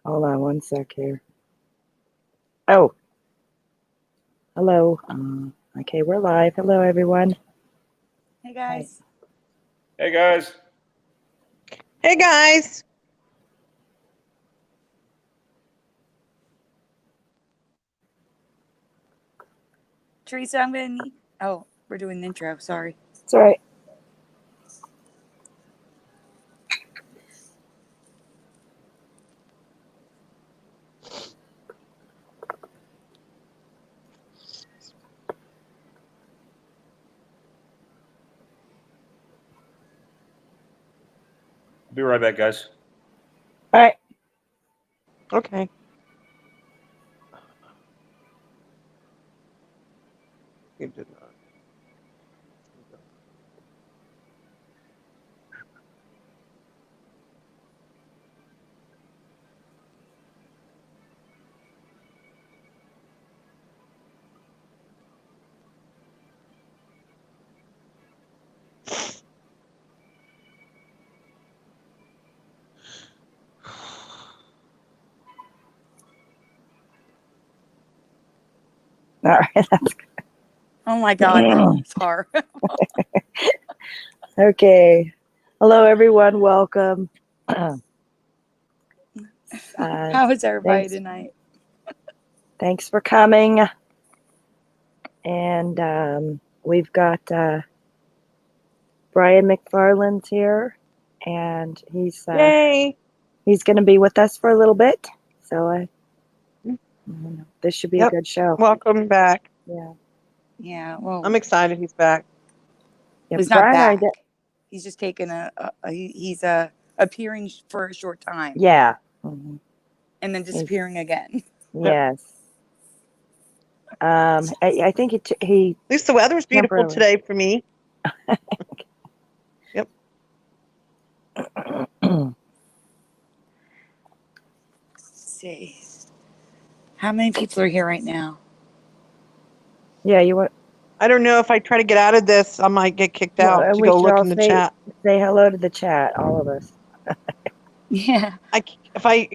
Hold on one sec here. Oh, hello. Okay, we're live. Hello, everyone. Hey, guys. Hey, guys. Hey, guys. Theresa, I'm going to need... Oh, we're doing the intro. Sorry. It's all right. I'll be right back, guys. All right. Okay. You did not. All right. That's good. Oh, my God. That's hard. Okay. Hello, everyone. Welcome. How is everybody tonight? Thanks for coming. And we've got Brian MacFarlane's here, and he's Yay. He's going to be with us for a little bit. So this should be a good show. Welcome back. Yeah. Yeah. Well, I'm excited he's back. Yeah, he's not back. He's just taking he's appearing for a short time. Yeah. Mm-hmm. And then disappearing again. Yes. I think he. At least the weather's beautiful today for me. Yep. Let's see. How many people are here right now? Yeah, you want. I don't know if I try to get out of this, I might get kicked out to go look in the chat. Say hello to the chat, all of us. Yeah. If I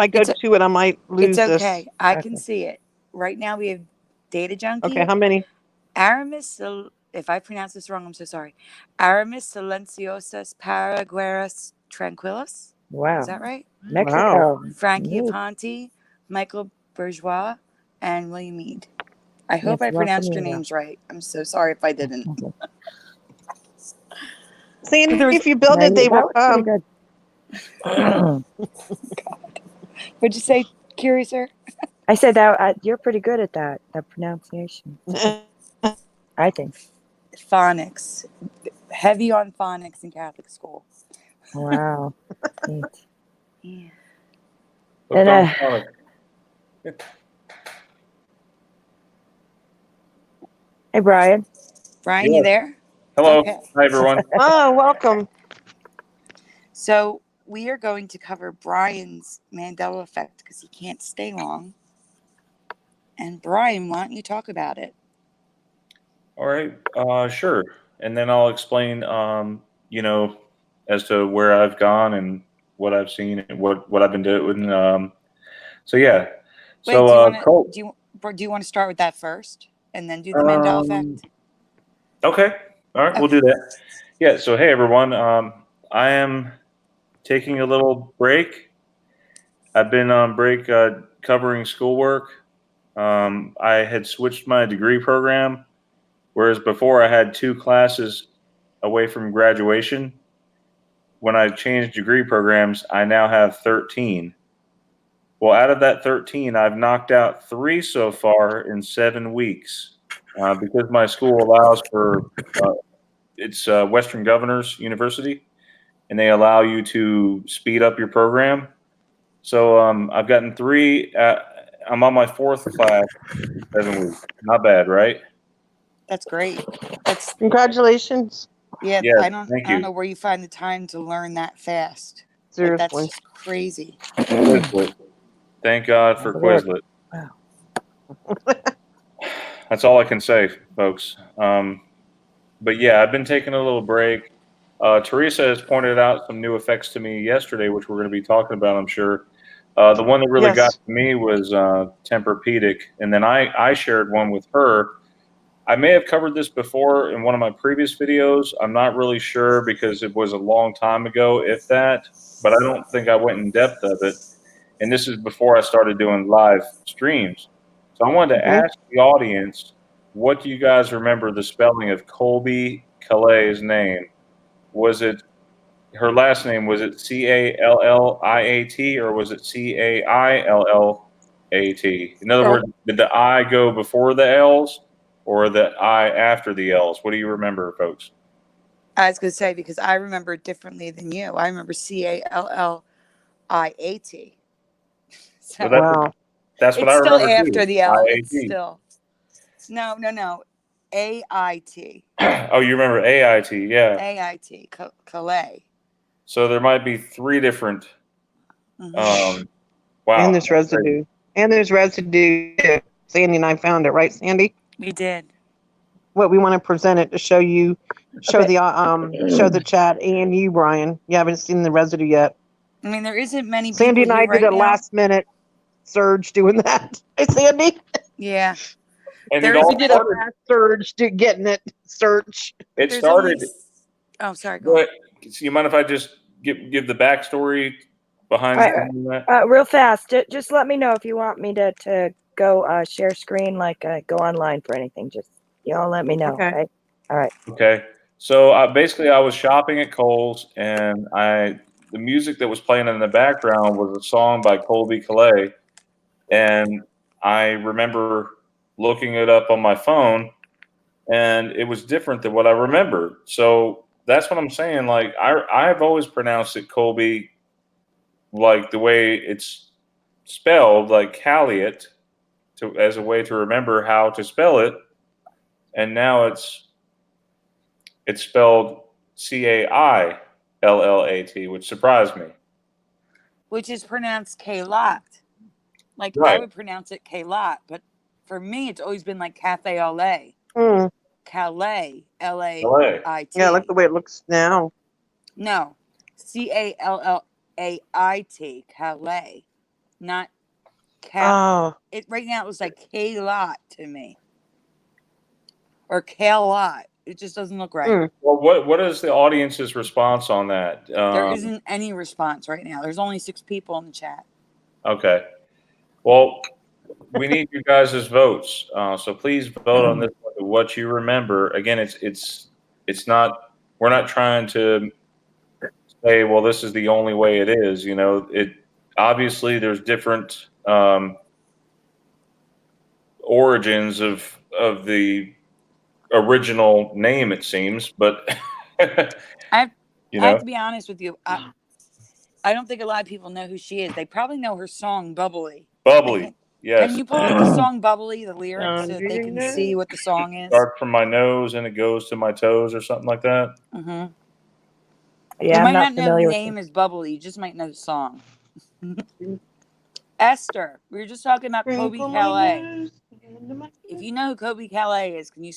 go to it, I might lose this. It's okay. I can see it. Right now we have Data Junkie. Okay, how many? Aramis, if I pronounce this wrong, I'm so sorry. Aramis silenciosas paragueras tranquilos. Wow. Is that right? Mexico. Wow. Frankie Aponte, Michael Bourgeois, and William Mead. I hope I pronounced your names right. I'm so sorry if I didn't. See, if you build it, they will come. Good. God. What'd you say, Curiouser? I said that you're pretty good at that pronunciation. I think. Phonics. Heavy on phonics in Catholic school. Wow. Yeah. And hey, Brian. Brian, you there? Hello. Okay. Hi, everyone. Oh, welcome. So we are going to cover Brian's Mandela Effect because he can't stay long. And Brian, why don't you talk about it? All right. Sure. And then I'll explain, as to where I've gone and what I've seen and what I've been doing. So, yeah. Wait, do you want to start with that first and then do the Mandela Effect? Okay. All right. We'll do that. Yeah. So, hey, everyone. I am taking a little break. I've been on break covering schoolwork. I had switched my degree program, whereas before I had 2 classes away from graduation. When I changed degree programs, I now have 13. Well, out of that 13, I've knocked out 3 so far in 7 weeks because my school allows for it's Western Governors University, and they allow you to speed up your program. So I've gotten 3. I'm on my 4th class in 7 weeks. Not bad, right? That's great. Congratulations. Yeah, yes, I don't know where you find the time to learn that fast. Seriously. Like, that's just crazy. Quizlet. Thank God for Quizlet. Wow. That's all I can say, folks. But yeah, I've been taking a little break. Theresa has pointed out some new effects to me yesterday, which we're going to be talking about, I'm sure. The one that really got Yes. to me was TempurPedic, and then I shared one with her. I may have covered this before in one of my previous videos. I'm not really sure because it was a long time ago, if that, but I don't think I went in depth of it. And this is before I started doing live streams. So I wanted to ask the audience, what do you guys remember the spelling of Colbie Callait's name? Was it her last name? Was it Calliat or was it Caillat? In other words, did the I go before the L's or the I after the L's? What do you remember, folks? I was going to say, because I remember it differently than you. I remember Calliat. So Well, that's what I still remember after too. the L. IAT. It's still no. AIT. Oh, you remember AIT? Yeah. AIT. Callait. So there might be 3 different. Mm-hmm. Wow. And there's residue. And there's residue. Sandy and I found it, right, Sandy? We did. What we want to present it to show you, show the chat and you, Brian. You haven't seen the residue yet. I mean, there isn't many people Sandy and I did a last minute surge doing that. Hey, Sandy. Yeah. And we did a fast surge to getting it search. It started. Oh, sorry. Go ahead. So you mind if I just give the backstory behind that? Real fast. Just let me know if you want me to go share screen, go online for anything. Just y'all let me know. Okay. All right. Okay. So basically, I was shopping at Kohl's, and the music that was playing in the background was a song by Colbie Callait, and I remember looking it up on my phone, and it was different than what I remembered. So that's what I'm saying. Like I've always pronounced it Colbie, like the way it's spelled, like Calliat, as a way to remember how to spell it, and now it's spelled CAILLAT, which surprised me. Which is pronounced CAILLAT. Like Right. I would pronounce it CAILLAT, but for me, it's always been like Cafe au lait. Callait, L-A-I-T. Yeah, I like the way it looks now. No, Callait, Callait, not Oh. It right now it was like CAILLAT to me, or CAILLAT. It just doesn't look right. Well, what is the audience's response on that? There isn't any response right now. There's only 6 people in the chat. Okay. Well, we need you guys' votes. So please vote on this one, what you remember. Again, it's not. We're not trying to say, well, this is the only way it is. You know, it obviously there's different origins of the original name, it seems, but I have to be honest with you. I don't think a lot of people know who she is. They probably know her song Bubbly. Yes. Can you pull up the song Bubbly, the lyrics, so that they can see what the song is? Start from my nose and it goes to my toes, or something like that. Mm-hmm. Yeah, you might not not know the name is Bubbly. You just might know the song. Esther, we were just talking about Colbie Callait. If you know who Colbie Callait is, can you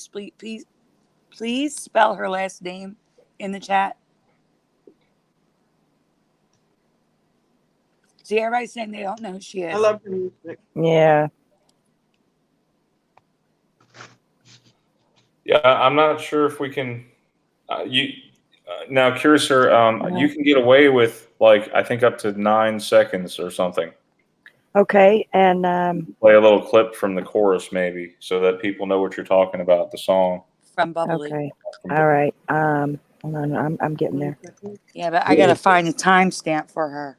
please spell her last name in the chat? See, everybody's saying they don't know who she is. I love her music. Yeah. Yeah, I'm not sure if we can. Now, Curiouser, you can get away with I think up to 9 seconds or something. Okay, and play a little clip from the chorus, maybe, so that people know what you're talking about, the song. From Bubbly. Okay. All right. Hold on, I'm getting there. Yeah, but I gotta find a timestamp for her.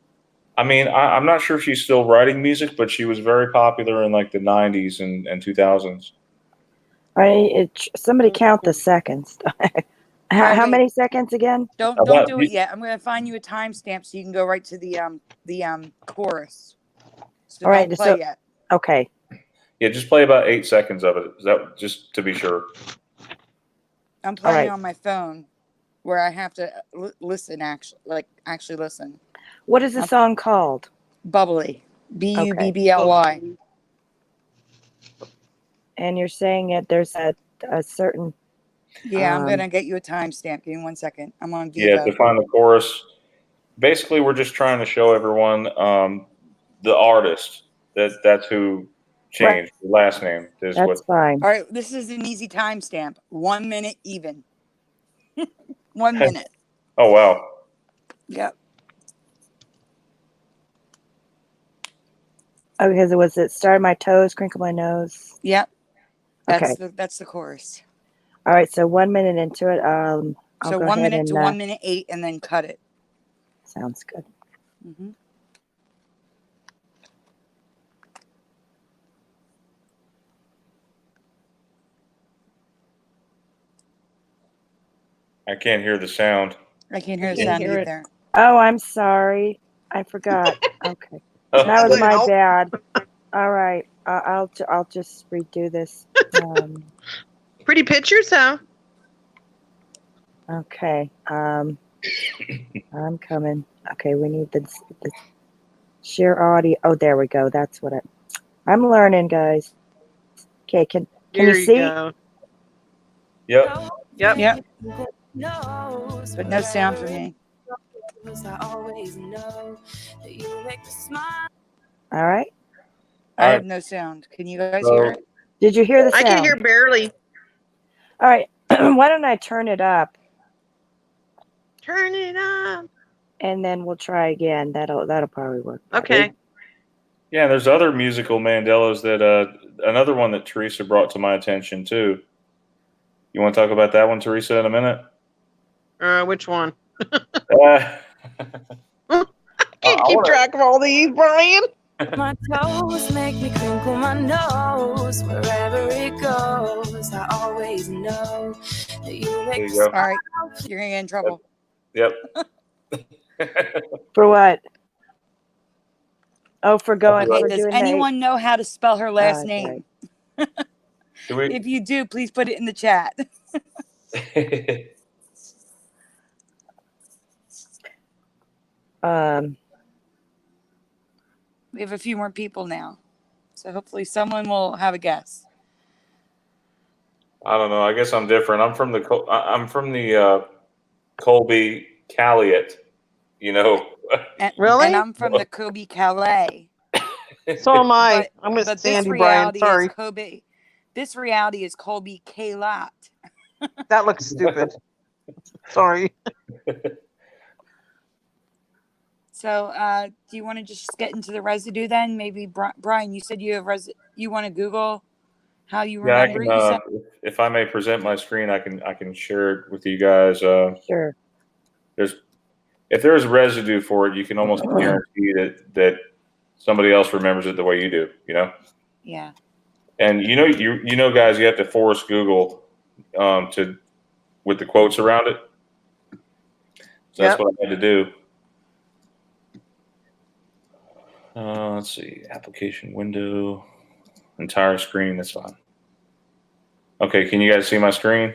I mean, I'm not sure if she's still writing music, but she was very popular in the 90s and 2000s. All right, somebody count the seconds. How many seconds again? Don't do it yet. I'm gonna find you a timestamp so you can go right to the chorus. So all right, don't play yet. Okay. Yeah, just play about 8 seconds of it. Is that just to be sure? I'm playing on my phone, where I have to listen. Actually listen. What is the song called? Bubbly. Bubbly. And you're saying there's a certain. Yeah, I'm gonna get you a timestamp. Give me 1 second. I'm on DiVa. Yeah, to find the chorus. Basically, we're just trying to show everyone the artist. That's who changed the last name. That's fine. All right, this is an easy timestamp. 1 minute even. 1 minute. Oh wow. Yep. Oh, because it started my toes, crinkle my nose. Yep. Okay. That's the chorus. All right, so 1 minute into it, I'll So go 1 ahead minute and, to 1 minute 8, and then cut it. Sounds good. Mm-hmm. I can't hear the sound. I can't hear the Can't sound hear it. either. Oh, I'm sorry. I forgot. Okay. That was my bad. All right. I'll just redo this. Pretty pictures, huh? Okay. I'm coming. Okay, we need the share audio. Oh, there we go. That's what I'm learning, guys. Okay, can you see? Go. Yep. Yep. But no sound for me. All right. I have no sound. Can you guys hear it? Did you hear the sound? I can hear barely. All right. Why don't I turn it up? Turn it up. And then we'll try again. That'll probably work. Okay. Yeah, there's other musical Mandelas that another one that Theresa brought to my attention too. You want to talk about that one, Theresa, in a minute? Which one? I Can't keep track of all these, Brian. My toes make me crinkle my nose. Wherever it goes, I always know that you make me All right, you're gonna get in trouble. Yep. For what? Oh, for going. Okay, For does doing anyone know how to spell her last okay. name? If you do, please put it in the chat. We have a few more people now, so hopefully someone will have a guess. I don't know. I guess I'm different. I'm from the Colbie Calliat. You know. Really? And I'm from the Colbie Callait. So am I. I'm with But Sandy, this Brian. reality Sorry. is Colbie. This reality is Colbie CAILLAT. That looks stupid. Sorry. So, do you want to just get into the residue then? Maybe Brian, you said you have you want to Google how you remember. Yeah, I can. If I may present my screen, I can share it with you guys. Sure. If there is residue for it, you can almost guarantee that somebody else remembers it the way you do. You know. Yeah. And you know, guys, you have to force Google with the quotes around it. So that's what I had to do. Let's see, application window, entire screen. That's fine. Okay, can you guys see my screen?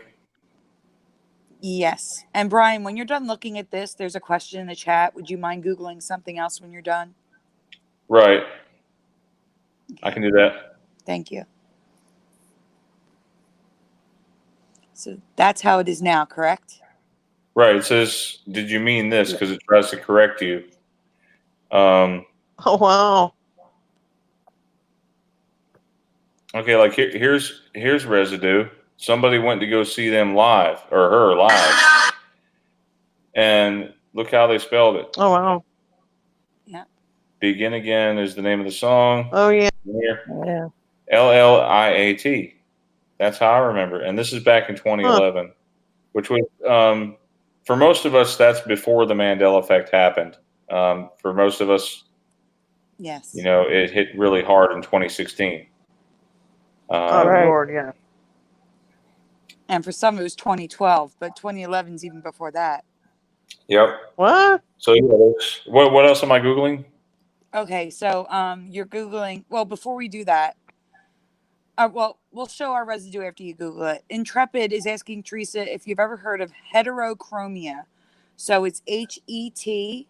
Yes. And Brian, when you're done looking at this, there's a question in the chat. Would you mind Googling something else when you're done? Right. I can do that. Thank you. So that's how it is now, correct? Right. It says, "Did you mean this?" Because it tries to correct you. Oh wow. Okay, like here's residue. Somebody went to go see them live or her live, and look how they spelled it. Oh wow. Yeah. Begin Again is the name of the song. Oh yeah. Yeah. LLIAT. That's how I remember. And this is back in 2011, which was for most of us, that's before the Mandela Effect happened. For most of us, yes, you know, it hit really hard in 2016. Oh Right. Lord, yeah. And for some, it was 2012, but 2011 is even before that. Yep. What? So yeah, what else am I Googling? Okay, so you're Googling. Well, before we do that, well, we'll show our residue after you Google it. Intrepid is asking Theresa if you've ever heard of heterocheomia. So it's HETEROCHEOMIA.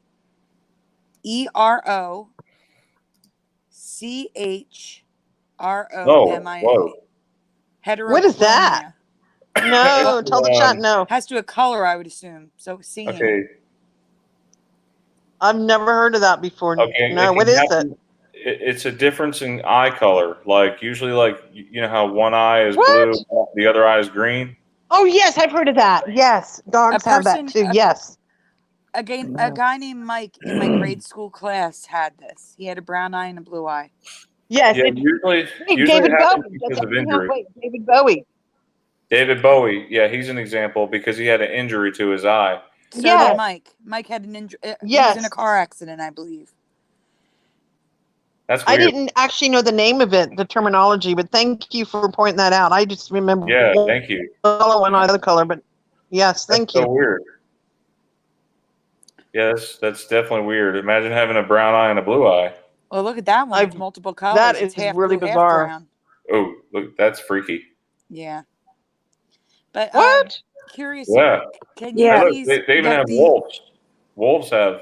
Heterocheomia. What is that? No, tell the chat no. Has to do a color, I would assume. So seeing. Okay. I've never heard of that before. Okay. No, what is it? it's a difference in eye color. Like usually, like you know how one eye is What? blue, the other eye is green. Oh yes, I've heard of that. Yes, dogs have that too. Yes. A guy named Mike in my grade school class had this. He had a brown eye and a blue eye. Yes. Yeah, Wait, usually David it happens Bowie. because of injury. Wait, David Bowie. David Bowie, yeah, he's an example because he had an injury to his eye. So Yes. did Mike. Mike had an injury. He was Yes. in a car accident, I believe. That's I weird. didn't actually know the name of it, the terminology, but thank you for pointing that out. I just remember Yeah, thank you. yellow and other color, but yes, thank That's so you. weird. Yeah, that's definitely weird. Imagine having a brown eye and a blue eye. Well, look at that one. It's multiple colors. that It's is half really blue, bizarre. half brown. Oh, look, that's freaky. Yeah. But What? curious. Yeah. Can you Yeah. Look, please? they even have the wolves. Wolves have.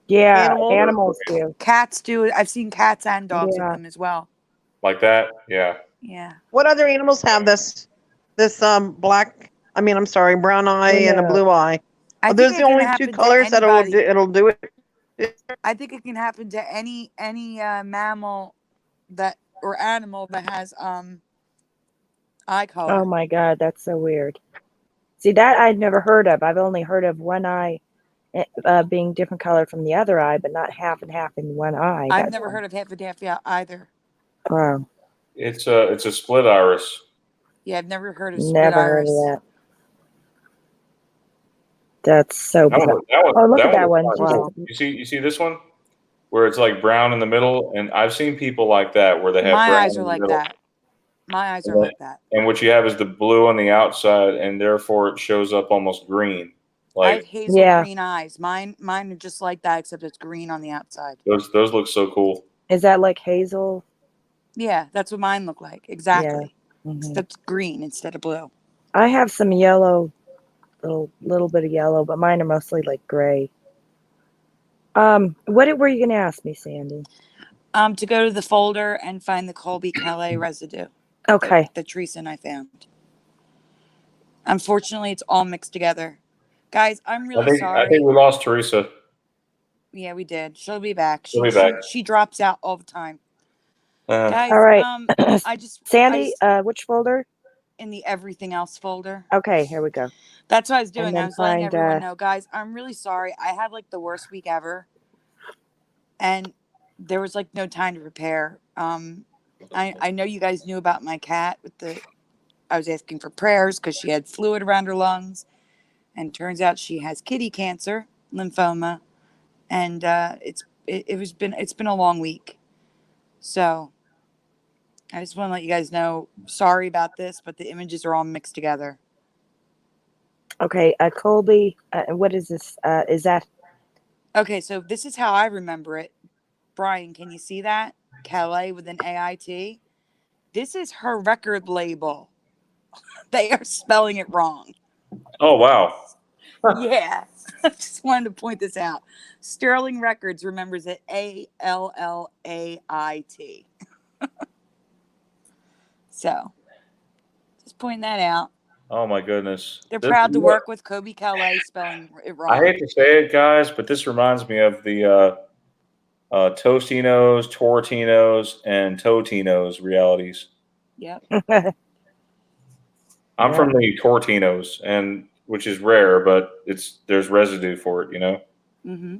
Yeah, Animals? animals do. cats do it. I've seen cats and dogs Yeah. with them as well. Like that? Yeah. Yeah. What other animals have this black? I mean, I'm sorry, brown eye and a Yeah. blue eye. I Are think those it the can only two happen to colors that anybody. it'll do it? I think it can happen to any mammal that or animal that has eye color. Oh my God, that's so weird. See, that I'd never heard of. I've only heard of one eye being different color from the other eye, but not half and half in one eye. I've never heard of half and half either. Wow. It's a split iris. Yeah, I've never heard of split Never iris. heard of that. That's so That bizarre. one, Oh, look at that one. was Wow. cool. You see this one? Where it's like brown in the middle, and I've seen people like that where they have My brown eyes in are the like middle. that. My eyes are And like that. And what you have is the blue on the outside, and therefore it shows up almost green. I have Like hazel Yeah. green eyes. Mine are just like that, except it's green on the outside. those look so cool. Is that like hazel? Yeah, that's what mine look like. Exactly. Mhm. Except green instead of blue. I have some yellow, little bit of yellow, but mine are mostly like gray. What were you gonna ask me, Sandy? To go to the folder and find the Colbie Callait residue. Okay. That Theresa and I found. Unfortunately, it's all mixed together. Guys, I'm really sorry. I think we lost Theresa. Yeah, we did. She'll be back. She'll be back. She drops out all the time. Guys, All right. Sandy, which folder? in the everything else folder. Okay, here we go. That's what I was doing. And then I was letting find, everyone know, guys, I'm really sorry. I had like the worst week ever. And there was like no time to prepare. I know you guys knew about my cat I was asking for prayers because she had fluid around her lungs. And turns out she has kitty cancer, lymphoma. And it's been a long week. So I just want to let you guys know, sorry about this, but the images are all mixed together. Okay, Colbie, what is this? Is that? Okay, so this is how I remember it. Brian, can you see that? Callait with an AIT. This is her record label. They are spelling it wrong. Oh wow. Yeah. I just wanted to point this out. Sterling Records remembers it ALLAIT. So, just pointing that out. Oh my goodness. They're proud to work with Colbie Callait spelling it wrong. I hate to say it, guys, but this reminds me of the Tostinos, Tortinos, and Totinos realities. Yep. I'm from the Tortinos, and which is rare, but there's residue for it, you know. Mm-hmm.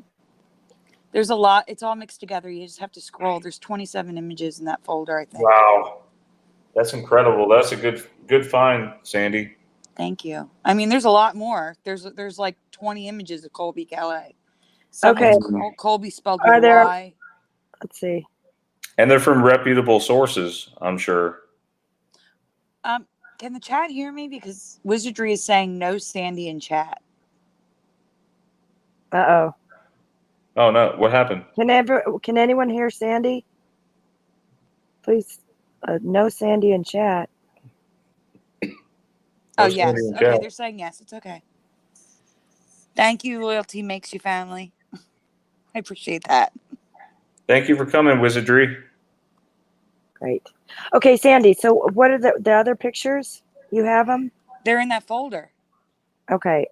There's a lot. It's all mixed together. You just have to scroll. There's 27 images in that folder, I think. Wow, that's incredible. That's a good find, Sandy. Thank you. I mean, there's a lot more. There's like 20 images of Colbie Callait. Okay. Colbie spelled Are with there? Y. Let's see. And they're from reputable sources, I'm sure. Can the chat hear me? Because Wizardry is saying no Sandy in chat. Uh-oh. Oh no, what happened? Can anyone hear Sandy? Please, no Sandy in chat. Oh, No yes. Sandy in Okay, chat. they're saying yes. It's okay. Thank you. Loyalty makes you family. I appreciate that. Thank you for coming, Wizardry. Great. Okay, Sandy, so what are the other pictures? You have them? They're in that folder. Okay.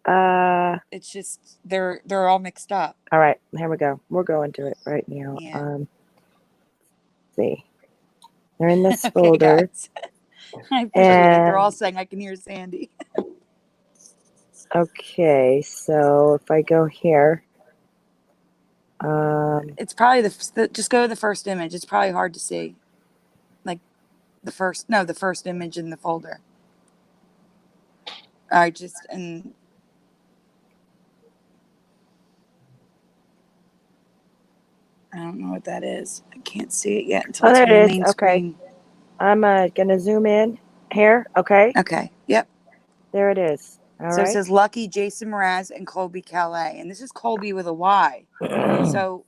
It's just they're all mixed up. All right, here we go. We're going to it right now. Yeah. see. They're in this Okay, folder. guys. I appreciate it. They're all And saying I can hear Sandy. okay, so if I go here, It's probably just go to the first image. It's probably hard to see. Like the first image in the folder. I don't know what that is. I can't see it yet until oh, it's there on the it is. main Okay. screen. I'm gonna zoom in here. Okay, Okay. Yep. there it is. All So it right. says Lucky, Jason Mraz, and Colbie Callait. And this is Colbie with a Y. So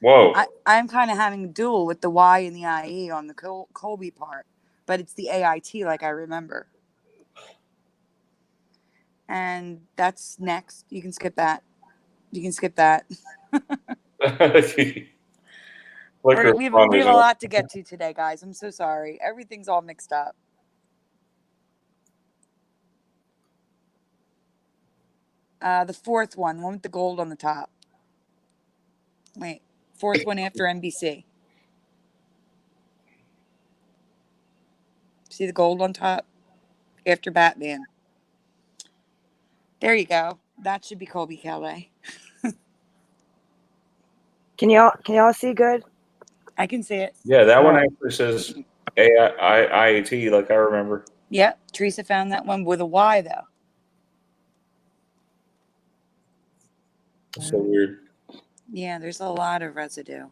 Whoa. I'm kind of having a duel with the Y and the IE on the Colbie part. But it's the AIT like I remember. And that's next. You can skip that. We have a lot to get to today, guys. I'm so sorry. Everything's all mixed up. The fourth one, the one with the gold on the top. Wait, fourth one after NBC. See the gold on top? After Batman. There you go. That should be Colbie Callait. Can y'all see good? I can see it. Yeah, that one Right. actually says AIT, like I remember. Yep, Theresa found that one with a Y, though. That's so weird. Yeah, there's a lot of residue.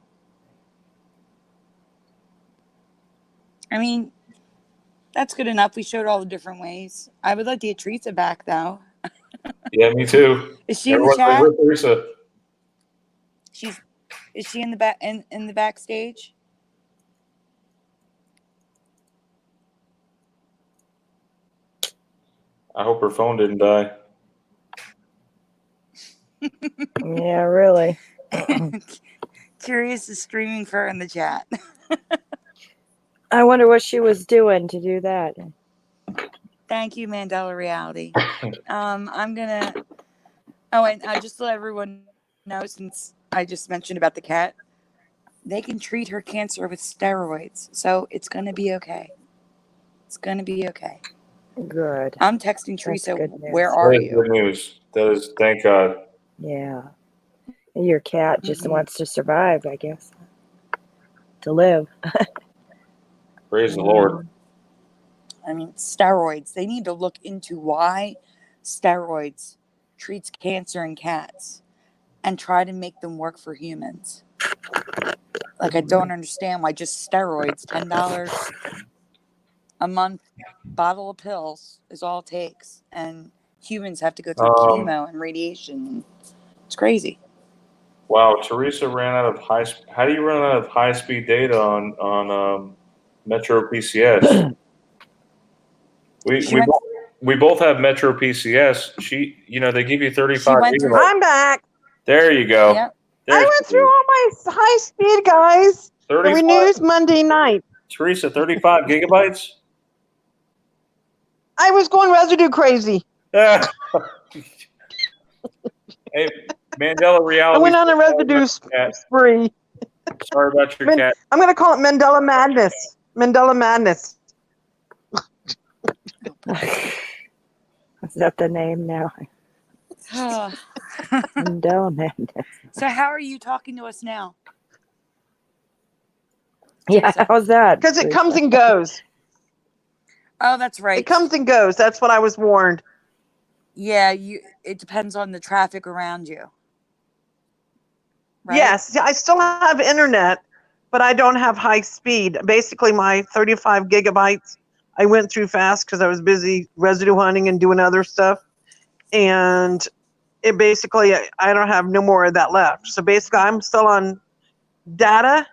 I mean, that's good enough. We showed all the different ways. I would like to get Theresa back, though. Yeah, me too. Is she in the Everyone's like, chat? "Where's Theresa?" Is she in the back in the backstage? I hope her phone didn't die. Yeah, really. Curious is streaming for her in the chat. I wonder what she was doing to do that. Thank you, Mandela Reality. I'm gonna. Oh, and just to let everyone know, since I just mentioned about the cat, they can treat her cancer with steroids, so it's gonna be okay. It's gonna be okay. Good. I'm texting Theresa. good news. Where are That is you? good news. That is, thank God. Yeah. And your cat just Mhm. wants to survive, I guess. To live. Praise the Lord. I mean, steroids. They need to look into why steroids treats cancer in cats and try to make them work for humans. Like, I don't understand why just steroids, $10 a month bottle of pills is all it takes, and humans have to go through chemo and radiation. It's crazy. Wow, Theresa ran out of high. How do you run out of high speed data on Metro PCS? We both have Metro PCS. They give you 35 gigabytes. I'm back. There you go. Yep. I went through all my high speed, guys. It 35 renews Monday night. Teresa, 35 gigabytes? I was going residue crazy. Hey, Mandela Reality. I went on a residue spree. Sorry about your cat. I'm going to call it Mandela Madness. Mandela Madness. Is that the name now? Mandela Madness. So how are you talking to us now? Yeah, how's that? Because it comes and goes. Oh, that's right. It comes and goes. That's what I was warned. Yeah, it depends on the traffic around you. Right? Yes, I still have internet, but I don't have high speed. Basically, my 35 gigabytes, I went through fast because I was busy residue hunting and doing other stuff. And it basically, I don't have no more of that left. So basically, I'm still on data,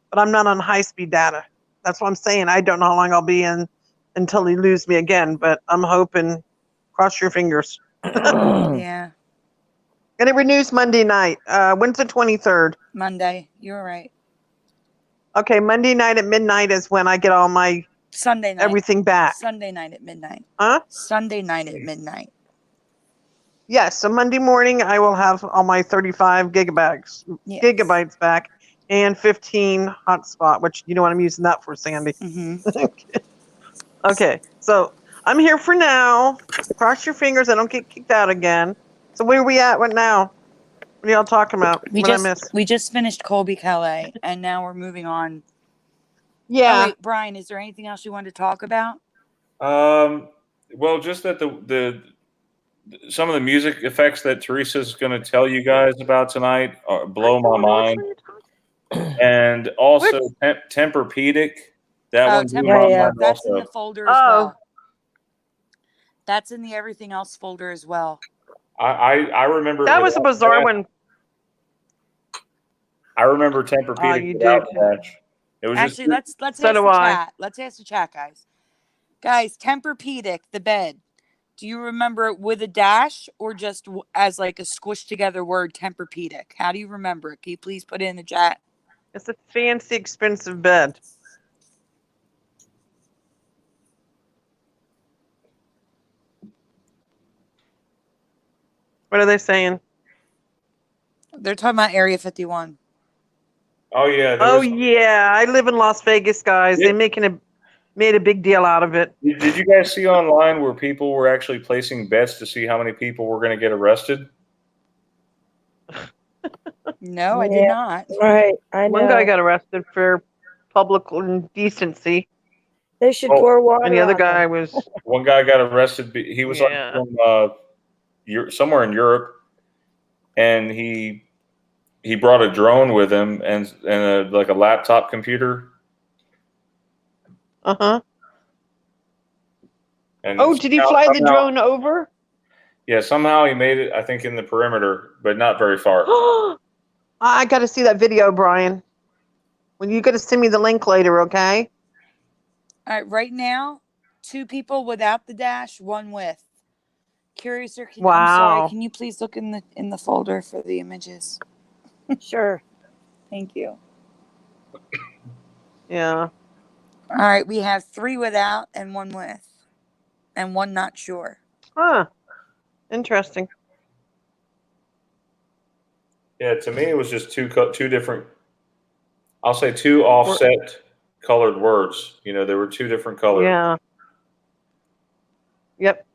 but I'm not on high speed data. That's what I'm saying. I don't know how long I'll be in until he lose me again, but I'm hoping, cross your fingers. Yeah. And it renews Monday night. When's the 23rd? Monday. You're right. Okay, Monday night at midnight is when I get all my Sunday night. everything back. Sunday night at midnight. Huh? Sunday night at midnight. Yes, so Monday morning I will have all my 35 gigabytes back. and 15 hotspot, which you know what I'm using that for, Sandy. Mm-hmm. Okay, so I'm here for now. Cross your fingers I don't get kicked out again. So where are we at right now? What are y'all talking about? What I miss? We just finished Colbie, Callait, and now we're moving on. Yeah. Oh wait, Brian, is there anything else you wanted to talk about? Well, just that the some of the music effects that Teresa's going to tell you guys about tonight blow my mind, and also TempurPedic. That one blew my mind that's also. in the folder as well. That's in the everything else folder as well. I remember that was a bizarre one. I remember TempurPedic you without did. the dash. It was Actually, just, let's so ask do the I. chat. Let's ask the chat, guys. Guys, TempurPedic, the bed. Do you remember it with a dash or just as like a squished together word, TempurPedic? How do you remember it? Can you please put it in the chat? It's a fancy, expensive bed. What are they saying? They're talking about Area 51. oh yeah. Yeah. I live in Las Vegas, guys. Yeah. They made a big deal out of it. Did you guys see online where people were actually placing bets to see how many people were going to get arrested? No, I did not. Right, I know. One guy got arrested for public indecency. They should pour water. And the other on guy them. was. One guy got arrested. He was like from somewhere in Europe, and he brought a drone with him and like a laptop computer. Uh-huh. And did he fly the drone over? Yeah, somehow he made it, I think, in the perimeter, but not very far. I got to see that video, Brian. Well, you got to send me the link later, okay? All right, right now, 2 people without the dash, 1 with. Curious or I'm sorry, can you please look in the folder for the images? Sure. Thank you. Yeah. All right, we have 3 without and 1 with, and 1 not sure. Huh. Interesting. Yeah, to me, it was just two different. I'll say 2 offset colored words. You know, there were 2 different colors. Yeah. Yep.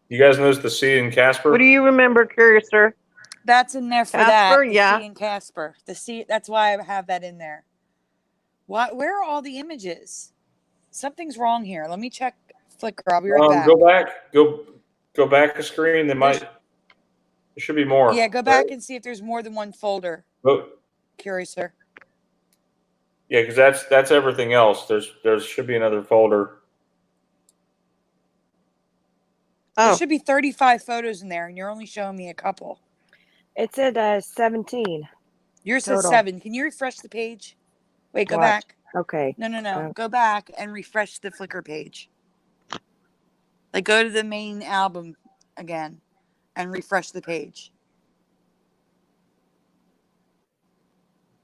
You guys notice the C in Casper? What do you remember, Curious, sir? That's in there for Casper, that. The yeah. C and Casper. The C. That's why I have that in there. Where are all the images? Something's wrong here. Let me check Flickr. I'll be right back. Go back. Go back a screen. There should be more. Yeah, go back and see if there's more than 1 folder. Curious, sir. Yeah, because that's everything else. There should be another folder. There should be 35 photos in there, and you're only showing me a couple. It's at 17. Yours says 7. Can you refresh the page? Wait, go back. Okay. No. Go back and refresh the Flickr page. Like, go to the main album again and refresh the page.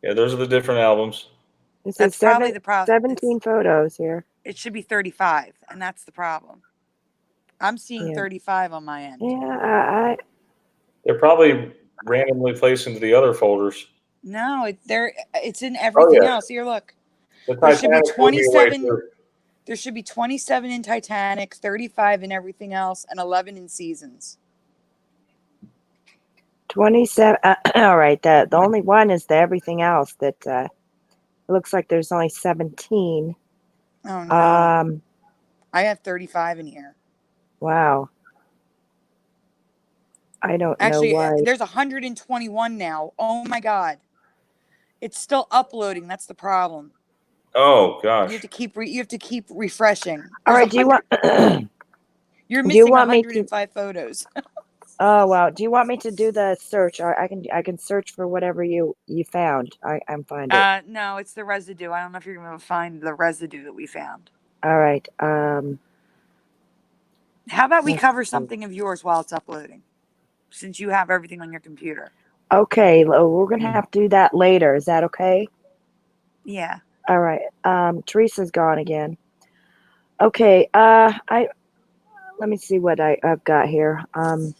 Yeah, those are the different albums. That's probably the problem. 17 photos here. It should be 35, and that's the problem. I'm seeing 35 on my end. Yeah, They're probably randomly placed into the other folders. No, it's in everything else. Here, look. There should be 27. There should be 27 in Titanics, 35 in everything else, and 11 in Seasons. 27. All right. The only one is the everything else that it looks like there's only 17. Oh no. I have 35 in here. Wow. I don't know why. There's 121 now. Oh my God. It's still uploading. That's the problem. Oh gosh. You have to keep refreshing. All right. Do you want? You're missing 105 photos. Oh wow. Do you want me to do the search? Or I can search for whatever you found. I'm finding. No, it's the residue. I don't know if you're going to find the residue that we found. All right. How about we cover something of yours while it's uploading, since you have everything on your computer? Okay, we're gonna have to do that later. Is that okay? Yeah. All right. Teresa's gone again. Okay. Let me see what I've got here. I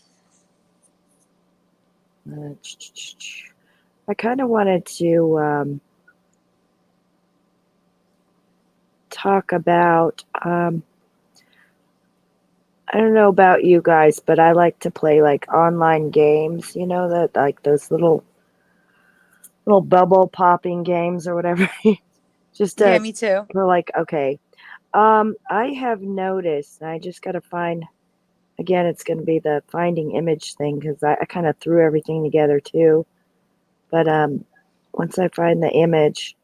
I kind of wanted to talk about. I don't know about you guys, but I like to play like online games. You know that like those little bubble popping games or whatever. Just Yeah, me too. for like okay. I have noticed. I just got to find. Again, it's going to be the finding image thing because I kind of threw everything together too. But once I find the image,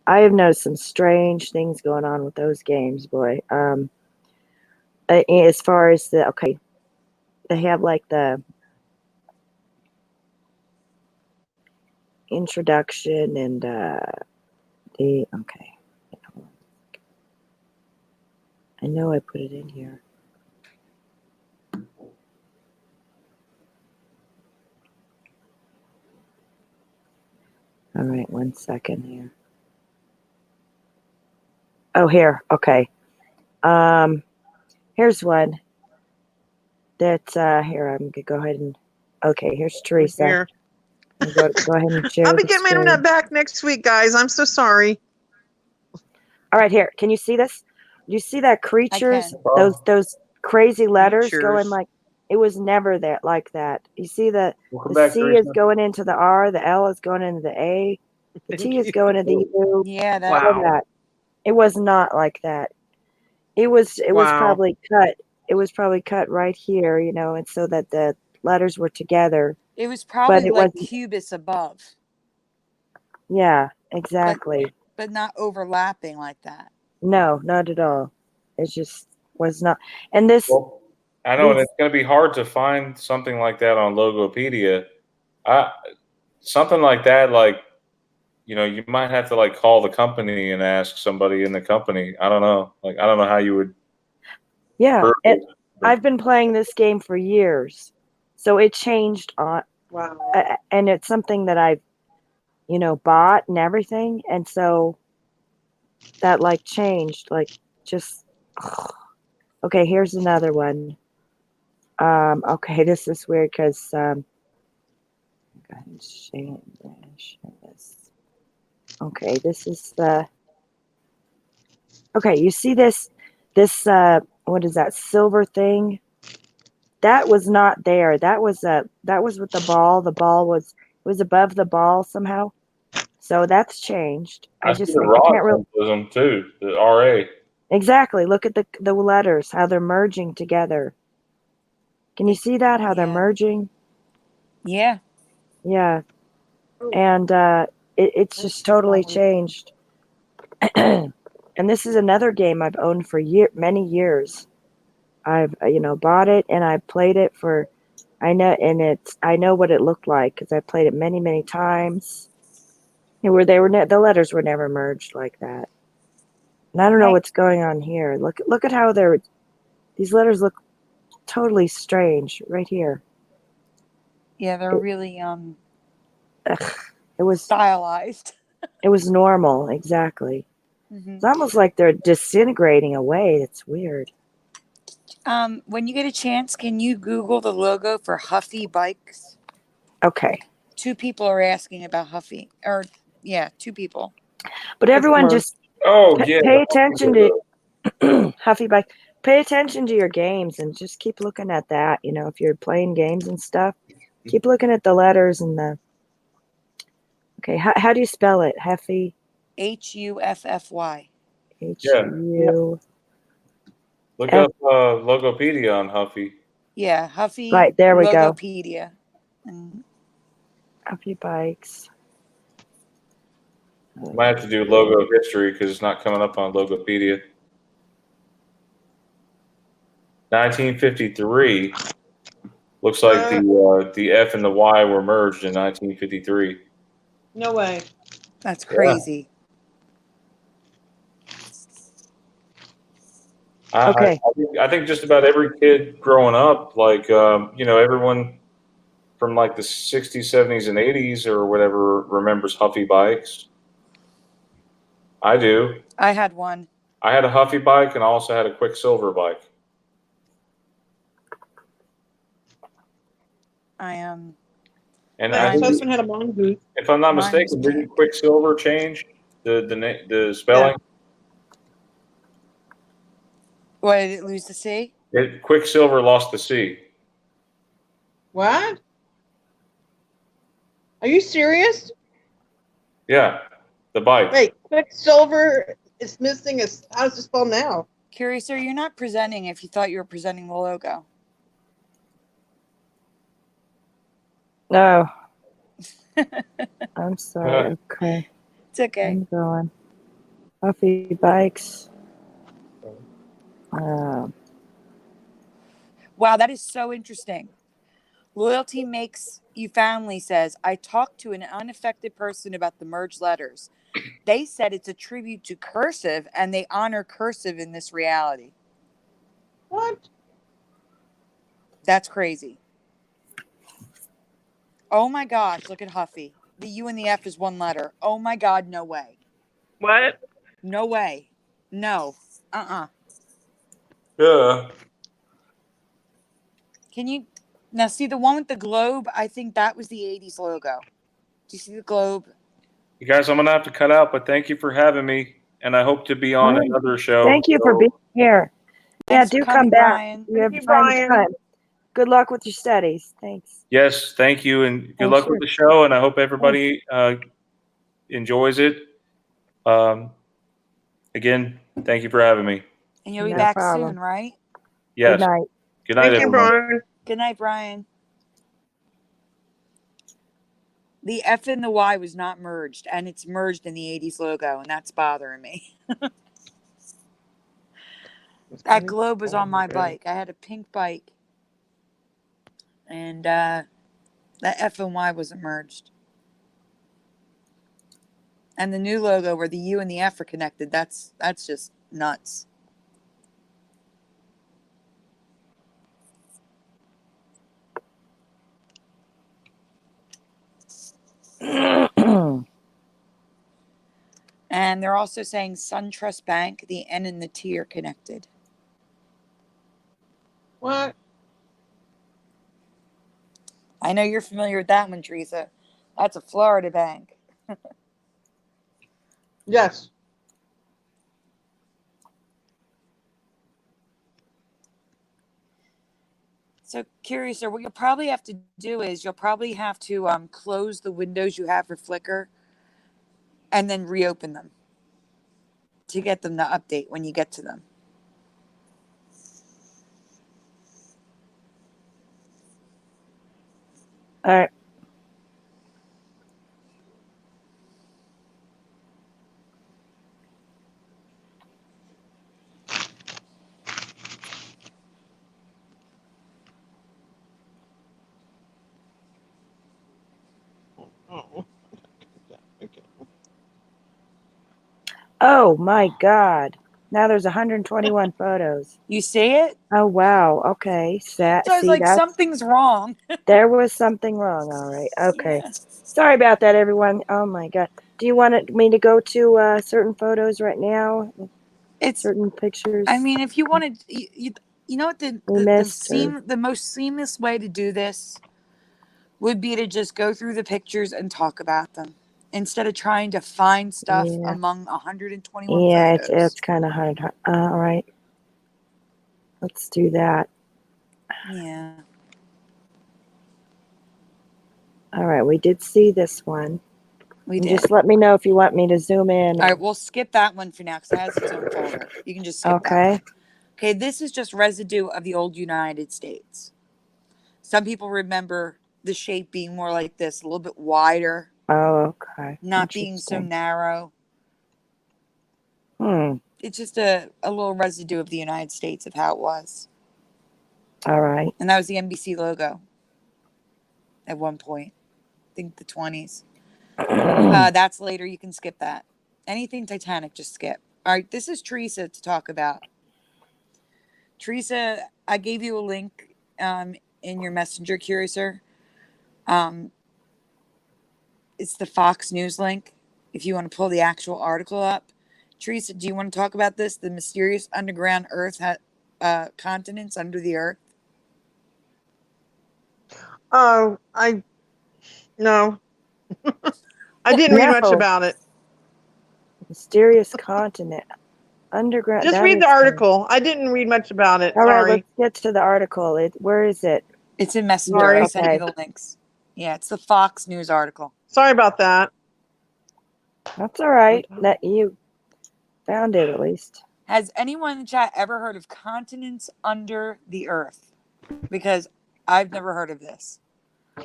I have noticed some strange things going on with those games, boy. As far as they have like the introduction and the okay. I know I put it in here. All right, 1 second here. Oh, here. Okay. Here's one that here I'm gonna go ahead and okay. Here's Theresa. Here. Go ahead and share. I'll be the getting my screen. internet back next week, guys. I'm so sorry. All right, here. Can you see this? Do you see that creatures? can. Those crazy letters Creatures. going like it was never that like that. You see the Welcome back, C Theresa. is going into the R, the L is going into the A, the T is going into the U. Yeah, that. All Wow. that. It was not like that. It was Wow. probably cut. It was probably cut right here, you know, and so that the letters were together. It was probably it like wasn't- Cubis above, Yeah, exactly. but not overlapping like that. No, not at all. It just was not. And this, Well, I know, and These- it's going to be hard to find something like that on Logopedia. Something like that, like, you know, you might have to like call the company and ask somebody in the company. I don't know. Like, I don't know how you would. yeah. prove And it. I've been playing this game for years, so it changed on, Wow. and it's something that I've, you know, bought and everything, and so that like changed, like just. Okay, here's another one. Okay, this is weird because go ahead and share this. Okay, this is the. Okay, you see this what is that silver thing? That was not there. That was with the ball. The ball was above the ball somehow. So that's changed. I see the I rod can't really symbolism too, the RA. exactly look at the letters, how they're merging together. Can you see that? How they're Yeah. merging? Yeah. Yeah. And it's just totally changed. And this is another game I've owned for many years. I've bought it and I played it for I know what it looked like because I played it many times. The letters were never merged like that. And I don't know what's going on here. Look at how these letters look totally strange right here. Yeah, they're really It was stylized. It was normal, exactly. Mhm. It's almost like they're disintegrating away. It's weird. When you get a chance, can you Google the logo for Huffy bikes? Okay. 2 people are asking about Huffy, or yeah, 2 people. But everyone just Oh yeah. pay attention to Huffy Bike. Pay attention to your games and just keep looking at that. You know, if you're playing games and stuff, keep looking at the letters and the. Okay, how do you spell it? Huffy. Huffy. HU. Look up Logopedia on Huffy. Yeah, Huffy. Right, there we go. Logopedia. And Huffy Bikes. Might have to do logo history because it's not coming up on Logopedia. 1953. Looks like the F and the Y were merged in 1953. No way. that's crazy. Okay. I think just about every kid growing up, like everyone from like the 60s, 70s, and 80s or whatever remembers Huffy bikes. I do. I had one. I had a Huffy bike and I also had a Quicksilver bike. And My I think, ex-husband had a mongoose. if I'm not Mine was mistaken, didn't pink. Quicksilver change the spelling? What, did it lose the C? Quicksilver lost the C. What? Are you serious? Yeah, the bike. Wait, Quicksilver is missing a. How's it spelled now? Curious, sir, you're not presenting if you thought you were presenting the logo. No. I'm sorry. Okay. It's okay. I'm going. Huffy bikes. Um, Wow, that is so interesting. Loyalty makes you family says, I talked to an unaffected person about the merged letters. They said it's a tribute to cursive and they honor cursive in this reality. What? That's crazy. Oh my gosh, look at Huffy. The U and the F is one letter. Oh my God, no way. What? No way. No. Yeah. Can you now see the one with the globe? I think that was the 80s logo. Do you see the globe? You guys, I'm going to have to cut out, but thank you for having me. And I hope to be on another show. thank you for being here. Yeah, Thanks for do coming, come back. Brian. You have Thank you, find the Brian. time. Good luck with your studies. Thanks. Yes, thank you. And good Oh, luck sure. with the show. And I hope everybody enjoys it. Again, thank you for having me. And you'll be No back problem. soon, right? Yes. Good night. Good night, Thank you, everyone. Brian. Good night, Brian. The F and the Y was not merged, and it's merged in the 80s logo, and that's bothering me. That globe was on my bike. I had a pink bike, and that F and Y wasn't merged. And the new logo where the U and the F are connected, that's just nuts. And they're also saying SunTrust Bank, the N and the T are connected. What? I know you're familiar with that one, Theresa. That's a Florida bank. Yes. So, Curious, sir, what you'll probably have to do is you'll probably have to close the windows you have for Flickr and then reopen them to get them to update when you get to them. All right. Oh. Okay. Oh my God. Now there's 121 photos. You see it? Oh wow. Okay. So I was like, something's wrong. There was something wrong. All right. Okay. Yeah. Sorry about that, everyone. Oh my God. Do you want me to go to certain photos right now? It's, Certain pictures? I mean, if you wanted, you know what the most seamless way to do this would be to just go through the pictures and talk about them instead of trying to find stuff among 121 Yeah, photos. it's kind of hard. All right. Let's do that. Yeah. All right. We did see this one. We And did. just let me know if you want me to zoom in. All right, we'll skip that one for now because it has its own folder. You can just skip that Okay. one. Okay, this is just residue of the old United States. Some people remember the shape being more like this, a little bit wider, Oh, okay. not being so Interesting. narrow. It's just a little residue of the United States of how it was. All right. And that was the NBC logo at one point. I think the 20s. That's later. You can skip that. Anything Titanic, just skip. All right, this is Theresa to talk about. Theresa, I gave you a link in your messenger, Curiouser. It's the Fox News link if you want to pull the actual article up. Theresa, do you want to talk about this? The mysterious underground Earth continents under the Earth. Oh, I No. I didn't read much No. about it. Mysterious continent. Underground. Just that read the is- article. I didn't read much about it. All right, Sorry. let's get to the article. Where is it? It's in Messenger. Sorry. I sent you Okay. the links. Yeah, it's the Fox News article. Sorry about that. That's all right. That you found it at least. Has anyone in the chat ever heard of continents under the earth? Because I've never heard of this.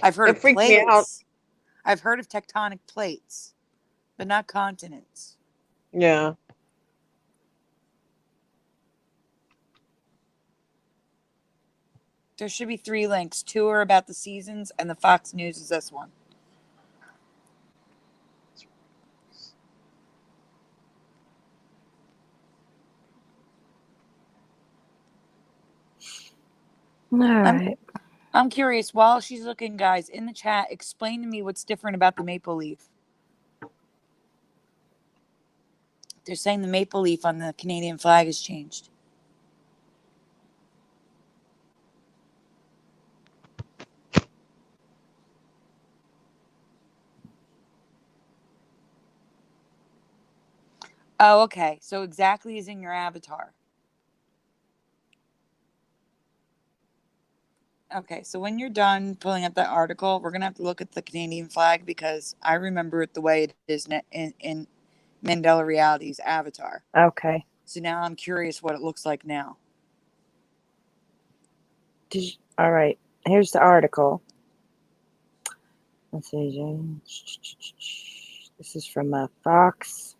I've heard It of freaked me out. plates. I've heard of tectonic plates, but not continents. Yeah. There should be 3 links. 2 are about the seasons, and the Fox News is this one. All right. I'm curious, while she's looking, guys, in the chat, explain to me what's different about the maple leaf. They're saying the maple leaf on the Canadian flag has changed. Oh, okay. So exactly as in your avatar. Okay, so when you're done pulling up that article, we're going to have to look at the Canadian flag because I remember it the way it is in Mandela Reality's avatar. Okay. So now I'm curious what it looks like now. All right. Here's the article. Let's see. This is from Fox.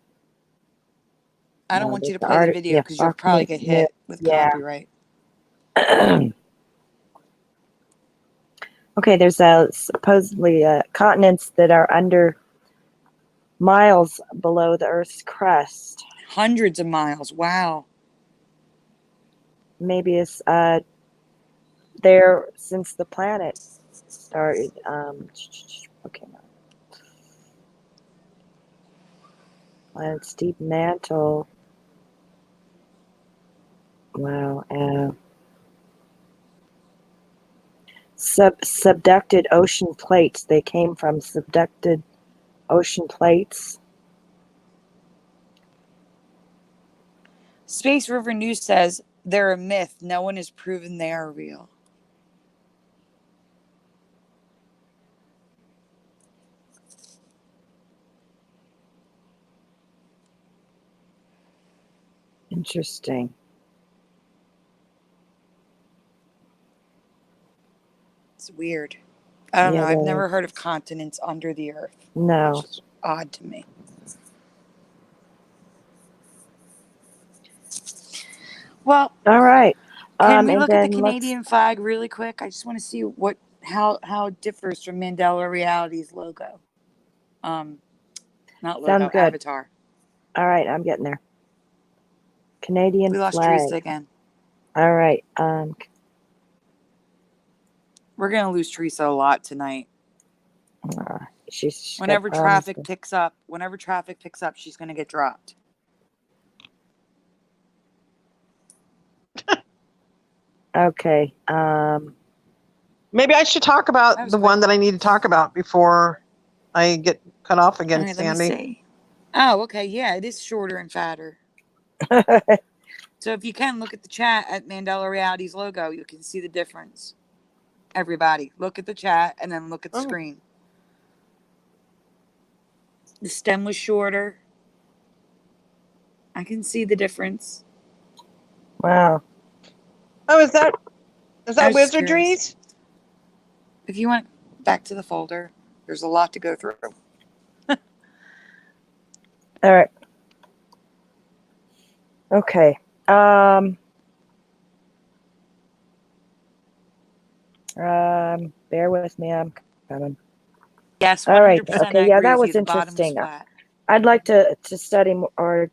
I don't No, want you to the play the video yeah, because you'll Fox probably News, get hit with yeah. copyright. Okay, there's supposedly continents that are under miles below the Earth's crust. Hundreds of miles. Wow. Maybe it's there since the planet started. Okay, no. Planet's deep mantle. Wow. Subducted ocean plates. They came from subducted ocean plates. Space River News says they're a myth. No one has proven they are real. Interesting. It's weird. I don't Yeah, know. I've that never is. heard of continents under the earth. No. Which is odd to me. Well, All right. can we and look at the then Canadian flag really quick? I just want to see how it differs from Mandela Reality's logo. Not logo, Sounds good. avatar. All right, I'm getting there. Canadian We lost flag. Theresa again. All right. We're gonna lose Theresa a lot tonight. She's Whenever got traffic problems. picks up, she's gonna get dropped. Okay. Maybe I should talk That about was the quick. one that I need to talk about before I get cut off again, Okay, let me Sandy. see. Oh, okay. Yeah, it is shorter and fatter. So if you can look at the chat at Mandela Reality's logo, you can see the difference. Everybody, look at the chat and then look at the Oh. screen. The stem was shorter. I can see the difference. Wow. Oh, is that I was just Wizardries? curious. If you went back to the folder, there's a lot to go through. All right. Okay. Bear with me. I'm coming. Yes, 100% All right. I Okay. agree Yeah, that with was you. The bottom was interesting. flat. I'd like to study more, or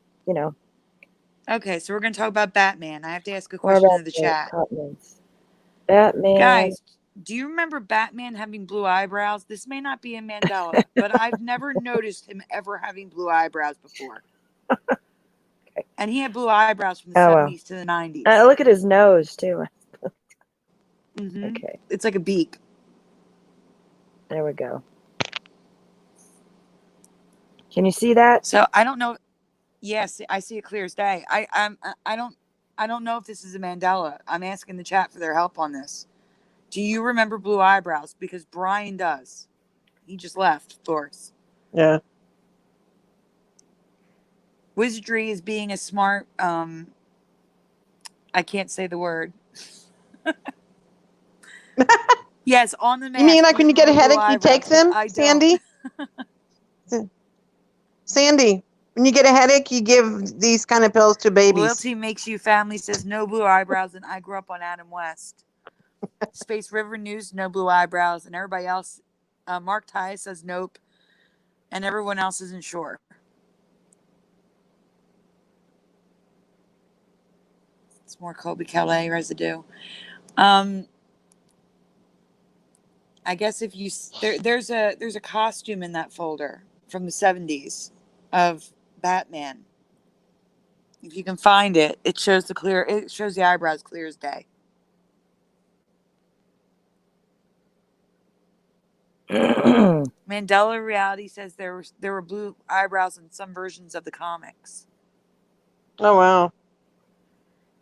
Okay, so we're going to talk about Batman. I have to ask a more question about in the the chat. continents. Batman. Guys, do you remember Batman having blue eyebrows? This may not be in Mandela, but I've never noticed him ever having blue eyebrows before. Okay. And he had blue eyebrows from the Oh, well. 70s to the 90s. Look at his nose too. Mhm. Okay. It's like a beak. There we go. Can you see that? So I don't know. Yes, I see it clear as day. I don't know if this is a Mandela. I'm asking the chat for their help on this. Do you remember blue eyebrows? Because Brian does. He just left, of course. Yeah. Wizardry is being a smart. I can't say the word. Yes, on the mask. You mean like when you get a remember blue headache, you take eyebrows, 'cause them, I don't. Sandy? Sandy, when you get a headache, you give these kind of pills to babies. Loyalty makes you family says no blue eyebrows, and I grew up on Adam West. Space River News, no blue eyebrows, and everybody else. Mark Ty says nope, and everyone else isn't sure. It's more Colbie Callait residue. I guess if you there's a costume in that folder from the 70s of Batman. If you can find it, it shows the eyebrows clear as day. Mandela Reality says there were blue eyebrows in some versions of the comics. Oh, wow.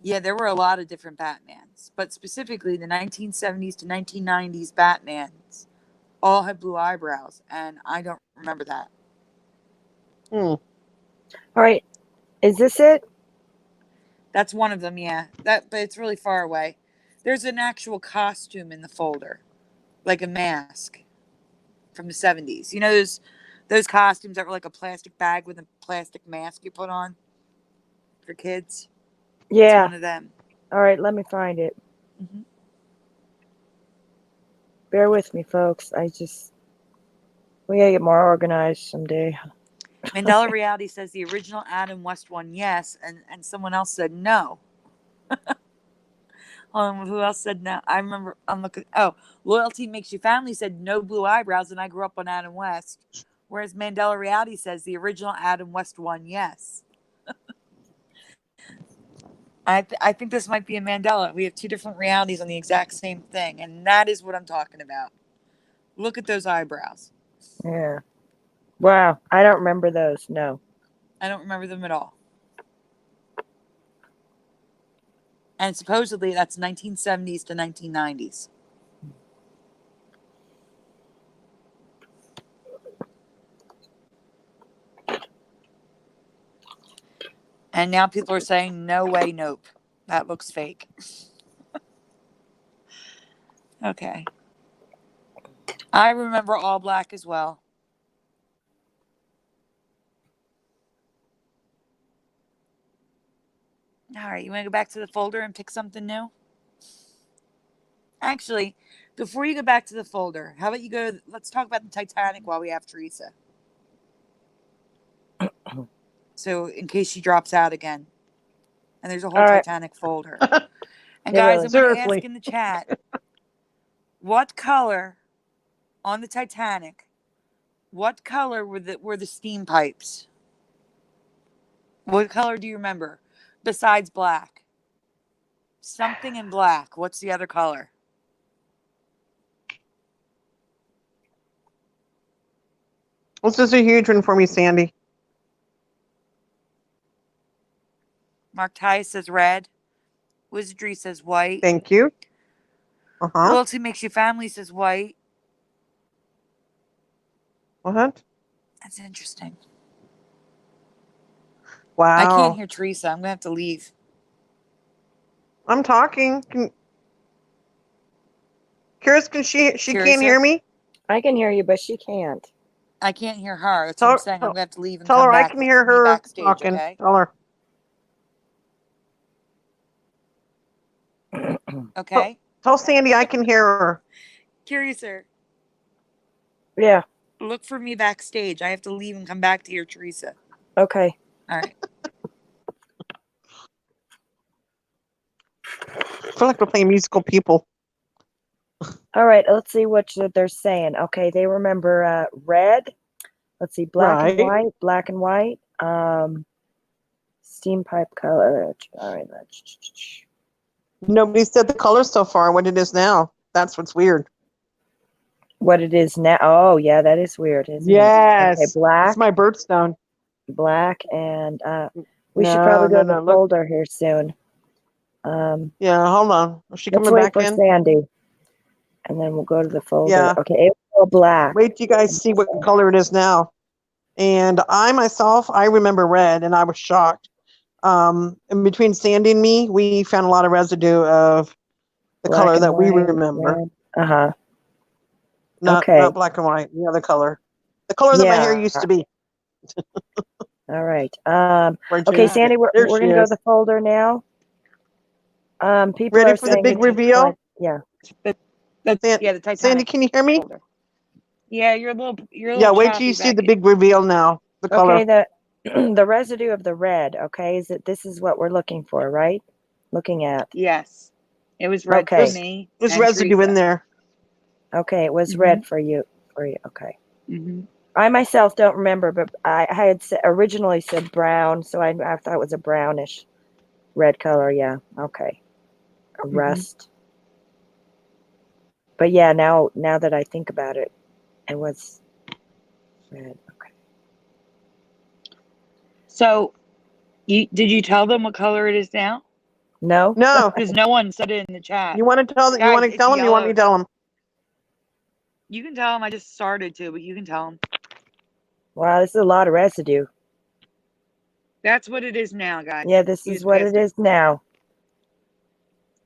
Yeah, there were a lot of different Batmans, but specifically the 1970s to 1990s Batmans all had blue eyebrows, and I don't remember that. All right. Is this it? That's one of them, yeah. But it's really far away. There's an actual costume in the folder, like a mask from the 70s. You know those costumes that were like a plastic bag with a plastic mask you put on for kids? It's Yeah. one of them. All right, let me find it. Mm-hmm. Bear with me, folks. We gotta get more organized someday. Mandela Reality says the original Adam West one, yes, and someone else said no. Who else said no? I remember. I'm looking. Oh, Loyalty Makes You Family said no blue eyebrows, and I grew up on Adam West. Whereas Mandela Reality says the original Adam West one, yes. I think this might be a Mandela. We have two different realities on the exact same thing, and that is what I'm talking about. Look at those eyebrows. Yeah. Wow. I don't remember those. No. I don't remember them at all. And supposedly that's 1970s to 1990s. And now people are saying, no way, nope. That looks fake. Okay. I remember all black as well. All right, you want to go back to the folder and pick something new? Actually, before you go back to the folder, how about you go, let's talk about the Titanic while we have Theresa. So in case she drops out again. And there's a whole Titanic folder. And guys, I'm going to ask in the chat, what color on the Titanic, what color were the steam pipes? What color do you remember besides black? Something in black. What's the other color? This is a huge one for me, Sandy. Mark Tyus says red. Wizardry says white. Thank you. Loyalty Makes You Family says white. What? That's interesting. Wow. I can't hear Theresa. I'm going to have to leave. I'm talking. Curious, can she can't hear me? I can hear you, but she can't. I can't hear her. That's what I'm saying. I'm going to have to leave and tell come her back. I can hear her backstage, talking. okay? Tell her. Okay. Tell Sandy I can hear her. Curiouser. Yeah. Look for me backstage. I have to leave and come back to hear Theresa. Okay. All right. I feel like we're playing musical people. All right. Let's see what they're saying. Okay. They remember red. Let's see. Black and white. Black and white. Steam pipe color. All right. Nobody said the color so far, what it is now. That's what's weird. What it is now? Oh, yeah, that is weird, isn't it? Yes. Okay, black, It's my birthstone. black, and we should probably go to the Look. folder here soon. Yeah, hold on. Is she Let's coming wait back for in? Sandy, and then we'll go to the folder. Yeah. Okay, April black. Wait till you guys see what color it is now. And I myself, I remember red, and I was shocked. In between Sandy and me, we found a lot of residue of the Black color and that we white, remember. red. Uh-huh. Not Okay. black and white, the other color. The color that my hair Yeah. used to be. All right. Where'd you Okay, have Sandy, it? we're There going she to go to is. the folder now. People Ready are for the saying big it's reveal? fine. Yeah. That's San- yeah, the Titanic. Sandy, can you hear me? folder. Yeah, you're a little Yeah, wait till choppy you see back the in. big reveal now. The color. Okay, the residue of the red, okay, this is what we're looking for, right? Looking at. Yes. It was red Okay. for me. There's and residue in Theresa. there. Okay, it was red for you. Okay. Mm-hmm. I myself don't remember, but I had originally said brown, so I thought it was a brownish red color. Yeah. Okay. A rust. But yeah, now that I think about it, it was red. Okay. So, did you tell them what color it is now? No. No. Because no one said it in the chat. You want to tell them? Guys, You want to it's tell them? You want me to yellow. tell them? You can tell them. I just started to, but you can tell them. Wow, this is a lot of residue. That's what it is now, guys. Yeah, this You is just what passed it is now.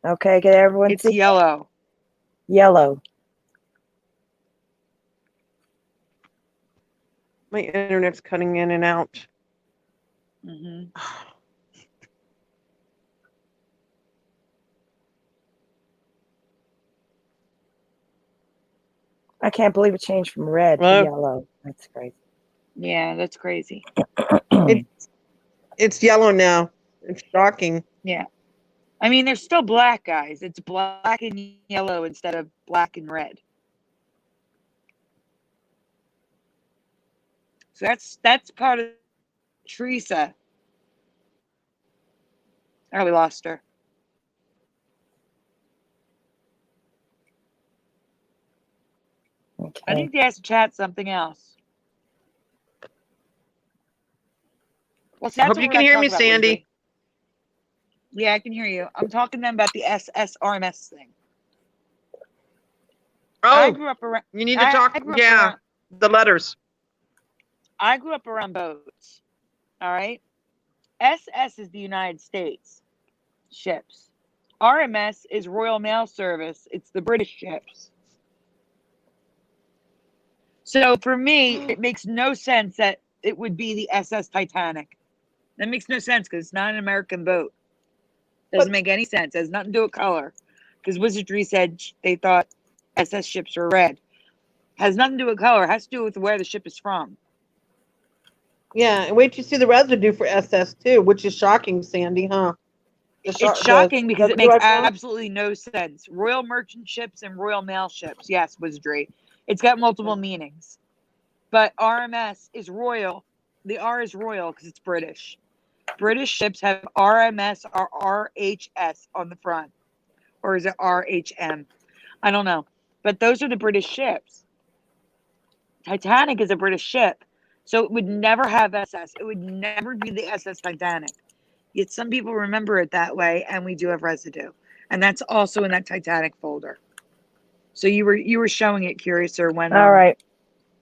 Okay, can everyone It's see? yellow. Yellow. My internet's cutting in and out. Mm-hmm. I can't believe it changed from red to Hello? yellow. That's crazy. Yeah, that's crazy. It's yellow now. It's shocking. Yeah. I mean, they're still black, guys. It's black and yellow instead of black and red. So that's part of Theresa. Oh, we lost her. Okay. I think they asked to chat something else. Well, see, I that's hope what you we're can about to hear talk me, about, Sandy. Lindsay. Yeah, I can hear you. I'm talking to them about the SSRMS thing. I Oh, grew up around. you need to talk. I grew up Yeah, around. the letters. I grew up around boats. All right. SS is the United States ships. RMS is Royal Mail Service. It's the British ships. So for me, it makes no sense that it would be the SS Titanic. That makes no sense because it's not an American boat. Doesn't make any sense. It has nothing to do with color. Because Wizardry said they thought SS ships were red. Has nothing to do with color. It has to do with where the ship is from. Yeah, and wait till you see the residue for SS too, which is shocking, Sandy, huh? It's shocking because it residue makes I found? absolutely no sense. Royal merchant ships and Royal mail ships. Yes, Wizardry. It's got multiple meanings. But RMS is royal. The R is royal because it's British. British ships have RMS or RHS on the front. Or is it RHM? I don't know. But those are the British ships. Titanic is a British ship. So it would never have SS. It would never be the SS Titanic. Yet some people remember it that way, and we do have residue. And that's also in that Titanic folder. So you were showing it, Curiouser, when All right.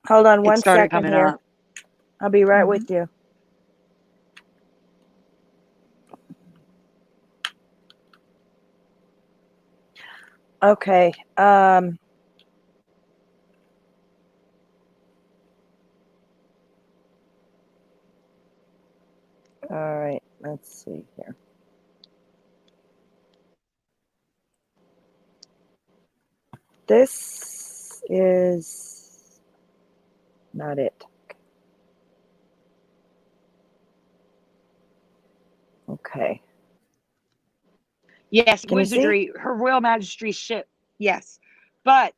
Hold on it one started second coming here. up. I'll be right with you. Okay. All right. Let's see here. This is not it. Okay. Yes, Can you see? Wizardry, Her Royal Majesty's ship. Yes. But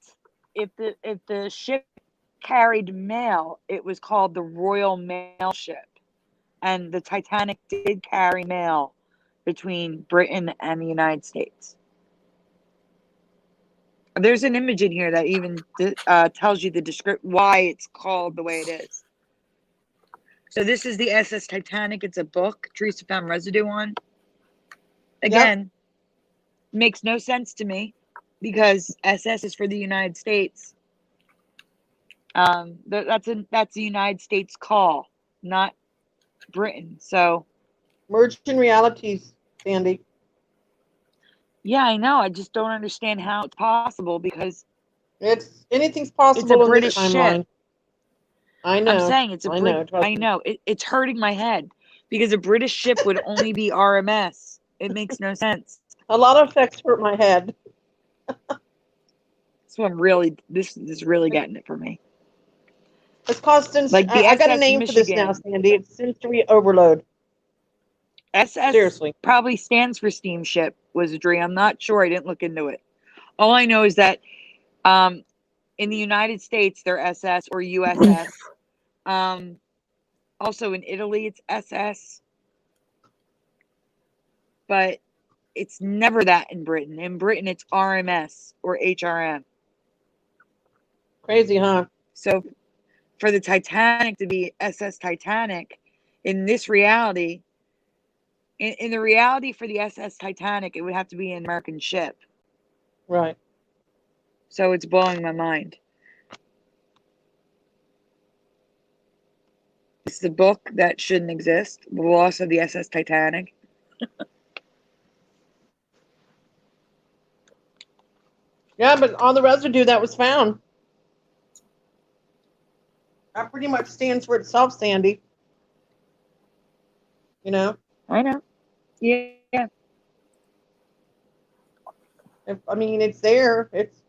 if the ship carried mail, it was called the Royal Mail Ship. And the Titanic did carry mail between Britain and the United States. There's an image in here that even tells you the why it's called the way it is. So this is the SS Titanic. It's a book Theresa found residue on. Again, makes no sense to me because SS is for the United States. That's the United States call, not Britain. So Merged in realities, Sandy. yeah, I know. I just don't understand how it's possible because Anything's possible in British this timeline. ship. I know. I'm saying it's a British. I know. It's hurting my head because a British ship would only be RMS. It makes no sense. A lot of effects hurt my head. So this is really getting it for me. It's constant. Like the I got a SS name for this now, Michigan. Sandy. It's sensory overload. SS Seriously. probably stands for steamship, Wizardry. I'm not sure. I didn't look into it. All I know is that in the United States, they're SS or USS. Also in Italy, it's SS. But it's never that in Britain. In Britain, it's RMS or HRM. Crazy, huh? So for the Titanic to be SS Titanic, in this reality, in the reality for the SS Titanic, it would have to be an American ship. Right. So it's blowing my mind. It's the book that shouldn't exist. The loss of the SS Titanic. Yeah, but all the residue that was found, that pretty much stands for itself, Sandy. You know? I know. Yeah. I mean, it's there. It's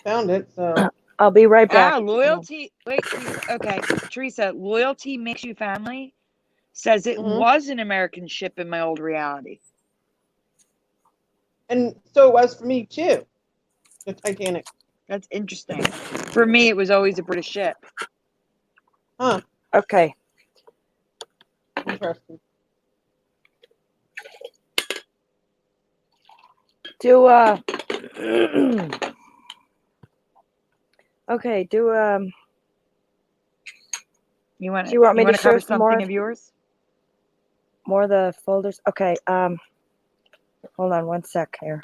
found it, so. I'll be right back. Loyalty. Wait. Okay, Theresa. Loyalty makes you family. Says it Mhm. was an American ship in my old reality. And so it was for me, too. The Titanic. That's interesting. For me, it was always a British ship. Huh. Okay. Interesting. Okay, You want do you want me to to show cover some more something of yours? more of the folders? Okay, hold on one sec here.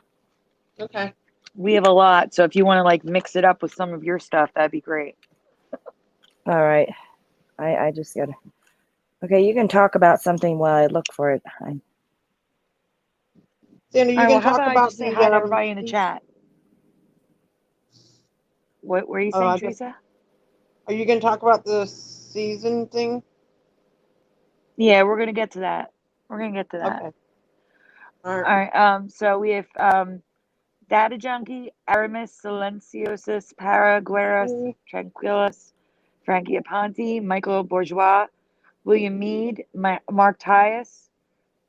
Okay. We have a lot, so if you want to like mix it up with some of your stuff, that'd be great. All right. I just gotta. Okay, you can talk about something while I look for it. Sandy, you All right, can well, how talk about I about just say the, hi to everybody in the chat? What were you saying, Theresa? Are you going to talk about the season thing? Yeah, we're gonna get to that. Okay. All All right. right. So we have Data Junkie, Aramis Silenciosus, Paragueros, Tranquillus, Frankie Aponte, Michael Bourgeois, William Mead, Mark Tyus,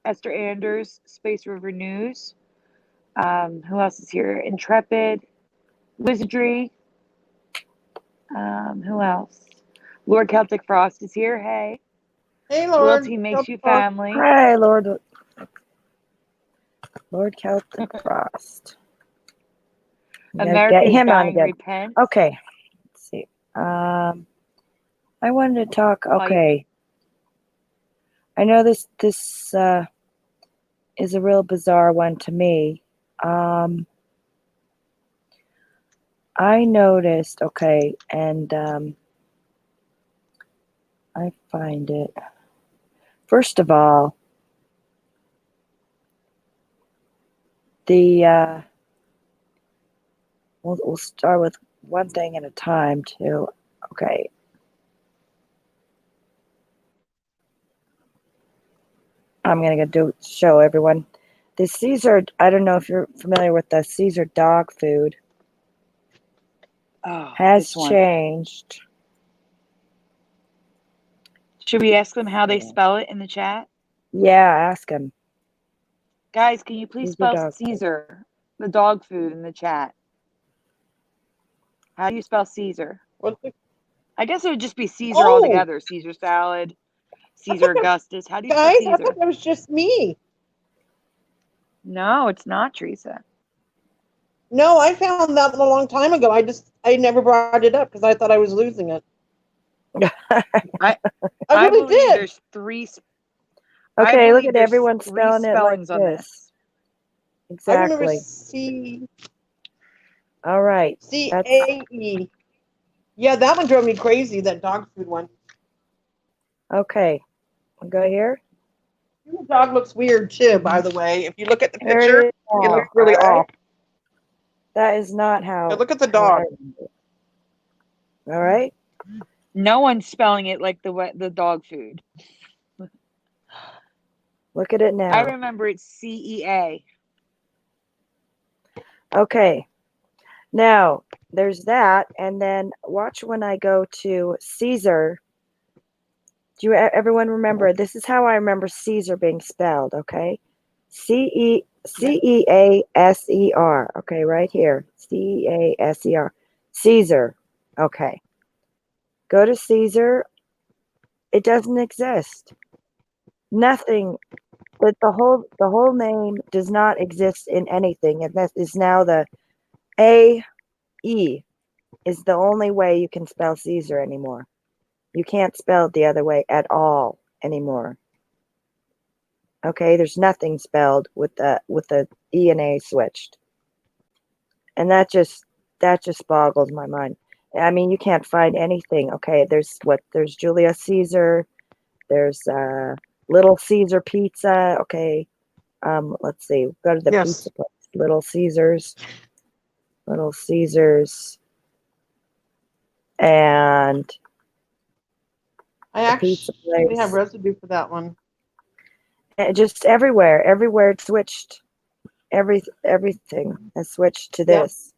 Esther Anders, Space River News. Who else is here? Intrepid, Wizardry. Who else? Lord Celtic Frost is here. Hey. Hey, Lord. Loyalty makes you family. Hi, Lord Celtic Frost. America's Get him on dying. again. Repent. Okay. Let's see. I wanted to talk. Okay. I know this is a real bizarre one to me. I noticed. Okay, and I find it. First of all, we'll start with one thing at a time too. Okay. I'm gonna show everyone the Ceasar. I don't know if you're familiar with the Ceasar dog food. Has changed. Should we ask them how they spell it in the chat? Yeah, ask them. Guys, can you please spell Caesar, the dog food, in the chat? How do you spell Caesar? I guess it would just be Caesar altogether. Caesar salad, Caesar Augustus. How do you spell Caesar? I thought that was just me. No, it's not, Theresa. No, I found that one a long time ago. I never brought it up because I thought I was losing it. I I really believe did. there's three. Okay, look believe at there's everyone three spelling it like spellings on this. I remember Exactly. All right. That's CAE. Yeah, that one drove me crazy. That dog food one. okay. We'll go here. The dog looks weird too, by the way. If you look at the There picture, it is. it looks really All right. off. That is not how. Now look at the how I dog. remember. All right. No one's spelling it like the dog food. Look at it now. I remember it's CEA. Okay. Now, there's that. And then watch when I go to Caesar. Do you everyone remember? This is how I remember Caesar being spelled, okay? Ceaser. Okay, right here. Ceaser. Caesar. Okay. Go to Caesar. It doesn't exist. Nothing. But the whole name does not exist in anything. And that is now the AE is the only way you can spell Caesar anymore. You can't spell it the other way at all anymore. Okay, there's nothing spelled with the E and A switched. And that just boggles my mind. I mean, you can't find anything. Okay, there's Julius Caesar, there's Little Caesar Pizza. Okay. Let's see. Go to the pizza place. Little Caesars. And I actually have residue for that one. Just everywhere it's switched. Everything has switched to this.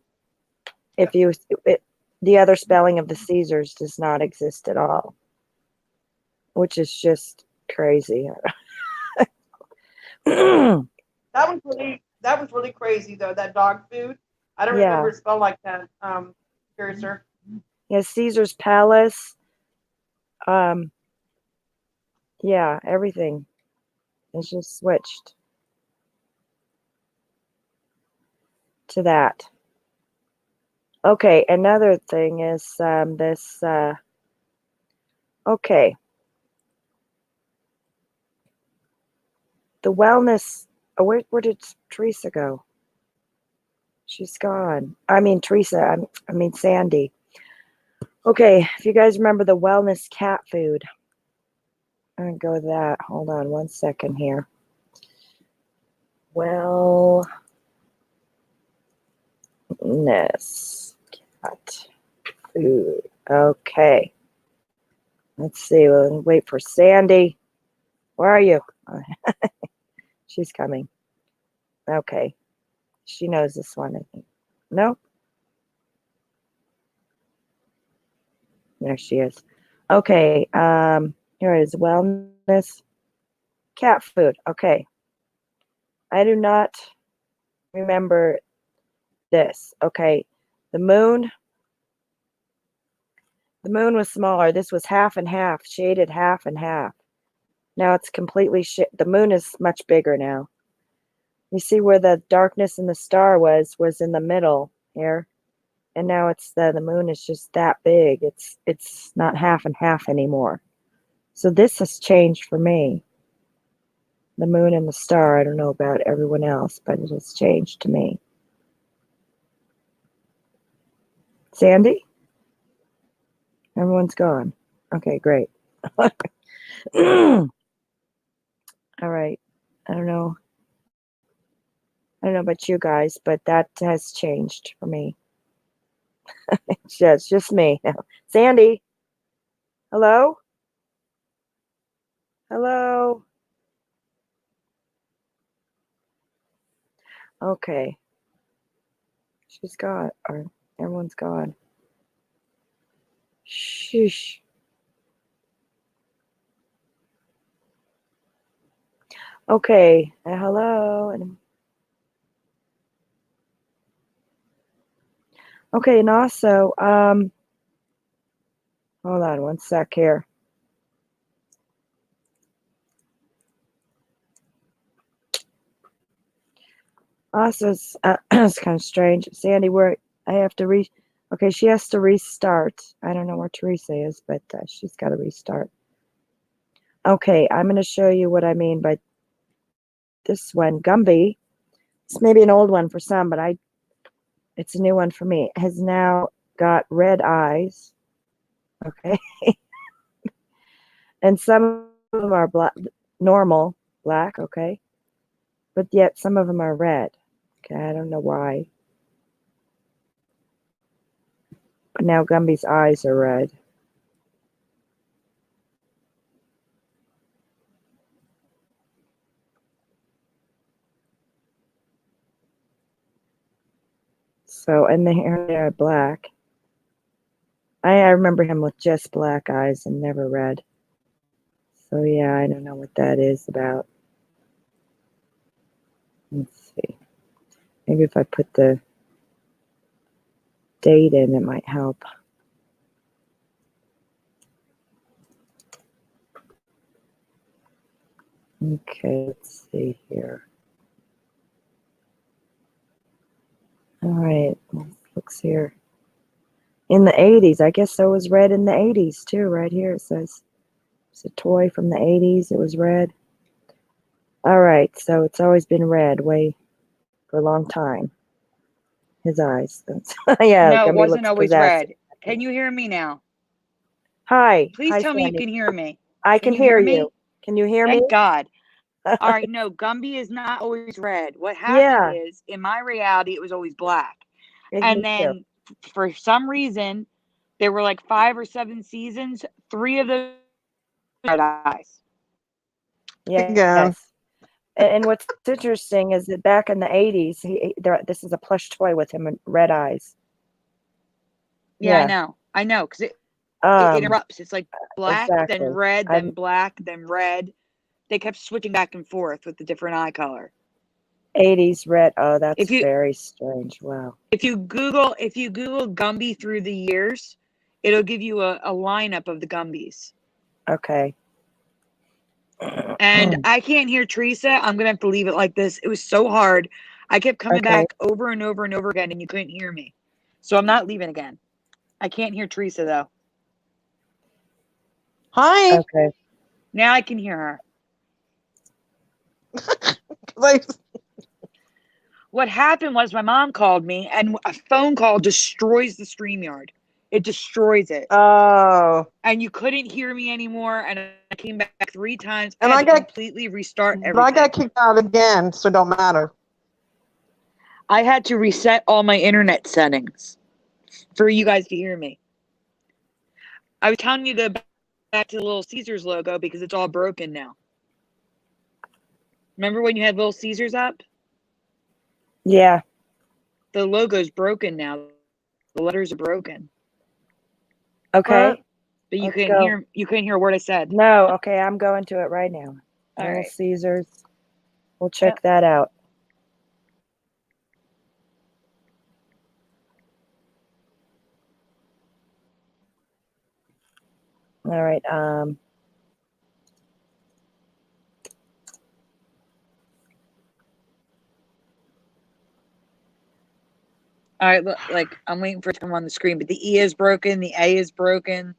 If you, the other spelling of the Ceasars does not exist at all, which is just crazy. That was really crazy though. That dog food. I don't remember it spelled like that. Curiouser. Yeah, Caesar's Palace. Yeah, everything is just switched to that. Okay, another thing is this. Okay, the wellness. Oh, where did Theresa go? She's gone. I mean Theresa. I mean Sandy. Okay, if you guys remember the wellness cat food, I'm gonna go with that. Hold on one second here. Wellness cat food. Okay. Let's see. We'll wait for Sandy. Where are you? She's coming. Okay. She knows this one, I think. No? There she is. Okay. Here it is. Wellness cat food. Okay. I do not remember this. Okay. The moon was smaller. This was half and half, shaded half and half. Now it's completely the moon is much bigger now. You see where the darkness in the star was in the middle here. And now it's the moon is just that big. It's not half and half anymore. So this has changed for me. The moon and the star, I don't know about everyone else, but it has changed to me. Sandy? Everyone's gone. Okay, great. All right. I don't know about you guys, but that has changed for me. It's just me now. Sandy? Hello? Hello? Okay. She's gone. Or everyone's gone. Sheesh. Okay. Hello. Okay, and also, hold on one sec here. Also, it's kind of strange. Sandy, I have to okay, she has to restart. I don't know where Theresa is, but she's got to restart. Okay, I'm going to show you what I mean by this one. Gumby, it's maybe an old one for some, but it's a new one for me. It has now got red eyes. Okay. And some of them are normal black, okay? But yet some of them are red. Okay, I don't know why. But now Gumby's eyes are red. So, and the hair there are black. I remember him with just black eyes and never red. So yeah, I don't know what that is about. Let's see. Maybe if I put the date in, it might help. Okay, let's see here. All right, looks here. In the 80s, I guess so was red in the 80s too, right here it says. It's a toy from the 80s, it was red. All right, so it's always been red for a long time. His eyes. Yeah, No, it Gumby wasn't looks always possessed. red. Can you hear me now? Hi. Please Hi, tell me you Sandy. can hear me. I Can can you hear hear me? you. Can you hear me? Thank God. All right, no, Gumby is not always red. What Yeah. happened is, in my reality, it was always black. Me And too. then, for some reason, there were like 5 or 7 seasons. 3 of those red eyes. Yes. And what's interesting is that back in the 80s, this is a plush toy with him in red eyes. Yeah, I know, because it erupts. It's like black, exactly. then red, then black, then red. They kept switching back and forth with the different eye color. 80s red. Oh, that's very strange. Wow. If you Google Gumby through the years, it'll give you a lineup of the Gumbies. Okay. And I can't hear Theresa. I'm gonna have to leave it like this. It was so hard. I kept coming back over and over and over again, and you couldn't hear me. So I'm not leaving again. I can't hear Theresa though. Hi. Okay. Now I can hear her. What happened was my mom called me, and a phone call destroys the StreamYard. It destroys it. Oh. And you couldn't hear me anymore, and I came back 3 times And I I had to completely restart everything. But I got kicked out again, so it don't matter. I had to reset all my internet settings for you guys to hear me. I was telling you to go back to the little Ceasars logo because it's all broken now. Remember when you had little Ceasars up? Yeah. The logo's broken now. The letters are broken. Okay. But you couldn't hear a word I said. No, okay, I'm going to it right now. All right. Ceasars. We'll check that out. All right. All right, look, like I'm waiting for it to come on the screen, but the E is broken, the A is broken.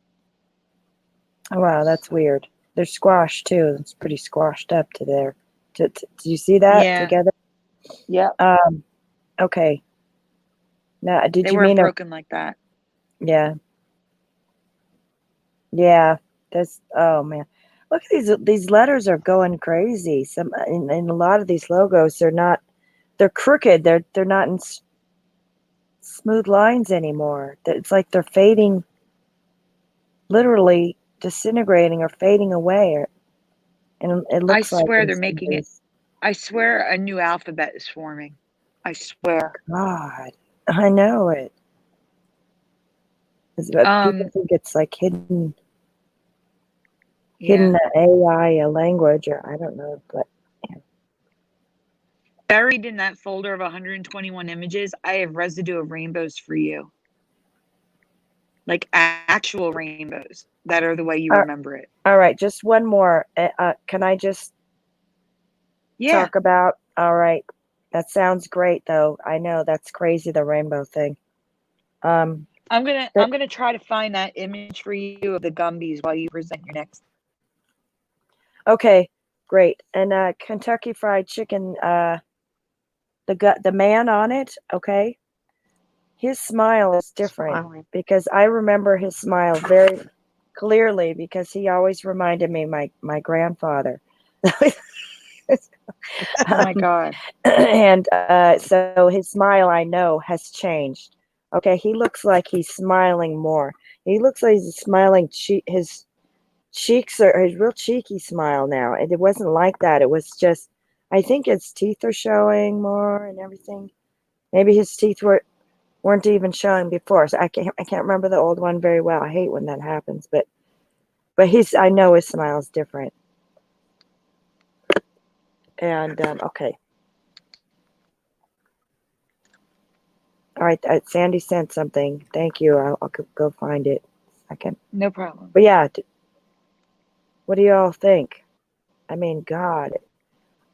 Oh, wow, that's weird. They're squashed too. It's pretty squashed up to there. Do you see that together? Yeah. Okay. Now, did they you weren't mean broken like that? Yeah. Yeah. That's. Oh man, look at these letters are going crazy. Some in a lot of these logos, they're crooked. They're not in smooth lines anymore. It's like they're fading, literally disintegrating or fading away. And it looks like. I swear they're making it. I swear a new alphabet is forming. I swear. God, I know it. People think it's like hidden AI language, or I don't know, but. Buried in that folder of 121 images, I have residue of rainbows for you. Like actual rainbows that are the way you remember it. All right, just one more. Can I just talk about? All right. That sounds great, though. I know that's crazy, the rainbow thing. I'm gonna try to find that image for you of the Gumbies while you present your next. Okay, great. And Kentucky Fried Chicken, the man on it, okay, his smile is different Smiling. because I remember his smile very clearly because he always reminded me of my grandfather. Oh my God. And so his smile, I know, has changed. Okay, he looks like he's smiling more. He looks like he's smiling. His cheeks are his real cheeky smile now. And it wasn't like that. It was just, I think his teeth are showing more and everything. Maybe his teeth weren't even showing before. So I can't remember the old one very well. I hate when that happens, but I know his smile is different. And okay. All right, Sandy sent something. Thank you. I'll go find it. I can. No problem. But yeah, what do you all think? I mean, God,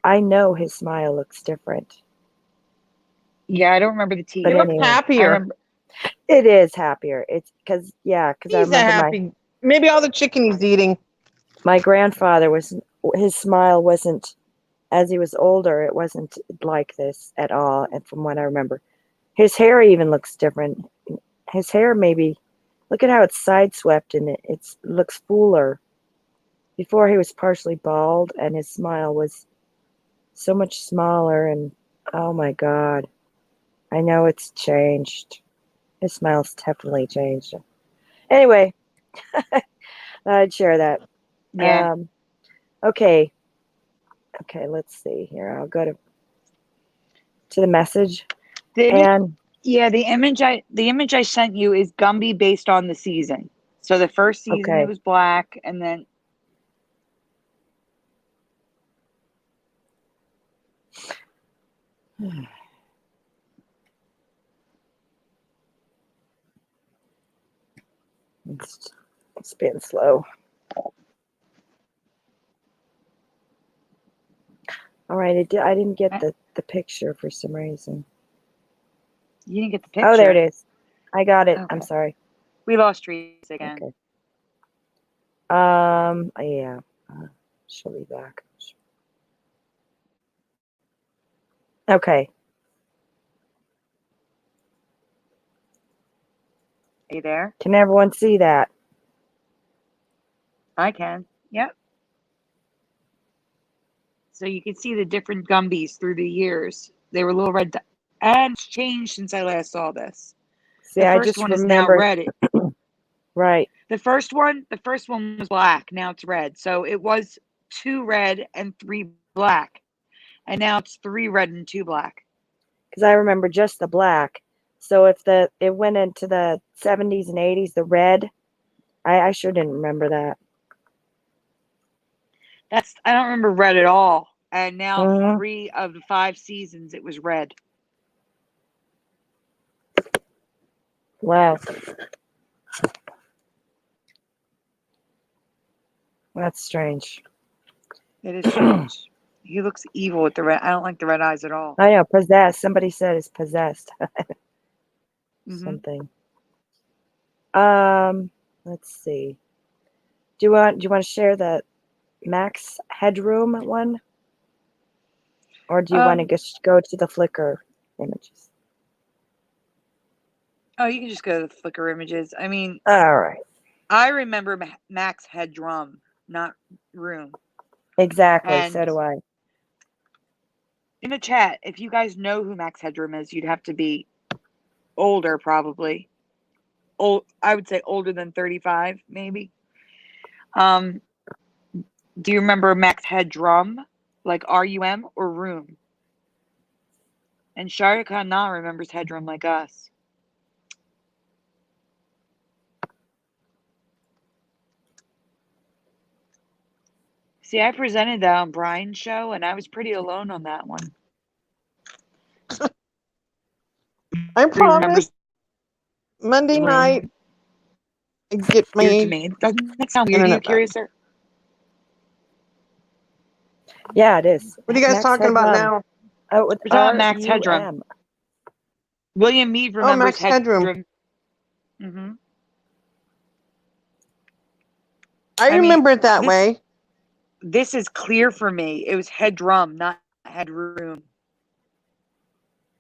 I know his smile looks different. Yeah, I don't remember the teeth. But He looks anyway, I happier. remember. it is happier. It's because I He's a remember happy. Maybe all the chicken he's eating. my grandfather his smile wasn't, as he was older, it wasn't like this at all. And from what I remember, his hair even looks different. His hair maybe, look at how it's side swept and it looks fuller. Before he was partially bald and his smile was so much smaller and oh my God, I know it's changed. His smile's definitely changed. Anyway, I'd share that. Yeah. Okay, let's see here. I'll go to the message. The image, And the image I sent you is Gumby based on the season. So the first season okay. it was black, and then It's being slow. All right, I didn't get the picture for some reason. you didn't get the picture. Oh, there it is. I got it. Okay. I'm sorry. We lost Trees again. Okay. Yeah. She'll be back. Okay. Are you there? Can everyone see that? I can. Yep. So you can see the different Gumbies through the years. They were little red, and it's changed since I last saw this. See, The I first just one is now remember. red. Right. The first one was black. Now it's red. So it was 2 red and 3 black, and now it's 3 red and 2 black. Because I remember just the black. So if it went into the 70s and 80s, the red, I sure didn't remember that. I don't remember red at all. And now Mhm. 3 of the 5 seasons it was red. Wow. That's strange. It is strange. He looks evil with the red. I don't like the red eyes at all. I know, possessed. Somebody said it's possessed. Mhm. Something. Let's see. Do you want to share the Max Headroom one? Or do you want to just go to the Flickr images? Oh, you can just go to the Flickr images. I mean, All right. I remember Max Headrum, not Room. Exactly. And so do I. in the chat, if you guys know who Max Headroom is, you'd have to be older, probably. I would say older than 35, maybe. Do you remember Max Headrum, like RUM or Room? And Shara Khan Na remembers Headrum like us. See, I presented that on Brian's show, and I was pretty alone on that one. I Do you remember promise. Monday Room? night, get Weird to me. me. Doesn't that sound weird to you, Internet back. Curiouser? Yeah, it is. What are you guys Max talking about Headrum. now? Oh, with We're talking about Max Headrum. R-U-M. William Mead remembers Max Headroom. Headrum. Mm-hmm. I mean, remember it that this- way. This is clear for me. It was Headrum, not Headroom.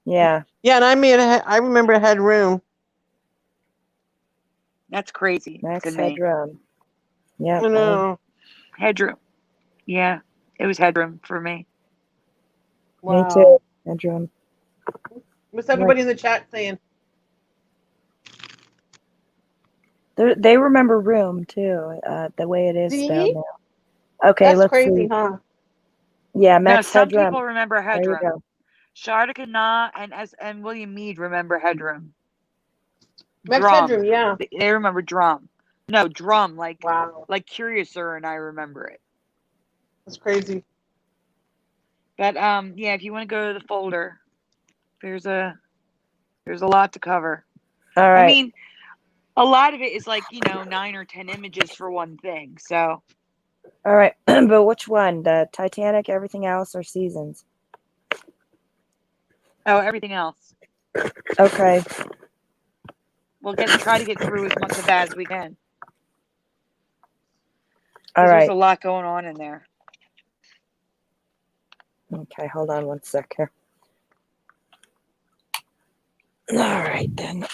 Yeah. Yeah, and I remember Headroom. That's crazy Max to me. Headrum. Yeah. I know. Headroom. Yeah, it was Headrum for me. Me too. Headrum. What's everybody in the chat saying? They remember Room too, the way it is See? spelled now. Okay, That's let's crazy, see. huh? Yeah, No, Max some Headrum. people remember There you Headrum. go. Sharda Na and William Mead remember Headrum. Max Drum. Headroom, yeah. They remember Drum. No, Drum, like Wow. Curiouser, and I remember it. That's crazy. But yeah, if you want to go to the folder, there's a lot to cover. All right. I mean, a lot of it is like 9 or 10 images for one thing. So. All right, but which one? The Titanic, everything else, or Seasons? Oh, everything else. Okay. We'll try to get through as much of that as we can. All There's right. a lot going on in there. Okay, hold on one sec here. All right then.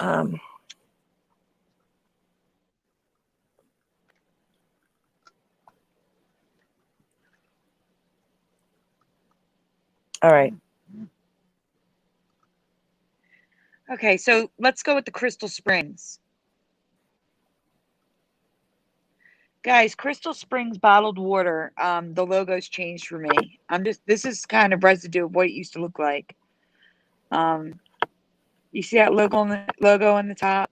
All right. Okay, so let's go with the Crystal Springs. Guys, Crystal Springs bottled water, the logo's changed for me. This is kind of residue of what it used to look like. You see that logo on the top?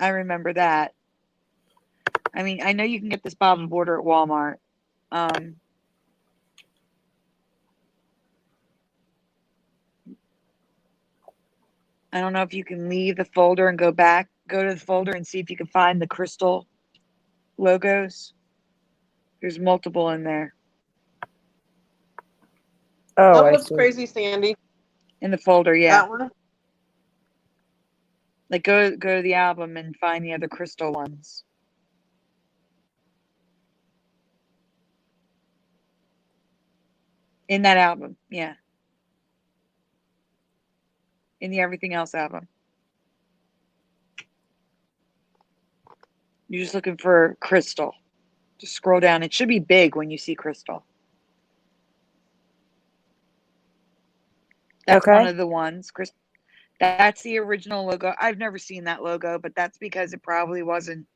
I remember that. I mean, I know you can get this bottled water at Walmart. I don't know if you can leave the folder and go to the folder and see if you can find the Crystal logos. There's multiple in there. Oh, That I looks see. crazy, Sandy. In the folder, yeah. That one? Like go to the album and find the other Crystal ones. In that album, yeah. In the Everything Else album. You're just looking for Crystal. Just scroll down. It should be big when you see Crystal. That's one of the ones. That's the original logo. I've never seen that logo, but that's because it probably wasn't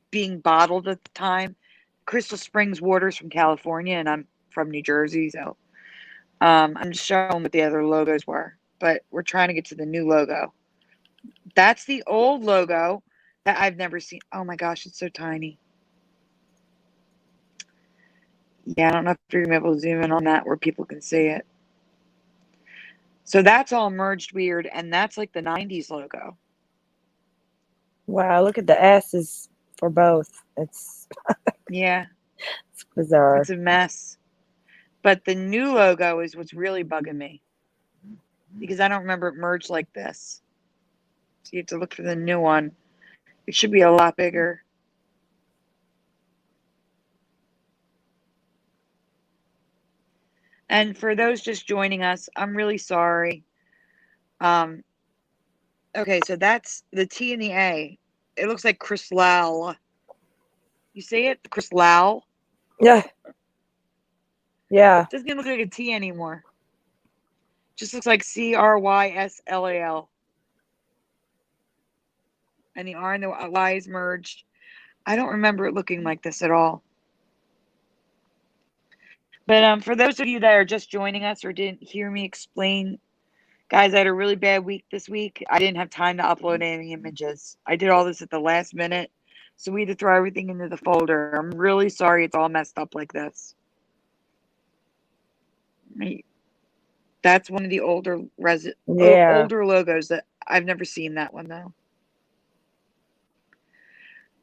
being bottled at the time. Crystal Springs water's from California, and I'm from New Jersey, so I'm just showing what the other logos were. But we're trying to get to the new logo. That's the old logo that I've never seen. Oh my gosh, it's so tiny. Yeah, I don't know if you're going to be able to zoom in on that where people can see it. So that's all merged weird, and that's like the 90s logo. Wow, look at the S's for both. It's Yeah. It's bizarre. It's a mess. But the new logo is what's really bugging me. Because I don't remember it merged like this. So you have to look for the new one. It should be a lot bigger. And for those just joining us, I'm really sorry. Okay, so that's the T and the A. It looks like Crystal. You see it? Crystal? Yeah. Yeah. It doesn't even look like a T anymore. Just looks like Cryslal. And the R and the Y is merged. I don't remember it looking like this at all. But for those of you that are just joining us or didn't hear me explain, guys, I had a really bad week this week. I didn't have time to upload any images. I did all this at the last minute, so we had to throw everything into the folder. I'm really sorry it's all messed up like this. That's one of the older older logos that I've never seen that one though.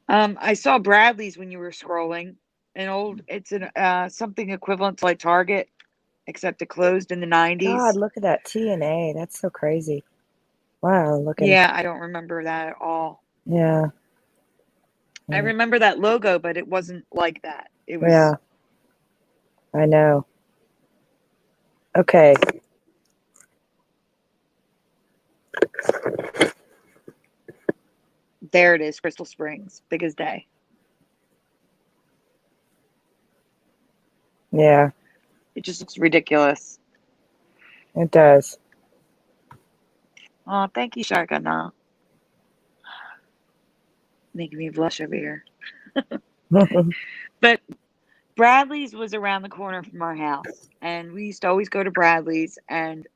I saw Bradley's when you were scrolling. It's something equivalent to like Target. except it closed in the 90s. God, look at that TNA. That's so crazy. Wow, looking. Yeah, I don't remember that at all. Yeah. I remember that logo, but it wasn't like that. It was. Yeah. I know. Okay. There it is, Crystal Springs, big as day. Yeah, It just looks ridiculous. it does. Oh, thank you, Sharka. No. Making me blush over here. But Bradley's was around the corner from our house, and we used to always go to Bradley's, and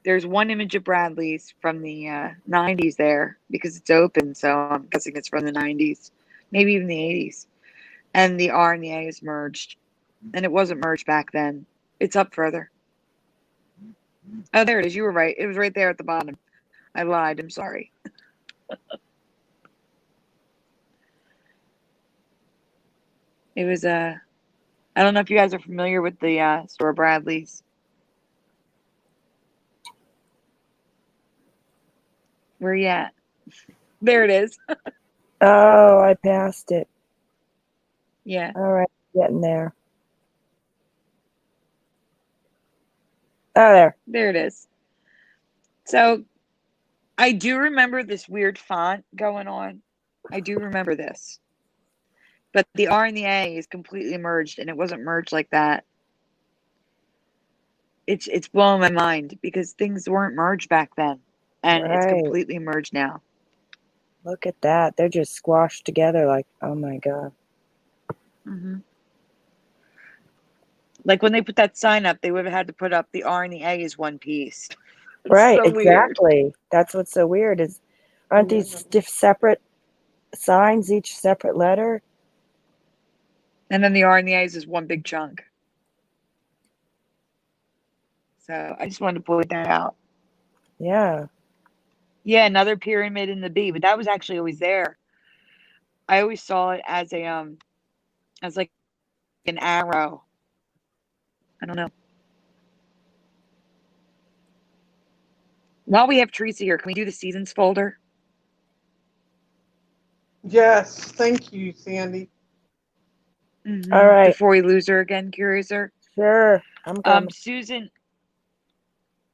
there's one image of Bradley's from the 90s there because it's open, so I'm guessing it's from the 90s, maybe even the 80s. And the R and the A is merged, and it wasn't merged back then. It's up further. Oh, there it is. You were right. It was right there at the bottom. I lied. I'm sorry. It was I don't know if you guys are familiar with the store Bradley's. Where you at? There it is. Oh, I passed it. Yeah. All right, getting there. Oh, there. There it is. So I do remember this weird font going on. I do remember this. But the R and the A is completely merged, and it wasn't merged like that. It's blowing my mind because things weren't merged back then, and it's Right. completely merged now. Look at that. They're just squashed together like, oh my God. Mm-hmm. Like when they put that sign up, they would have had to put up the R and the A as one piece. It's Right, so weird. exactly. That's what's so weird is, aren't these separate signs, each separate letter? And then the R and the A's is one big chunk. So I just wanted to point that out. Yeah. Yeah, another pyramid in the B, but that was actually always there. I always saw it as as like an arrow. I don't know. While we have Theresa here, can we do the seasons folder? Yes, thank you, Sandy. Mm-hmm. All right. Before we lose her again, Curiouser. Sure. I'm coming. Susan,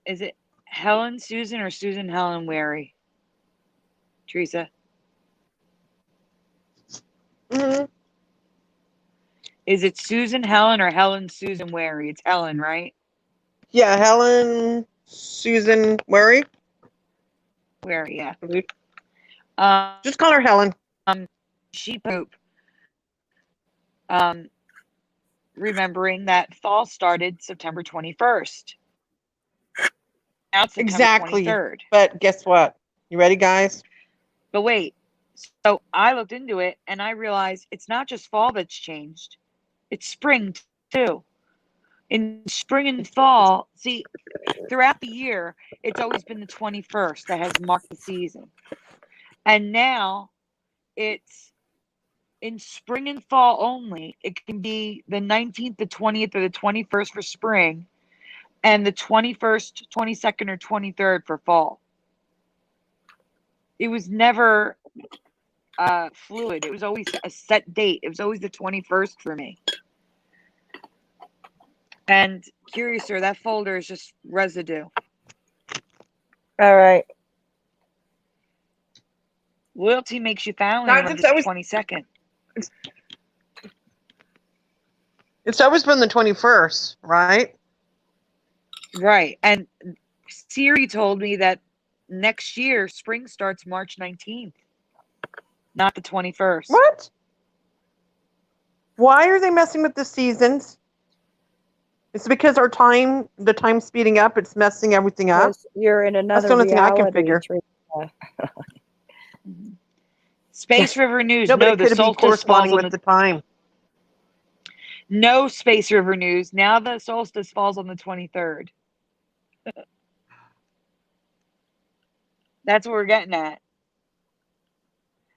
is it Helen Susan or Susan Helen Wary? Theresa? Mm-hmm. Is it Susan Helen or Helen Susan Wary? It's Helen, right? Yeah, Helen Susan Wary. Wary, yeah. Just call her Helen. She poop. Remembering that fall started September 21st. Now it's September Exactly. 23rd. But guess what? You ready, guys? But wait. So I looked into it and I realized it's not just fall that's changed. It's spring too. In spring and fall, see, throughout the year, it's always been the 21st that has marked the season. And now it's in spring and fall only. It can be the 19th, the 20th, or the 21st for spring, and the 21st, 22nd, or 23rd for fall. It was never fluid. It was always a set date. It was always the 21st for me. And Curiouser, that folder is just residue. All right. Loyalty makes you family No, on the 22nd. It's always been the 21st, right? Right. And Siri told me that next year, spring starts March 19th, not the 21st. What? Why are they messing with the seasons? It's because the time speeding up, it's messing everything up. Because you're in another the only thing I can reality, figure. Teresa. Space River News. No, but No, it the could be solstice corresponding falls on with the time. No, Space River News. Now the solstice falls on the 23rd. That's what we're getting at.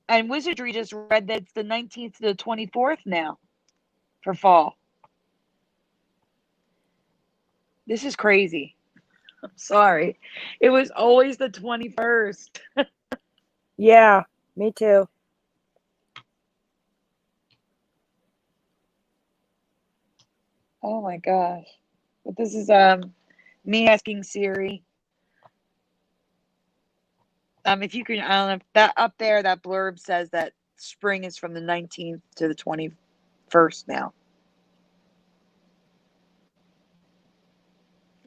And Wizardry just read that it's the 19th to the 24th now for fall. This is crazy. I'm sorry. It was always the 21st. Yeah, me too. Oh my gosh. But this is me asking Siri. If you can, I don't know if that up there, that blurb says that spring is from the 19th to the 21st now.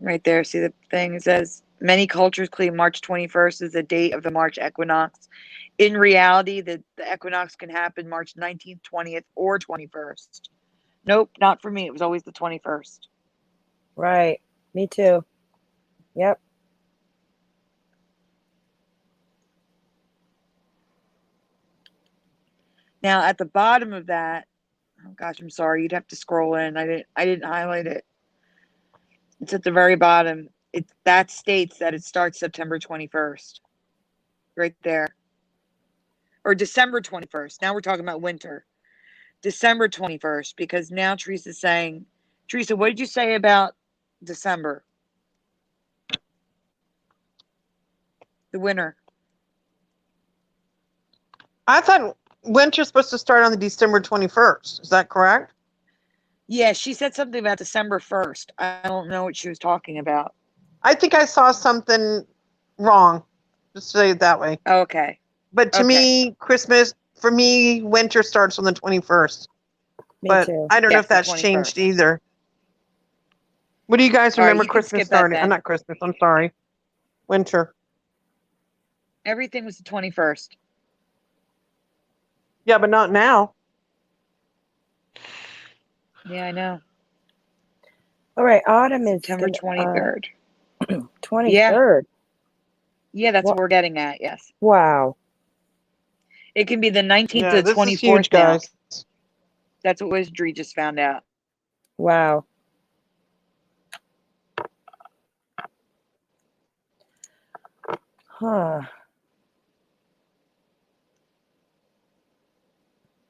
Right there, see the thing? It says many cultures claim March 21st is the date of the March equinox. In reality, the equinox can happen March 19th, 20th, or 21st. Nope, not for me. It was always the 21st. Right. Me too. Yep. Now at the bottom of that, oh gosh, I'm sorry. You'd have to scroll in. I didn't highlight it. It's at the very bottom. That states that it starts September 21st. Right there. Or December 21st. Now we're talking about winter. December 21st, because now Teresa's saying, Teresa, what did you say about December? The winter. I thought winter's supposed to start on the December 21st. Is that correct? Yeah, she said something about December 1st. I don't know what she was talking about. I think I saw something wrong. Just say it that way. Okay. But to me, for me, winter starts on the 21st. Me But too. I don't know Yes, if the that's 21st. changed either. What do you guys All right, remember you can Christmas skip that starting? then. Not Christmas, I'm sorry. Winter. Everything was the 21st. Yeah, but not now. Yeah, I know. All right. Autumn is September 23rd. 23rd. Yeah, that's Wha- what we're getting at, yes. Wow. It can be the 19th Yeah, to the this 24th is huge, now. guys. That's what Wizardry just found out. Wow. Huh.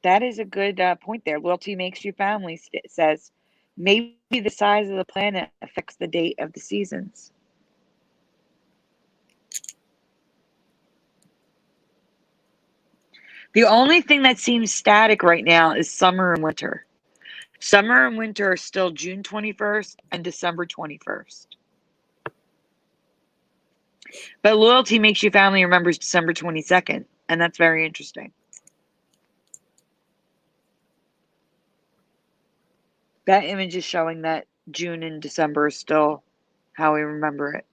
That is a good point there. Loyalty makes you family, says. Maybe the size of the planet affects the date of the seasons. The only thing that seems static right now is summer and winter. Summer and winter are still June 21st and December 21st. But loyalty makes you family remembers December 22nd, and that's very interesting. That image is showing that June and December is still how we remember it.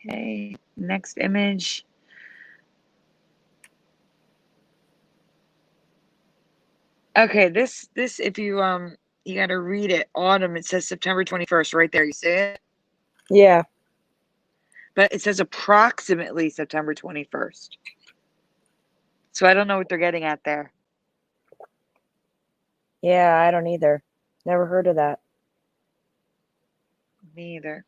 Okay, next image. Okay, this if you you got to read it. Autumn, it says September 21st right there. You see it? Yeah. But it says approximately September 21st. So I don't know what they're getting at there. Yeah, I don't either. Never heard of that. Me either.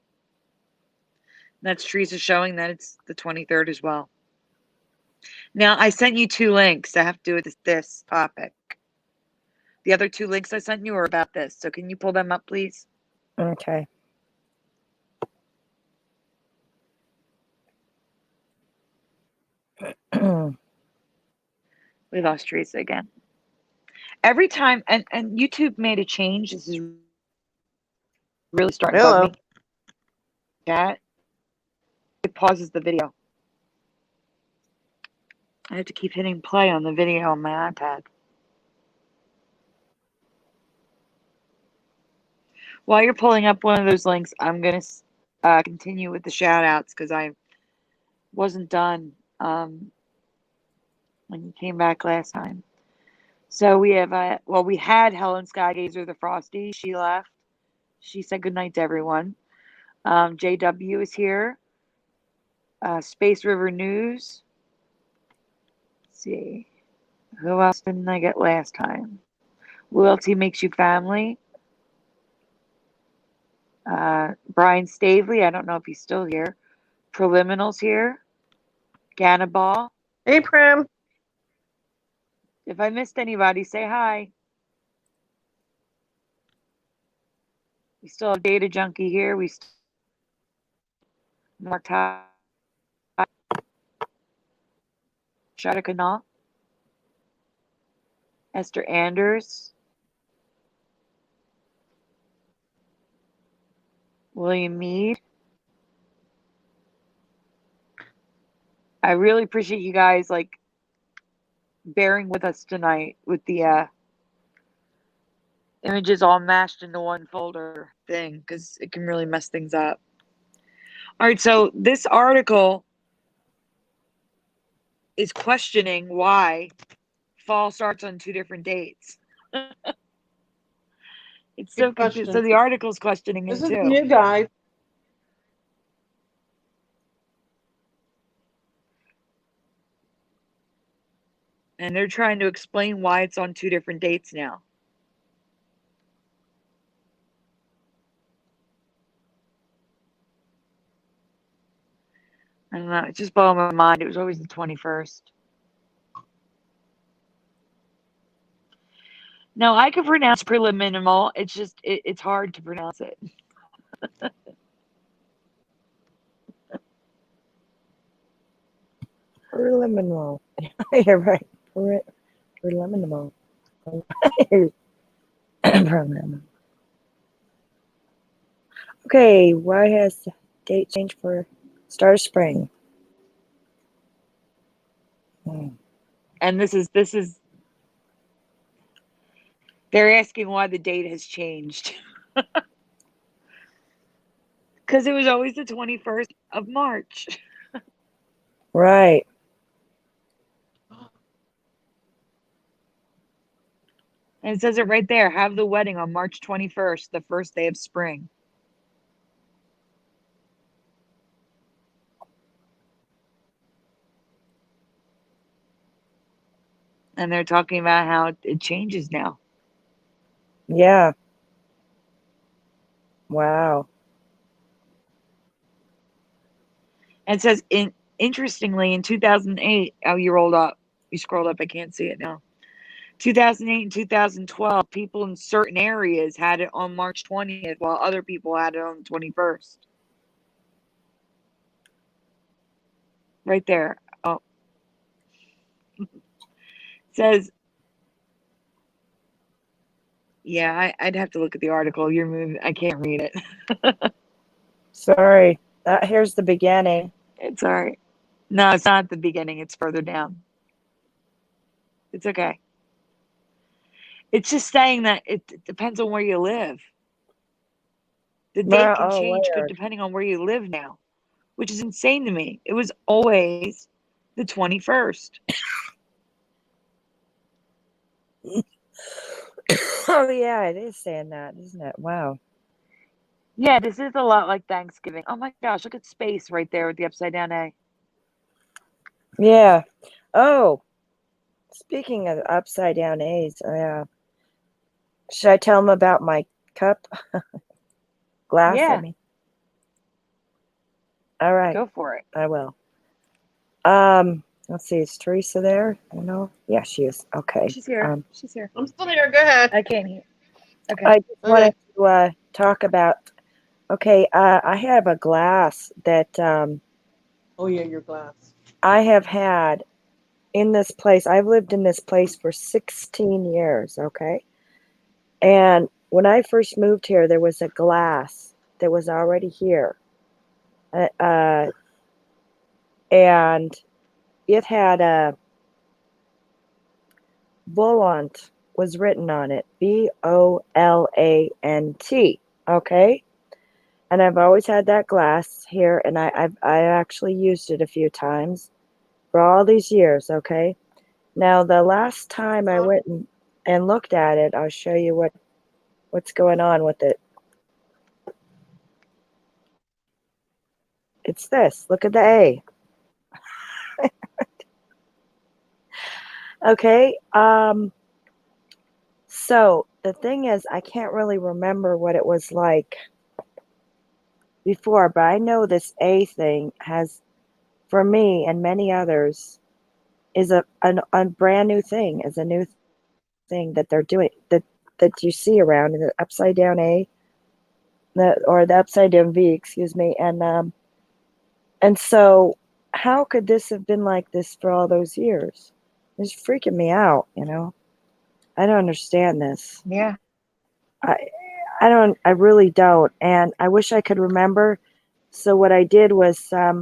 That's Teresa showing that it's the 23rd as well. Now, I sent you 2 links that have to do with this topic. The other 2 links I sent you are about this. So can you pull them up, please? Okay. We lost Teresa again. Every time, and YouTube made a change. This is really starting to bug Hello. me. Chat. It pauses the video. I have to keep hitting play on the video on my iPad. While you're pulling up one of those links, I'm going to continue with the shout outs because I wasn't done when you came back last time. So we have, we had Helen Skygazer the Frosty. She left. She said goodnight to everyone. JW is here. Space River News. Let's see. Who else didn't I get last time? Loyalty Makes You Family. Brian Stavely. I don't know if he's still here. Preliminals here. Gannaball. Hey, Prim. If I missed anybody, say hi. We still have Data Junkie here. We still Mark Shadakana, Esther Anders, William Mead. I really appreciate you guys like bearing with us tonight with the images all mashed into one folder thing because it can really mess things up. All right, so this article is questioning why fall starts on 2 different dates. It's so Good confusing. So question. the article's questioning This it is too. new, guys. And they're trying to explain why it's on 2 different dates now. I don't know. It just blew my mind. It was always the 21st. No, I can pronounce preliminal. It's just, it's hard to pronounce it. Preliminal. You're right. Preliminal. Preliminal. Okay, why has the date changed for start of spring? And this is, they're asking why the date has changed. Because it was always the 21st of March. Right. And it says it right there. Have the wedding on March 21st, the first day of spring. And they're talking about how it changes now. Yeah. Wow. And it says, interestingly, in 2008, oh, you rolled up. You scrolled up. I can't see it now. 2008 and 2012, people in certain areas had it on March 20th, while other people had it on the 21st. Right there. Oh. It says, yeah, I'd have to look at the article. You're moving. I can't read it. Sorry. Here's the beginning. It's all right. No, it's not at the beginning. It's further down. It's okay. It's just saying that it depends on where you live. The date can change depending on where you live now, which is insane to me. It was always the 21st. Oh, yeah, it is saying that, isn't it? Wow. Yeah, this is a lot like Thanksgiving. Oh my gosh, look at space right there with the upside down A. Yeah. Oh, speaking of upside down A's, should I tell them about my cup? Glass, Yeah. I mean. All right. Go for it. I will. Let's see. Is Theresa there? I don't know. Yeah, she is. Okay. She's here. She's here. I'm still here. Go ahead. I can't hear. Okay. I just wanted to talk about. Okay, I have a glass that Oh yeah, your glass. I have had in this place. I've lived in this place for 16 years. Okay, and when I first moved here, there was a glass that was already here, and it had a Volant was written on it, VOLANT. Okay. And I've always had that glass here, and I actually used it a few times for all these years, okay? Now, the last time I went and looked at it, I'll show you what's going on with it. It's this. Look at the A. Okay. So the thing is, I can't really remember what it was like before, but I know this A thing has, for me and many others, is a brand new thing, is a new thing that they're doing, that you see around in the upside down A. the upside down V, excuse me. And so how could this have been like this for all those years? It's freaking me out, you know. I don't understand this. Yeah. I really don't. And I wish I could remember. So what I did was I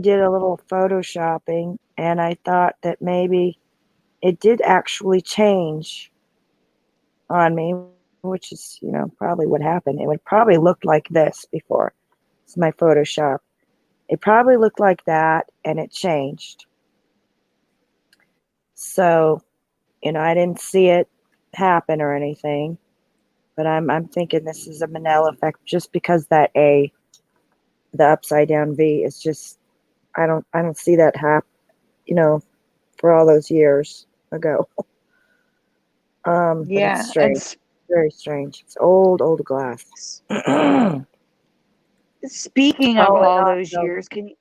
did a little photoshopping, and I thought that maybe it did actually change on me, which is, you know, probably what happened. It would probably look like this before. It's my Photoshop. It probably looked like that, and it changed. So, you know, I didn't see it happen or anything, but I'm thinking this is a Mandela effect just because that A, the upside down V, is just I don't see that happen, you know, for all those years ago. But Yeah. it's strange. Very strange. It's old glass. Speaking of Oh, and all those also- years, can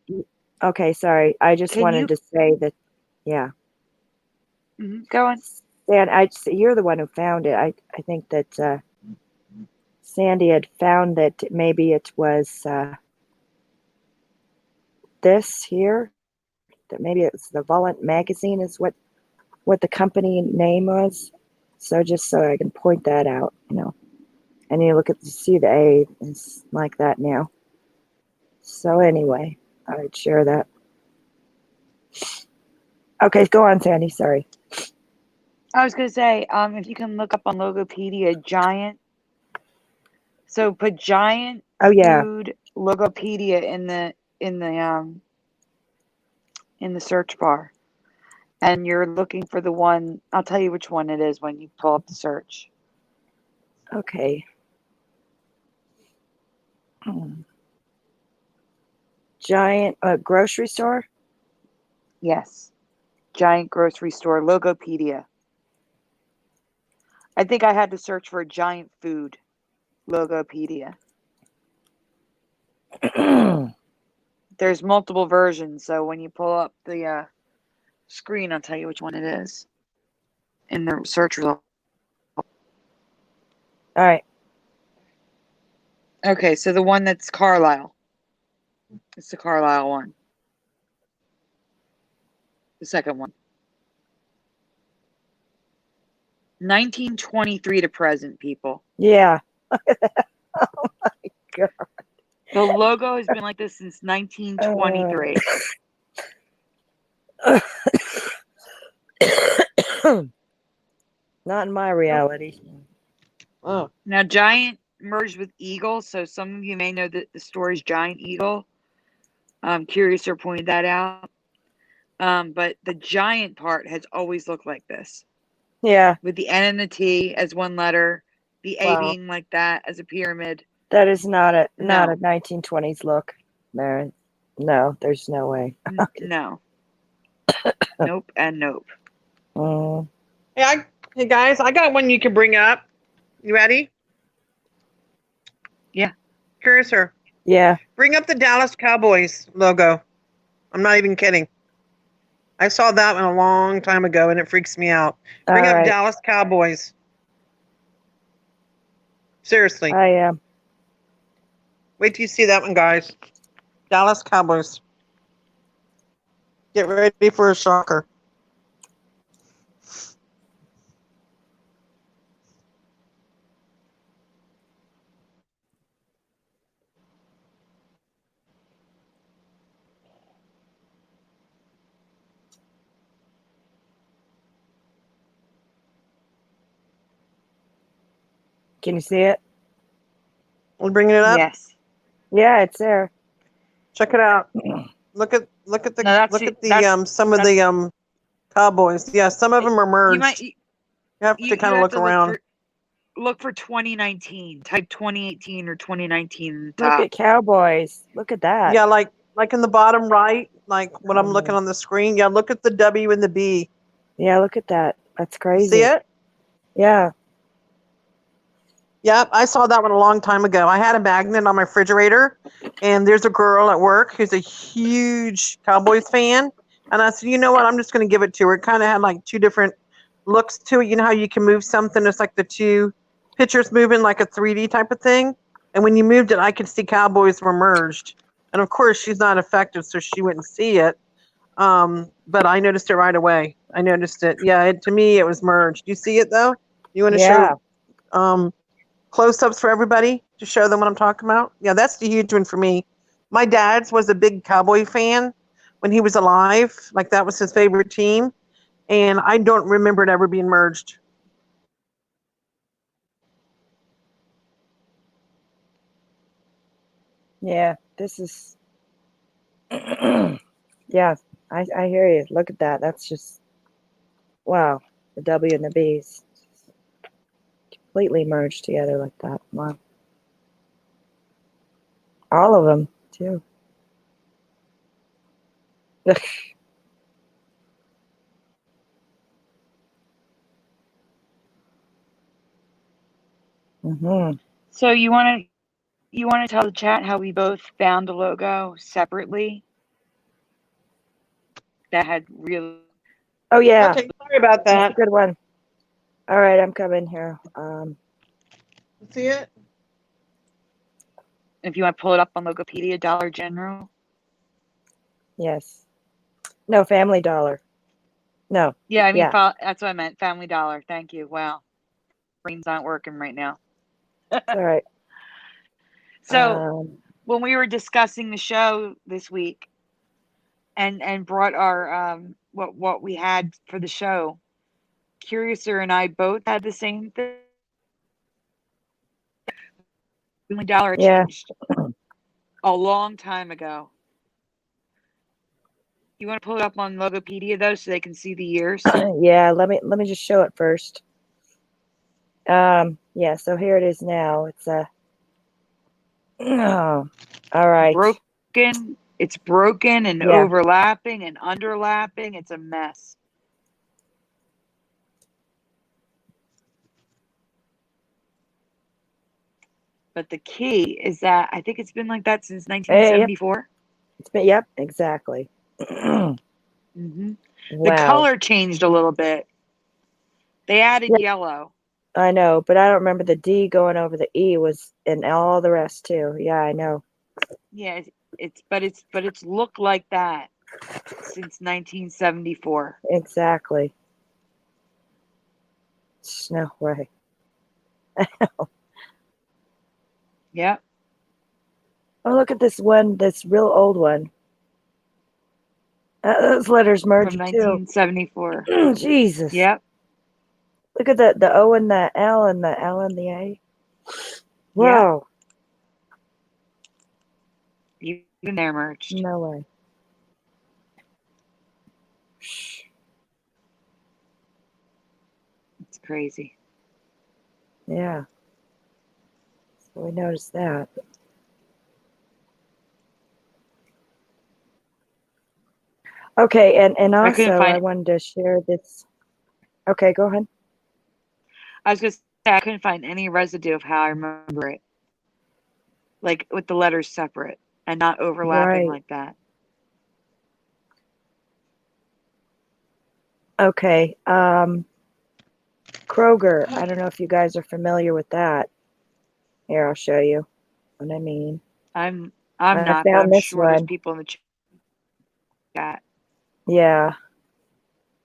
you Okay, sorry. I just Can wanted you- to say that, yeah. go on? Dan, you're the one who found it. I think that Sandy had found that maybe it was this here. That maybe it's the Volant magazine is what the company name was. So just so I can point that out, you know. And you see the A is like that now. So anyway, I'd share that. Okay, go on, Sandy. Sorry. I was gonna say, if you can look up on Logopedia, giant. So put giant Oh yeah. food Logopedia in the search bar, and you're looking for the one. I'll tell you which one it is when you pull up the search. Okay. Giant grocery store. Yes, giant grocery store Logopedia. I think I had to search for giant food Logopedia. There's multiple versions, so when you pull up the screen, I'll tell you which one it is in the search result. All right. Okay, so the one that's Carlisle. It's the Carlisle one. The second one. 1923 to present, people. Yeah. Oh my God. The logo has been like this since 1923. Not in my reality. Oh, Now, Giant merged with Eagle, so some of you may know that the store is Giant Eagle. Curiouser pointed that out. But the Giant part has always looked like this, Yeah, with the N and the T as one letter, the A Wow. being like that as a pyramid. that is not a No. 1920s look. There, no, there's no way. No. Nope and nope. Mm, hey guys, I got one you can bring up. You ready? Yeah. Curiouser, yeah. bring up the Dallas Cowboys logo. I'm not even kidding. I saw that one a long time ago, and it freaks me out. Bring All up right. Dallas Cowboys. Seriously. I am. Wait till you see that one, guys. Dallas Cowboys. Get ready for a shocker. Can you see it? We're bringing it up. Yes. Yeah, it's there. Check it out. Look at the No, that's look it. at the That's- some of the Cowboys. Yeah, some of them are merged. You might You have to kind of have look to around. Look for 2019. Type 2018 or 2019 in the Look top. at Cowboys. Look at that. Yeah, like in the bottom right, like what I'm looking on the screen. Yeah, look at the W and the B. Yeah, look at that. That's crazy. See it? Yeah. Yep, I saw that one a long time ago. I had a magnet on my refrigerator, and there's a girl at work who's a huge Cowboys fan. And I said, you know what? I'm just going to give it to her. It kind of had like two different looks to it. You know how you can move something? It's like the two pictures moving like a 3D type of thing. And when you moved it, I could see cowboys were merged. And of course, she's not affected, so she wouldn't see it. But I noticed it right away. I noticed it. Yeah, to me, it was merged. You see it though? You want to show close-ups for everybody to show them what I'm talking about? Yeah, that's the huge one for me. My dad's was a big cowboy fan when he was alive. Like that was his favorite team. And I don't remember it ever being merged. Yeah, this is. Yeah, I hear you. Look at that. That's just. Wow. The W and the B's completely merged together like that. Wow. All of them, too. Mm-hmm. So you want to tell the chat how we both found a logo separately that had real. Oh, yeah. Okay, sorry about That's that. a good one. All right, I'm coming here. See it? If you want to pull it up on Logopedia, Dollar General. Yes. No, Family Dollar. No. Yeah, I mean, Yeah. that's what I meant. Family Dollar. Thank you. Wow. Brain's not working right now. It's all right. So when we were discussing the show this week and brought our what we had for the show, Curiouser and I both had the same thing. Family Dollar changed a long time ago. You want to pull it up on Logopedia though, so they can see the years? Yeah, let me just show it first. Yeah, so here it is now. It's a all right. Broken. It's broken and overlapping and underlapping. It's a mess. But the key is that I think it's been like that since 1974. It's been exactly. Mm-hmm. Wow. The color changed a little bit. They added yellow. I know, but I don't remember the D going over the E was and all the rest too. Yeah, I know. Yeah, it's looked like that since 1974. Exactly. No way. Yep. Oh, look at this one, this real old one. Those letters merged From too. 1974. Jesus. Yep. Look at the O and the L and the L and the A. Wow. Yep. Even they're merged. No way. It's crazy. Yeah. So we noticed that. Okay, and also I wanted to share this. Okay, go ahead. I was going to say I couldn't find any residue of how I remember it. Like with the letters separate and not overlapping like that. Okay. Kroger. I don't know if you guys are familiar with that. Here, I'll show you what I mean. I'm not, but I'm sure there's people in the chat. Yeah.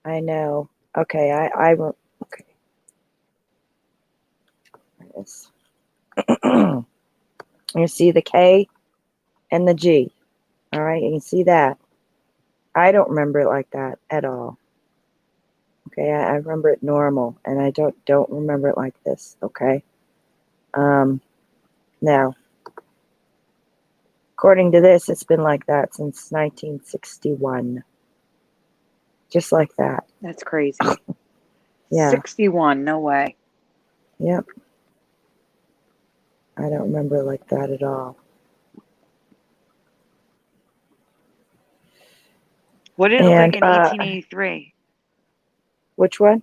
I know. Okay, I will. Okay. You see the K and the G. All right, you can see that. I don't remember it like that at all. Okay, I remember it normal, and I don't remember it like this. Okay. Now, according to this, it's been like that since 1961. Just like that. That's crazy. Yeah. 61, no way. Yep. I don't remember it like that at all. What did it look like in 1883? Which one?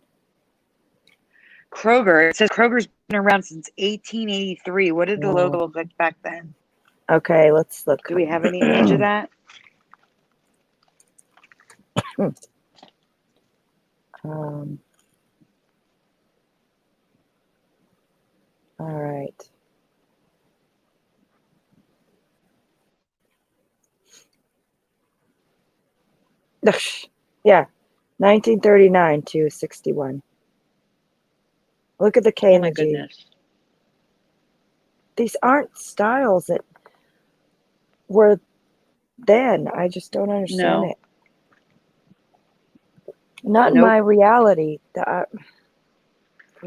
Kroger. It says Kroger's been around since 1883. What did the logo look like back then? Okay, let's look. Do we have any image of that? Yeah, 1939 to 61. Look at the K Oh and my the G. goodness. These aren't styles that were then. I just don't understand No. it. Not in Nope. my reality. For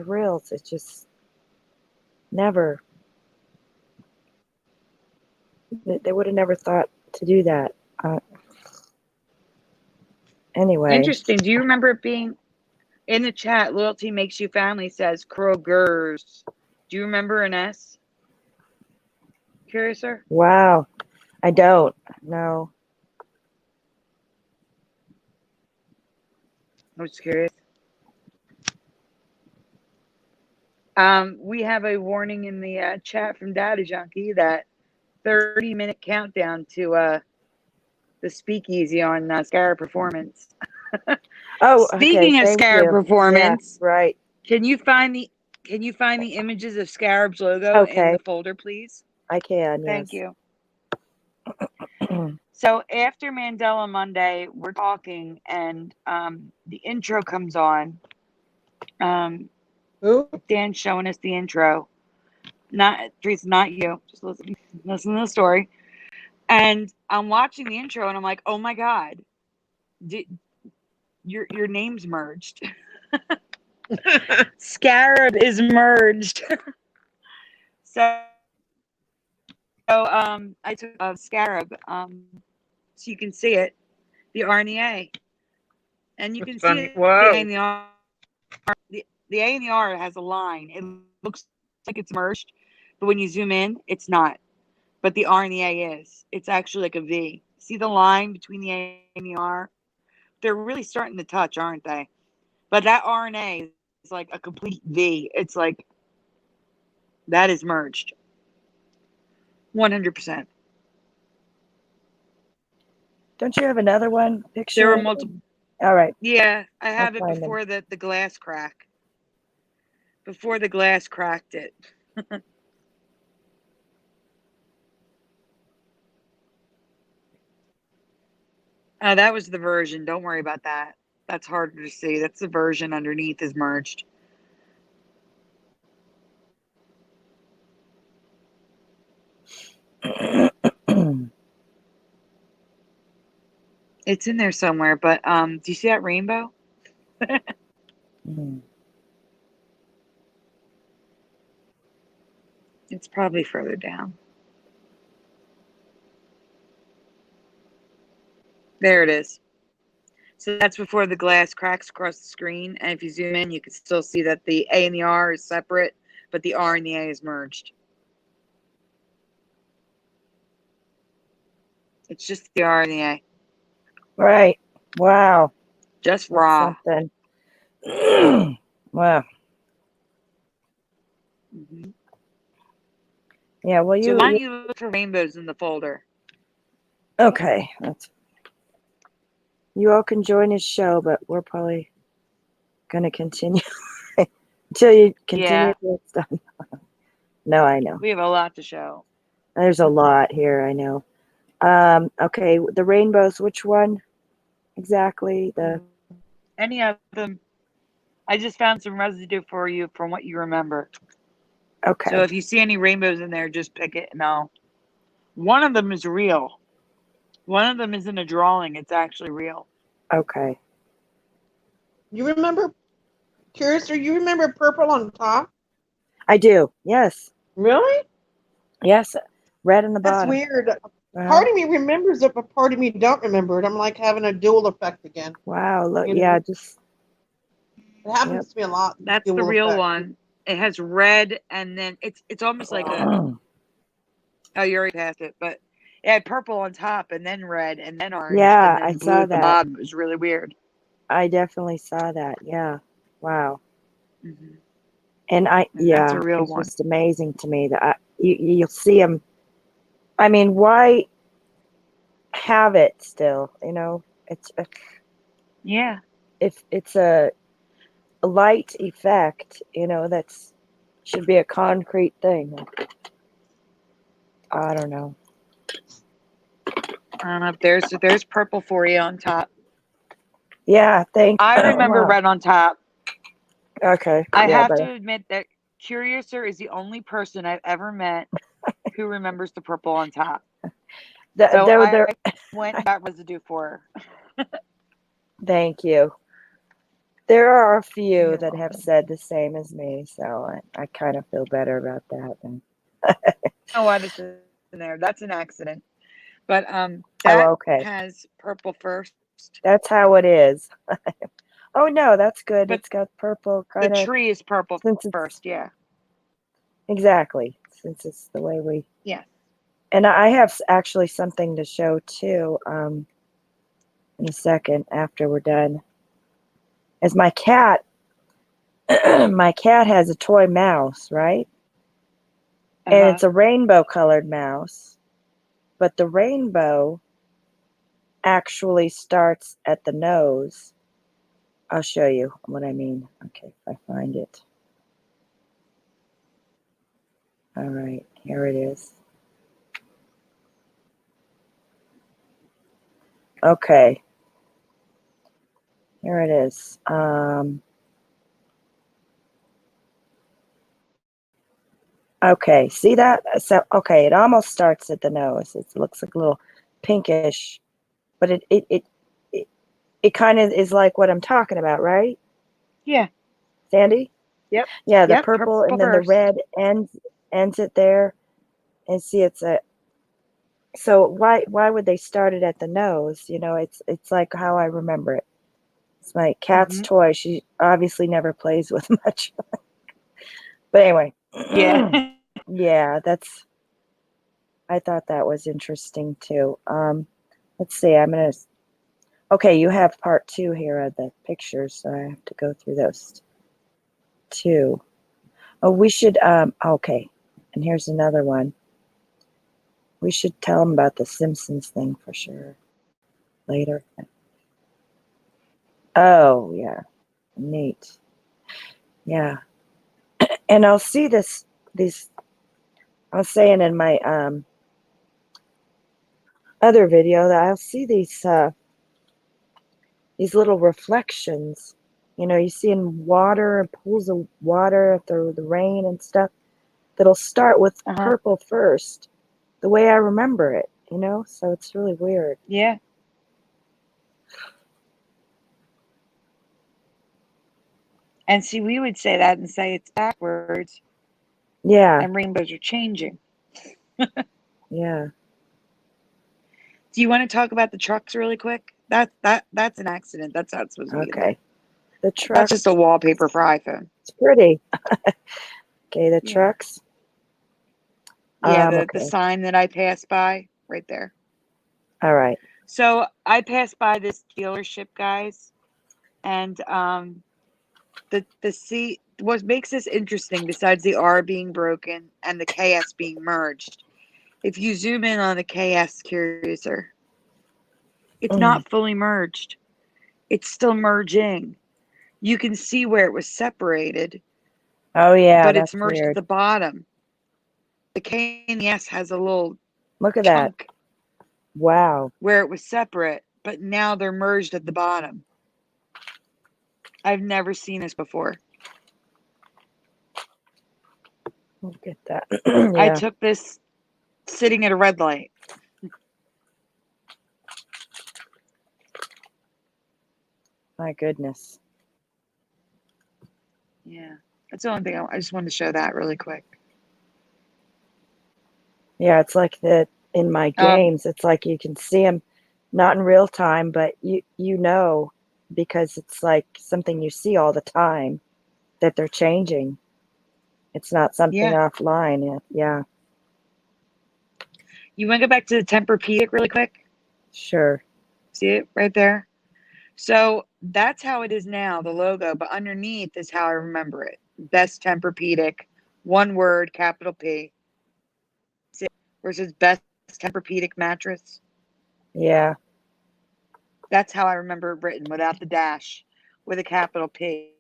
reals, it's just never. They would have never thought to do that. Anyway. Interesting. Do you remember it being in the chat? Loyalty makes you family says Kroger's. Do you remember an S? Curiouser? Wow. I don't. No. I was curious. We have a warning in the chat from Data Junkie that 30-minute countdown to the speakeasy on Scarab Performance. Oh, Speaking okay. of Thank Scarab you. Performance, Yeah, right. can you find the images of Scarab's logo in Okay. the folder, please? I can. Thank Yes. you. So after Mandela Monday, we're talking, and the intro comes on. Who? Dan's showing us the intro. Not Teresa, not you. Just listen to the story. And I'm watching the intro, and I'm like, oh my god, your name's merged. Scarab is merged. So I took Scarab, so you can see it, the R and the A, and you That's can funny. see the Whoa. A and the R. The A and the R has a line. It looks like it's merged, but when you zoom in, it's not. But the R and the A is. It's actually like a V. See the line between the A and the R? They're really starting to touch, aren't they? But that R and A is like a complete V. It's like that is merged. 100%. Don't you have another one picture? There were multiple. All right. Yeah, I have it find them. before the glass crack. Before the glass cracked it. That was the version. Don't worry about that. That's harder to see. That's the version underneath is merged. It's in there somewhere, but do you see that rainbow? It's probably further down. There it is. So that's before the glass cracks across the screen. And if you zoom in, you can still see that the A and the R is separate, but the R and the A is merged. It's just the R and the A. Right. Wow. Just raw. Something. Wow. Mm-hmm. Yeah. Well, So why don't you look for rainbows in the folder? Okay. You all can join his show, but we're probably gonna continue until you continue. Yeah. It's done. No, I know. We have a lot to show. There's a lot here. I know. Okay. The rainbows. Which one exactly? Any of them. I just found some residue for you from what you remember. Okay. So if you see any rainbows in there, just pick it. No. One of them is real. One of them isn't a drawing. It's actually real. Okay. You remember, Curious, you remember purple on top? I do. Yes. Really? Yes. Red in the That's bottom. weird. Part of me remembers it, but part of me don't remember it. I'm like having a dual effect again. Wow. Look. You know? Yeah. Just. It happens to me a lot. That's dual the real effect. one. It has red, and then it's almost like a. Oh, you already passed it, but it had purple on top, and then red, and then orange, Yeah, and then I blue saw at the that. bottom. It was really weird. I definitely saw that. Yeah. Wow. Mm-hmm. And That's a real it's one. just amazing to me that you'll see them. I mean, why have it still? You know, Yeah. if it's a light effect, you know, that's should be a concrete thing. I don't know. There's purple for you on top. Yeah, thank I remember wow. red on top. Okay. I Yeah, have but to admit that Curiouser is the only person I've ever met who remembers the purple on top. So there. I went and got residue for her. Thank you. There are a few You're that have welcome. said the same as me, so I kind of feel better about that. And Oh, why this is in there? That's an accident. But oh, that okay. has purple first. That's how it is. Oh no, that's good. But It's got purple the kind of tree is purple since it's first. Yeah. exactly since it's the way we. Yeah. And I have actually something to show too. In a second after we're done, as my cat, my cat has a toy mouse, right? And it's a rainbow colored mouse, but the rainbow actually starts at the nose. I'll show you what I mean. Okay, if I find it. All right, here it is. Okay, here it is. Okay, see that? So, okay, it almost starts at the nose. It looks like a little pinkish, but it kind of is like what I'm talking about, right? Yeah. Sandy? Yep. Yeah, the Yep. purple and then the first. red ends it there. And see, it's a so why would they start it at the nose? You know, it's like how I remember it. It's my cat's toy. She obviously never plays with much. But anyway, Yeah. yeah, I thought that was interesting too. Let's see, okay, you have part 2 here of the pictures, so I have to go through those 2. Oh, we should, okay, and here's another one. We should tell them about the Simpsons thing for sure later. Oh, yeah, neat. Yeah, and I'll see these, I was saying in my other video that I'll see these little reflections. You know, you see in water and pools of water through the rain and stuff that'll start with purple first, the way I remember it, you know? So it's really weird. Yeah. And see, we would say that and say it's backwards. Yeah. And rainbows are changing. Yeah. Do you want to talk about the trucks really quick? That's an accident. That's how it's supposed to be. Okay. The trucks. That's just a wallpaper for iPhone. It's pretty. Okay, the trucks. Yeah, the sign that I passed by right there. All right. So I passed by this dealership, guys, and what makes this interesting, besides the R being broken and the KS being merged, if you zoom in on the KS Curiouser, it's not fully merged. It's still merging. You can see where it was separated. Oh yeah, but that's it's merged weird. at the bottom. The K and the S has a little look at chunk that. Wow. Where it was separate, but now they're merged at the bottom. I've never seen this before. Look at that. Yeah. I took this sitting at a red light. My goodness. Yeah. That's the only thing I just wanted to show that really quick. Yeah, it's like that in my games. It's like you can see them, not in real time, but you know, because it's like something you see all the time that they're changing. It's not something offline. Yeah. You want to go back to the TempurPedic really quick? Sure. See it right there? So that's how it is now, the logo, but underneath is how I remember it. Best TempurPedic, one word, capital P. See, where it says best TempurPedic mattress. Yeah. That's how I remember it written, without the dash, with a capital P.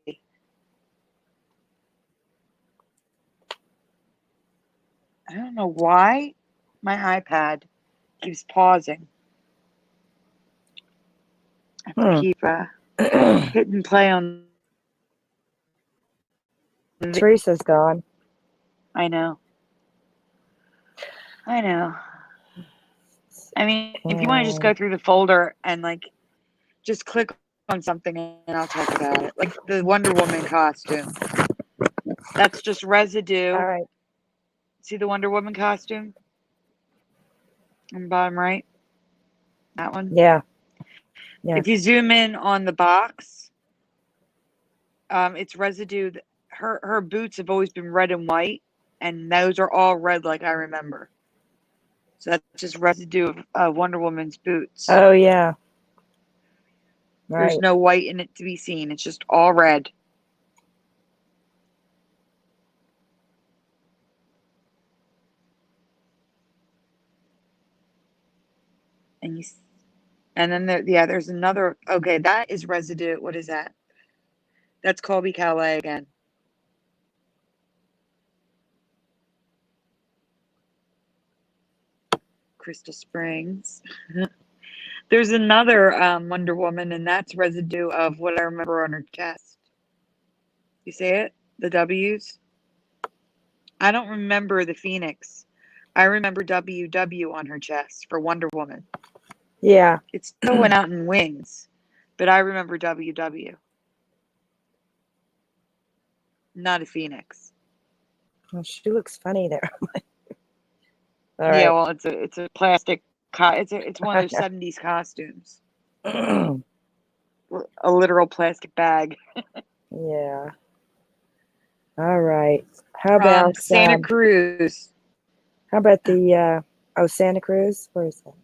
I don't know why my iPad keeps pausing. I have to keep Hit and play on. Teresa's gone. I know. I mean, if you want to just go through the folder and like just click on something and I'll talk about it. Like the Wonder Woman costume. That's just residue. All right. See the Wonder Woman costume? On the bottom right? That one? Yeah. Yeah. If you zoom in on the box, it's residue. Her boots have always been red and white, and those are all red like I remember. So that's just residue of Wonder Woman's boots. Oh, yeah. Right. There's no white in it to be seen. It's just all red. And then there's another. Okay, that is residue. What is that? That's Colbie Callait again. Crystal Springs. There's another Wonder Woman, and that's residue of what I remember on her chest. You see it? The W's? I don't remember the Phoenix. I remember WW on her chest for Wonder Woman. Yeah. It still went out in wings, but I remember WW. Not a Phoenix. Well, she looks funny there. All Yeah, right. well, it's a plastic. It's one of those 70s costumes. A literal plastic bag. Yeah. All right. How about Santa Cruz? How about the Santa Cruz? Where is that?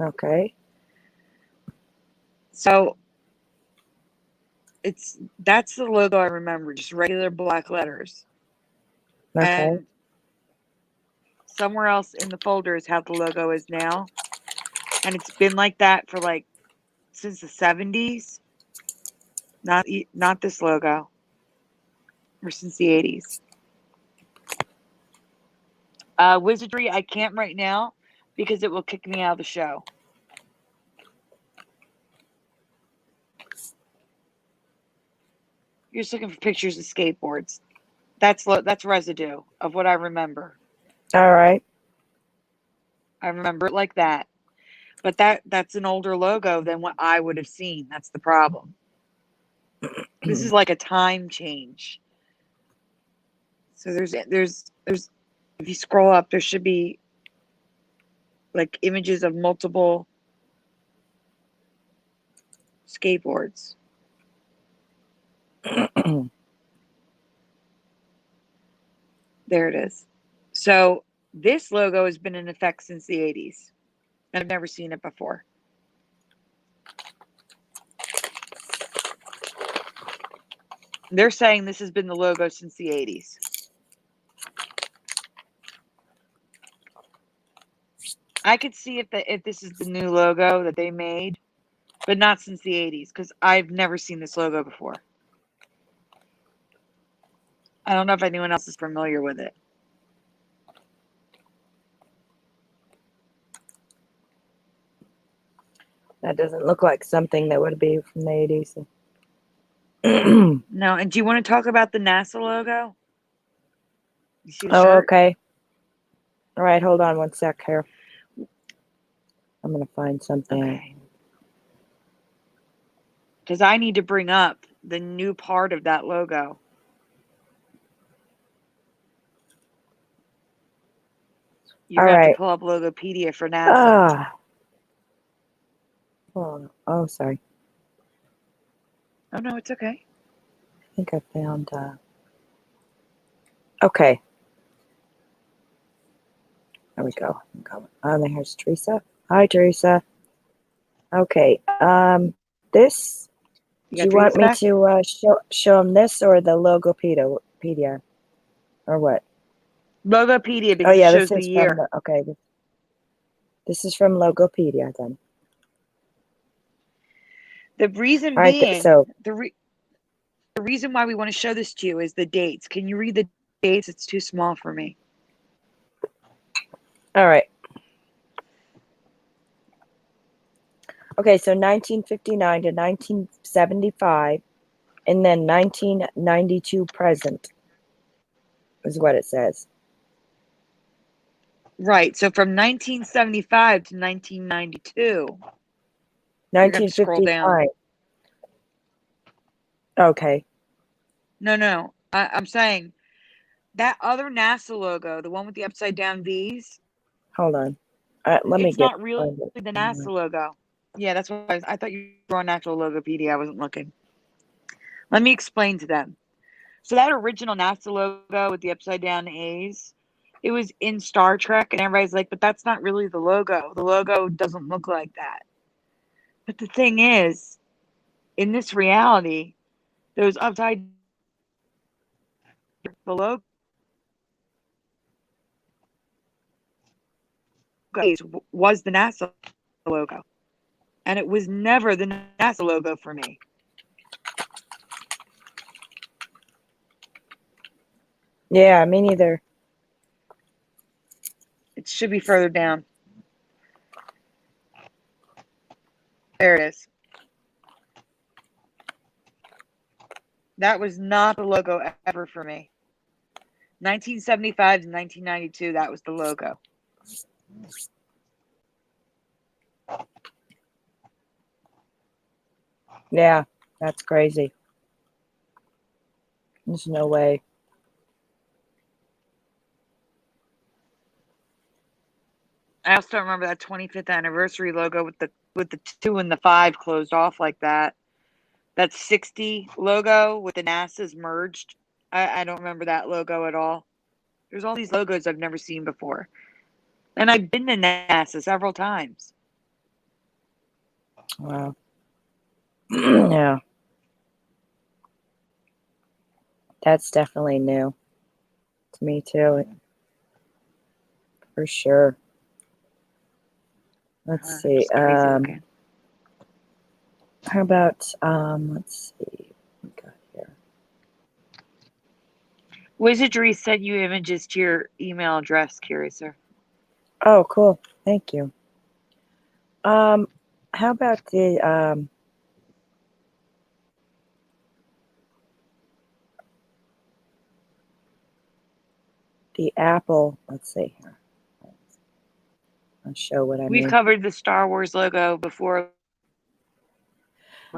Okay. So that's the logo I remember, just regular black letters. Okay. And somewhere else in the folder is how the logo is now. And it's been like that for like since the 70s. Not this logo. Or since the 80s. Wizardry, I can't right now because it will kick me out of the show. You're just looking for pictures of skateboards. That's residue of what I remember. All right. I remember it like that. But that's an older logo than what I would have seen. That's the problem. This is like a time change. So there's if you scroll up, there should be like images of multiple skateboards. There it is. So this logo has been in effect since the 80s. And I've never seen it before. They're saying this has been the logo since the 80s. I could see if this is the new logo that they made, but not since the 80s because I've never seen this logo before. I don't know if anyone else is familiar with it. That doesn't look like something that would be from the 80s. No, and do you want to talk about the NASA logo? You see the Oh, shirt? okay. All right, hold on one sec here. I'm going to find something. Okay. Because I need to bring up the new part of that logo. You're going to have to pull up Logopedia for NASA. Oh, sorry. Oh, no, it's okay. I think I found... Okay. There we go. Here's Theresa. Hi, Theresa. Okay. This... Do you want me to show them this or the Logopedia? Or what? Logopedia, because it shows the year. Okay. This is from Logopedia, then. The reason being, the reason why we want to show this to you is the dates. Can you read the dates? It's too small for me. All right. Okay, so 1959 to 1975, and then 1992 present is what it says. Right. So from 1975 to 1992. You're going to scroll down. 1955. Okay. No. I'm saying that other NASA logo, the one with the upside down V's. Hold on. Let me it's get. not really the NASA logo. Yeah, that's what I thought you were on actual Logopedia. I wasn't looking. Let me explain to them. So that original NASA logo with the upside down A's, it was in Star Trek, and everybody's like, but that's not really the logo. The logo doesn't look like that. But the thing is, in this reality, those upside the logo was the NASA logo. And it was never the NASA logo for me. Yeah, me neither. It should be further down. There it is. That was not the logo ever for me. 1975 to 1992, that was the logo. Yeah, that's crazy. There's no way. I also don't remember that 25th anniversary logo with the 2 and the 5 closed off like that. That 60 logo with the NASA's merged. I don't remember that logo at all. There's all these logos I've never seen before. And I've been to NASA several times. Wow. Yeah. That's definitely new to me too. For sure. Let's see. It's crazy looking. How about let's see what we got here. Wizardry sent you images to your email address, Curiouser. Oh, cool. Thank you. How about the Apple? Let's see here. I'll show what I We've mean. covered the Star Wars logo before.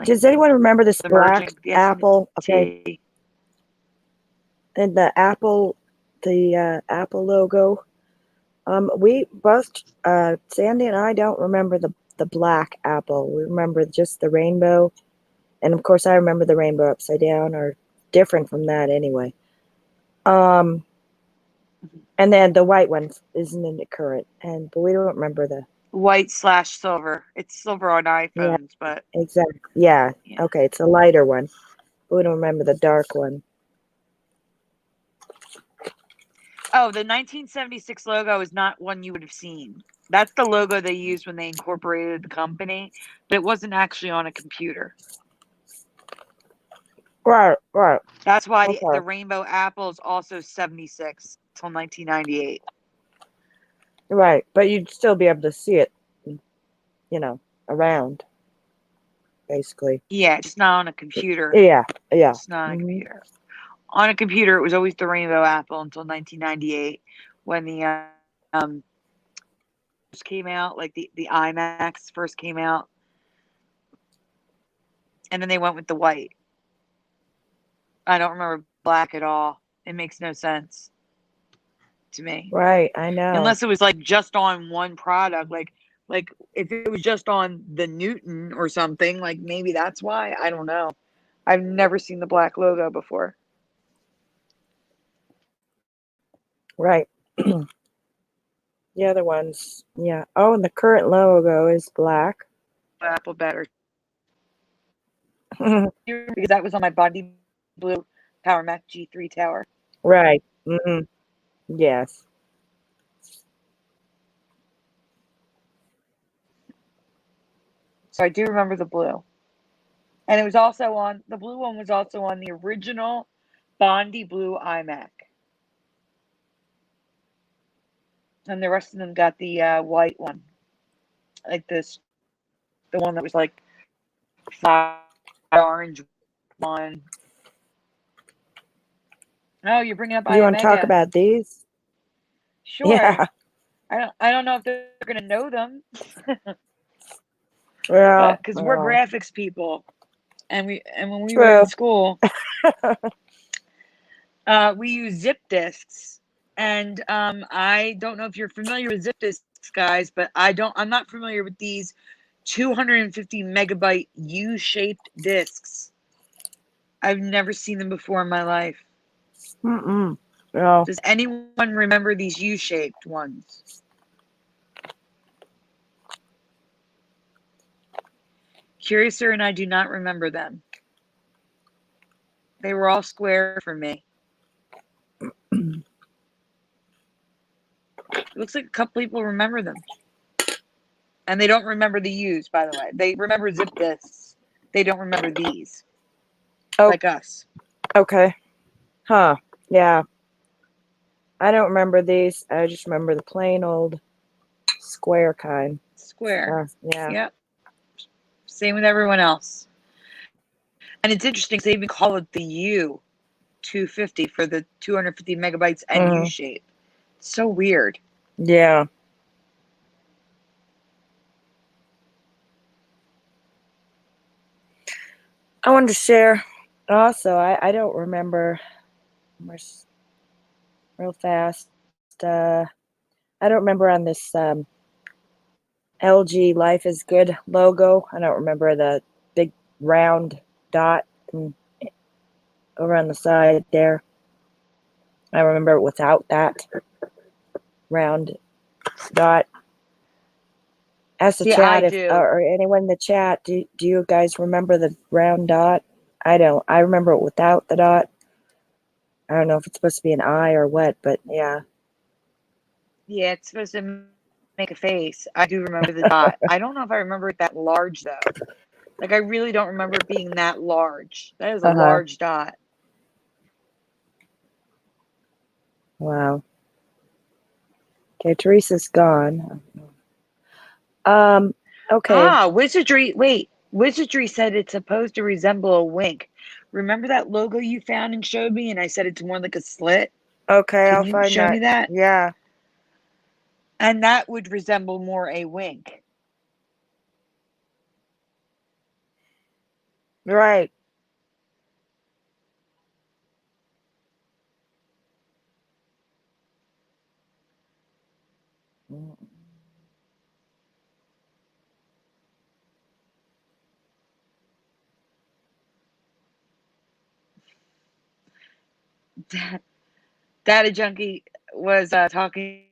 Does anyone remember this The black merging, the Apple? SMT. Okay, and the Apple logo. We both, Sandy and I, don't remember the black Apple. We remember just the rainbow, and of course, I remember the rainbow upside down, or different from that anyway. And then the white one isn't in the current, but we don't remember the White/silver. It's silver on iPhones, but exact. Yeah. Yeah. Okay, it's a lighter one. But we don't remember the dark one. oh, the 1976 logo is not one you would have seen. That's the logo they used when they incorporated the company, but it wasn't actually on a computer. Right. That's why Okay. the rainbow apple is also 76 till 1998. Right, but you'd still be able to see it, around, basically. Yeah, just not on a computer. Yeah. It's not on a computer. On a computer, it was always the rainbow apple until 1998 when the came out, like the IMAX first came out, and then they went with the white. I don't remember black at all. It makes no sense to me. Right, I know. Unless it was like just on one product, like if it was just on the Newton or something, like maybe that's why. I don't know. I've never seen the black logo before. Right. The other ones, yeah. Oh, and the current logo is black. Apple better. Because that was on my Bondi Blue Power Mac G3 tower. Right. Mm-hmm. Yes. So I do remember the blue. And it was also on, the blue one was also on the original Bondi Blue iMac. And the rest of them got the white one. Like this the one that was like flat orange one. Oh, you're bringing up You want to talk iOmega. about these? Sure. Yeah. I don't know if they're gonna know them. Well, Because we're graphics people, and when we were True. in school, we use zip disks. And I don't know if you're familiar with zip disks, guys, but I'm not familiar with these 250 megabyte U-shaped disks. I've never seen them before in my life. Mm-mm. No. Does anyone remember these U-shaped ones? Curiouser and I do not remember them. They were all square for me. It looks like a couple people remember them. And they don't remember the U's, by the way. They remember zip disks. They don't remember these. Oh. Like us. Okay. Huh. Yeah. I don't remember these. I just remember the plain old square kind. Square. Yeah. Yep. Same with everyone else. And it's interesting because they even call it the U250 for the 250 megabytes and U shape. It's so weird. Yeah. I wanted to share also, I don't remember real fast. I don't remember on this LG Life is Good logo. I don't remember the big round dot over on the side there. I remember it without that round dot. Ask the See, chat I if do. or anyone in the chat, do you guys remember the round dot? I don't. I remember it without the dot. I don't know if it's supposed to be an eye or what, but yeah. Yeah, it's supposed to make a face. I do remember the dot. I don't know if I remember it that large, though. Like, I really don't remember it being that large. That is a large dot. Wow. Okay, Teresa's gone. Okay. Wizardry. Wait. Wizardry said it's supposed to resemble a wink. Remember that logo you found and showed me, and I said it's more like a slit? Okay, I'll Can you find show that. me that? Yeah. And that would resemble more a wink. Right. Data Junkie was talking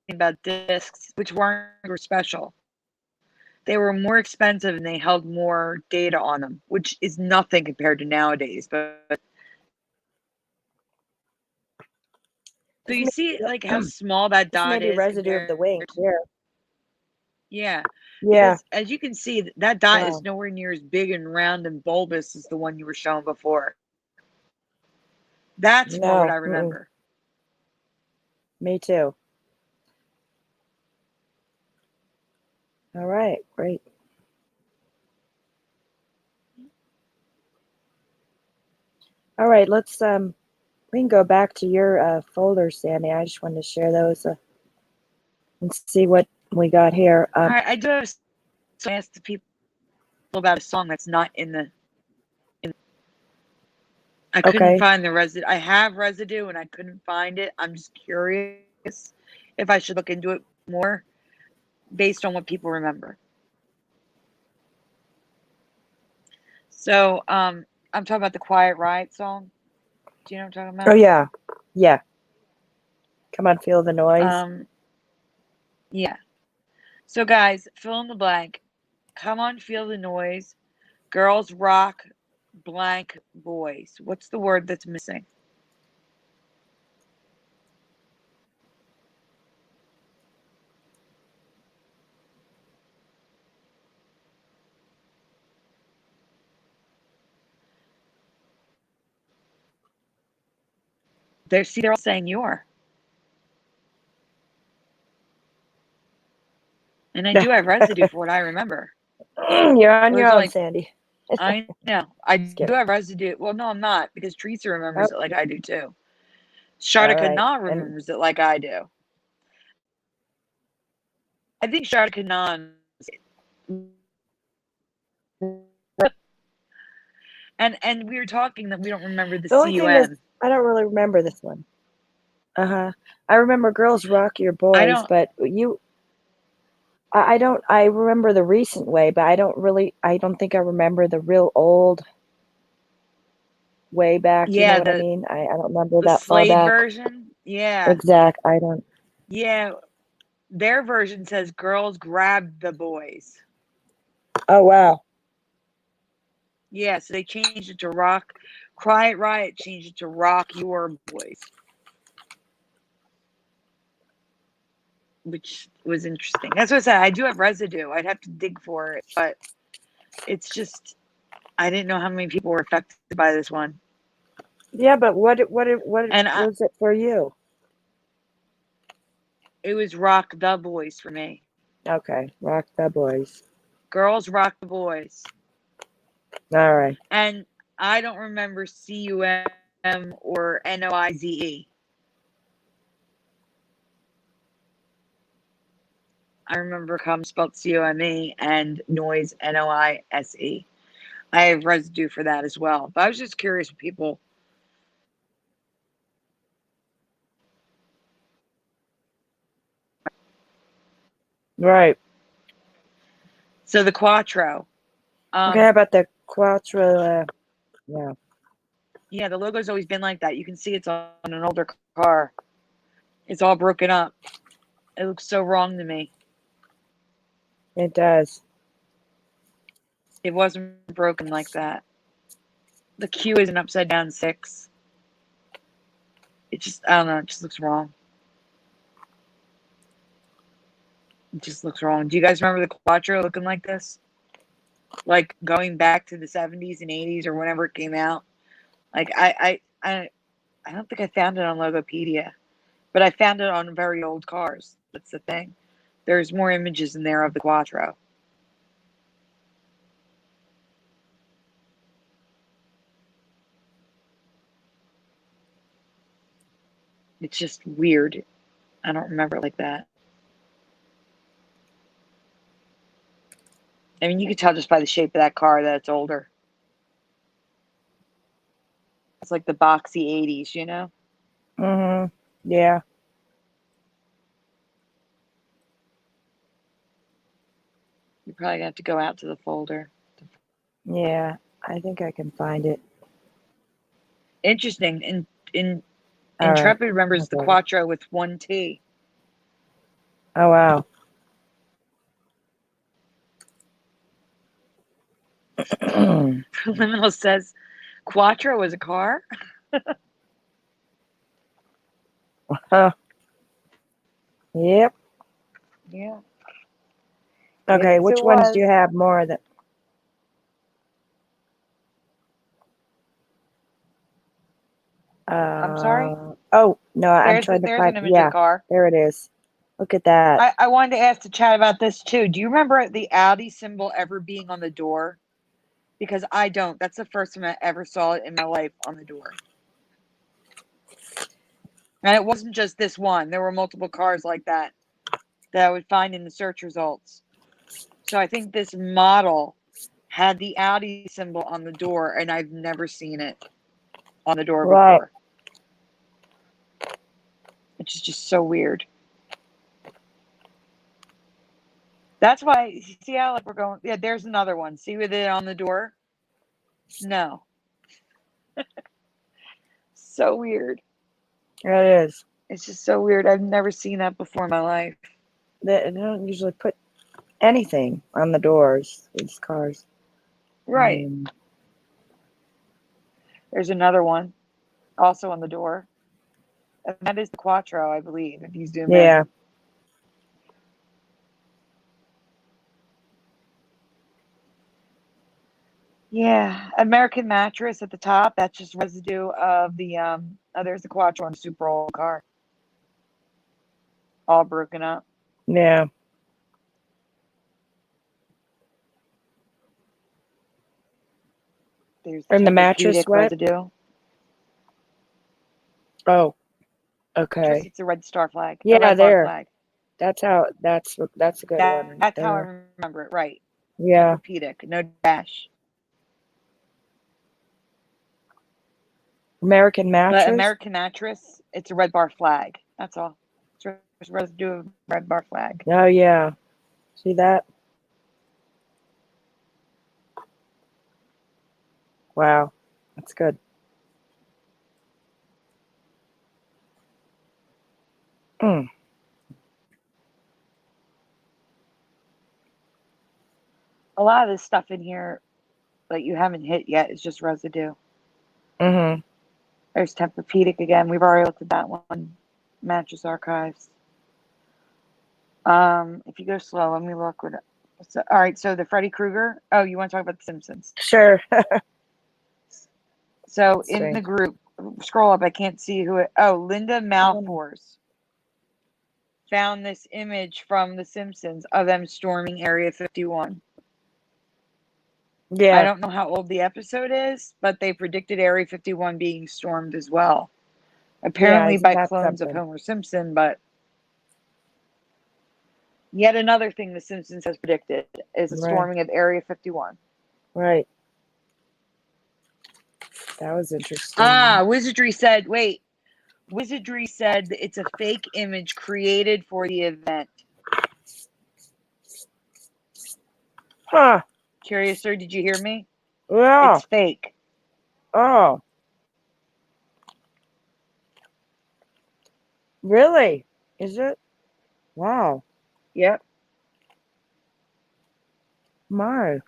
about discs, which weren't special. They were more expensive and they held more data on them, which is nothing compared to nowadays. But so you see, like how small that This may dot be is residue of the wink. compared. Yeah. Yeah. Because as you can see, that dot Wow. is nowhere near as big and round and bulbous as the one you were showing before. That's more what I remember. Me too. All right, great. All right, let's we can go back to your folders, Sandy. I just wanted to share those and see what we got here. All right, I do have to ask the people about a song that's not in the. I couldn't find the residue. I have residue and I couldn't find it. I'm just curious if I should look into it more based on what people remember. So, I'm talking about the Quiet Riot song. Do you know what I'm talking about? Oh yeah. Yeah. Come on, feel the noise. Yeah. So guys, fill in the blank. Come on, feel the noise. Girls rock blank boys. What's the word that's missing? They're all saying you're. And I do have residue for what I remember. You're on There's your own, only- Sandy. I know. I Just do kidding. have residue. Well, no, I'm not, because Theresa remembers Oh. it like I do too. All Sharda right. remembers it like I do. I think Sharda and we were talking that we don't remember the The only thing is, CUM. I don't really remember this one. I remember Girls Rock Your Boys, I don't. but I don't. I remember the recent way, but I don't think I remember the real old way back. You know Yeah, what I mean? I don't remember the that far Slade back. version. Yeah, Exact. I don't. yeah. Their version says girls grab the boys. Oh wow. Yeah, so they changed it to rock. Quiet Riot changed it to rock your boys, which was interesting. That's what I said. I do have residue. I'd have to dig for it, but it's just I didn't know how many people were affected by this one. Yeah, but what And was it for you? it was rock the boys for me. Okay, Rock the Boys. Girls rock the boys. All right. And I don't remember CUM or NOIZE. I remember cum spelled COME and noise NOISE. I have residue for that as well. But I was just curious with people. Right. So the Quattro. Okay, how about the Quattro? Yeah. Yeah, the logo's always been like that. You can see it's on an older car. It's all broken up. It looks so wrong to me. It does. It wasn't broken like that. The Q is an upside down 6. It just, I don't know, it just looks wrong. It just looks wrong. Do you guys remember the Quattro looking like this? Like going back to the 70s and 80s or whenever it came out? Like I don't think I found it on Logopedia, but I found it on very old cars. That's the thing. There's more images in there of the Quattro. It's just weird. I don't remember it like that. I mean, you could tell just by the shape of that car that it's older. It's like the boxy 80s, you know? Mm-hmm. Yeah. You're probably gonna have to go out to the folder. Yeah. I think I can find it. Interesting. In All right. Intrepid remembers the Okay. Quattro with 1 T. Oh wow. Liminal says Quattro was a car. Huh. Yep. Yeah. Okay. Yes, Which it ones was. do you have more that? I'm sorry? Oh no, I'm There's trying to an find. image of Yeah, the car. there it is. Look at that. I wanted to ask the chat about this too. Do you remember the Audi symbol ever being on the door? Because I don't. That's the first time I ever saw it in my life on the door. And it wasn't just this one. There were multiple cars like that I would find in the search results. So I think this model had the Audi symbol on the door, and I've never seen it on the door Right. before. Which is just so weird. That's why, see how like we're going, yeah, there's another one. See with it on the door? No. So weird. There it is. It's just so weird. I've never seen that before in my life. They don't usually put anything on the doors. These cars. Right. There's another one also on the door. And that is the Quattro, I believe, if you zoom Yeah. in. Yeah. American Mattress at the top. That's just residue of the, oh, there's the Quattro on a super old car. All broken up. Yeah. There's And the mattress Tempur-Pedic wet? residue. Oh, Just okay. it's a red star flag. A Yeah, red bar there. flag. That's a good one. That's how I There. remember it. Right. Yeah. Tempur-Pedic. No dash. American But mattress. American mattress, it's a red bar flag. That's all. It's residue of red bar flag. Oh yeah. See that? Wow. That's good. Mm. A lot of this stuff in here that you haven't hit yet is just residue. Mm-hmm. There's Tempur-Pedic again. We've already looked at that one. Mattress archives. If you go slow, let me look. All right, so the Freddy Krueger. Oh, you want to talk about the Simpsons? Sure. So in Strange. the group, scroll up. I can't see who it. Oh, Linda Malforce found this image from The Simpsons of them storming Area 51. Yeah. I don't know how old the episode is, but they predicted Area 51 being stormed as well. Apparently isn't by that clones something? of Homer Simpson, but yet another thing The Simpsons has predicted is the Right. storming of Area 51. Right. That was interesting. Wizardry said that it's a fake image created for the event. Huh. Curious, sir, did you hear me? Yeah. It's fake. Oh. Really? Is it? Wow. Yep. My.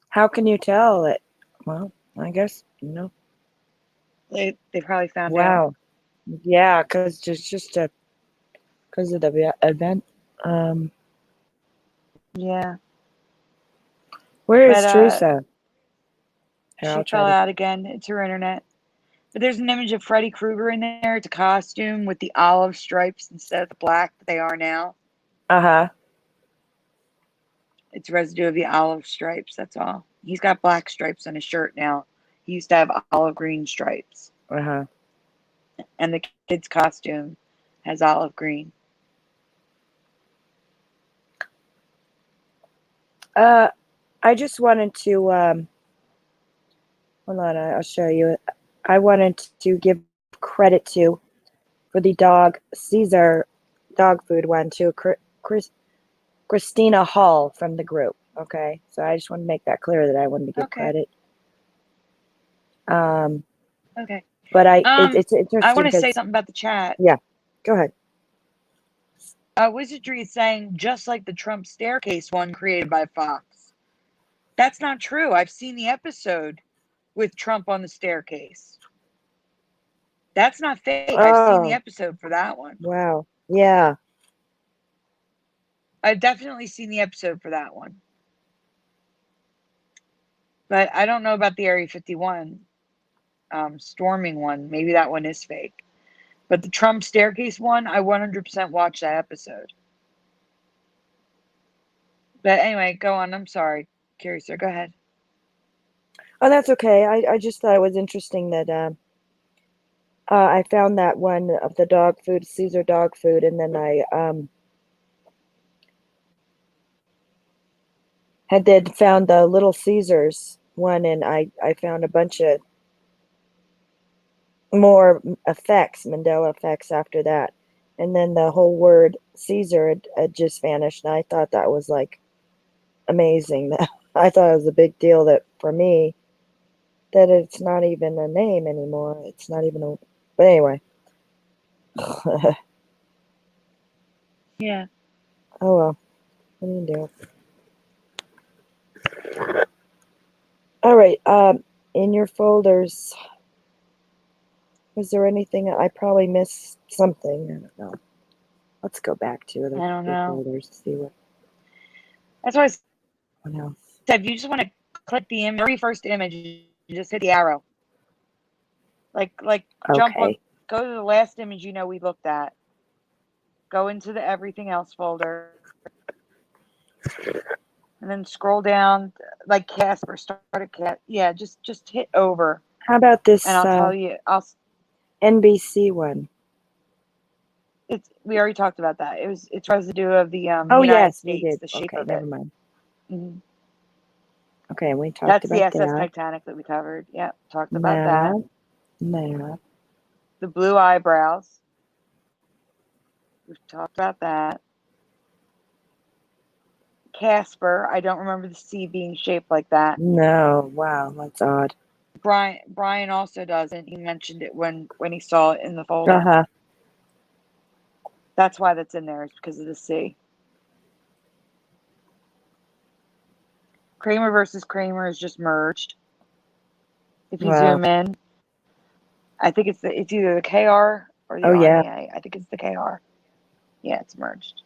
How can you tell it? Well, I guess, They probably found out. Wow. Yeah, because because of the event. Yeah. Where is But, Theresa? Here, She I'll try fell to. out again. It's her internet. But there's an image of Freddy Krueger in there. It's a costume with the olive stripes instead of the black that they are now. Uh-huh. It's residue of the olive stripes. That's all. He's got black stripes on his shirt now. He used to have olive green stripes. Uh-huh. And the kid's costume has olive green. I just wanted to hold on, I'll show you. I wanted to give credit for the Ceasar dog food one to Christina Hall from the group. Okay, so I just want to make that clear that I wanted to give credit. Okay. But it's interesting. I want to say something about the chat. Yeah, go ahead. Wizardry is saying just like the Trump staircase one created by Fox. That's not true. I've seen the episode with Trump on the staircase. That's not fake. I've seen the episode for that one. Wow. Yeah. I've definitely seen the episode for that one. But I don't know about the Area 51 storming one. Maybe that one is fake. But the Trump staircase one, I 100% watched that episode. But anyway, go on. I'm sorry. Curious, sir. Go ahead. Oh, that's okay. I just thought it was interesting that I found that one of the dog food, Caesar dog food, and then I found the Little Ceasars one, and I found a bunch of more effects, Mandela effects after that. And then the whole word Caesar had just vanished, and I thought that was like amazing. I thought it was a big deal that for me that it's not even a name anymore. It's not even a. But anyway. Yeah. Oh well. What do you do? All right. In your folders, was there anything I probably missed something? I don't know. Let's go back to the folders to see what. That's why I said if you just want to click the very first image, you just hit the arrow. Like jump on, go to the last image we looked at. Go into the everything else folder. And then scroll down like Casper. Start a cat. Yeah, just hit over, How about this and I'll tell you. NBC one? We already talked about that. It's residue of the Oh, United yes, we States. did. The shape Okay, of never it. mind. Mhm. Okay, we talked That's the about SS that. Titanic that we covered. Yeah, talked about that. Map. The blue eyebrows. We've talked about that. Casper. I don't remember the C being shaped like that. No, wow, that's odd. Brian also doesn't. He mentioned it when he saw it in the folder. Uh-huh. That's why that's in there. It's because of the C. Kramer versus Kramer is just merged. If you Wow. zoom in, I think it's either the KR or the Oh, yeah. RNA. I think it's the KR. Yeah, it's merged.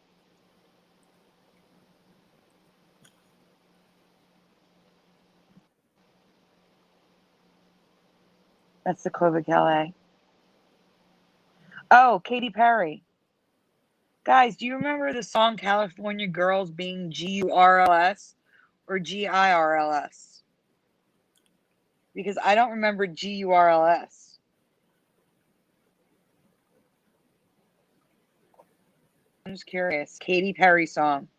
That's the Colbie Callait. Oh, Katy Perry. Guys, do you remember the song California Girls being GURLS or GIRLS? Because I don't remember GURLS. I'm just curious. Katy Perry song.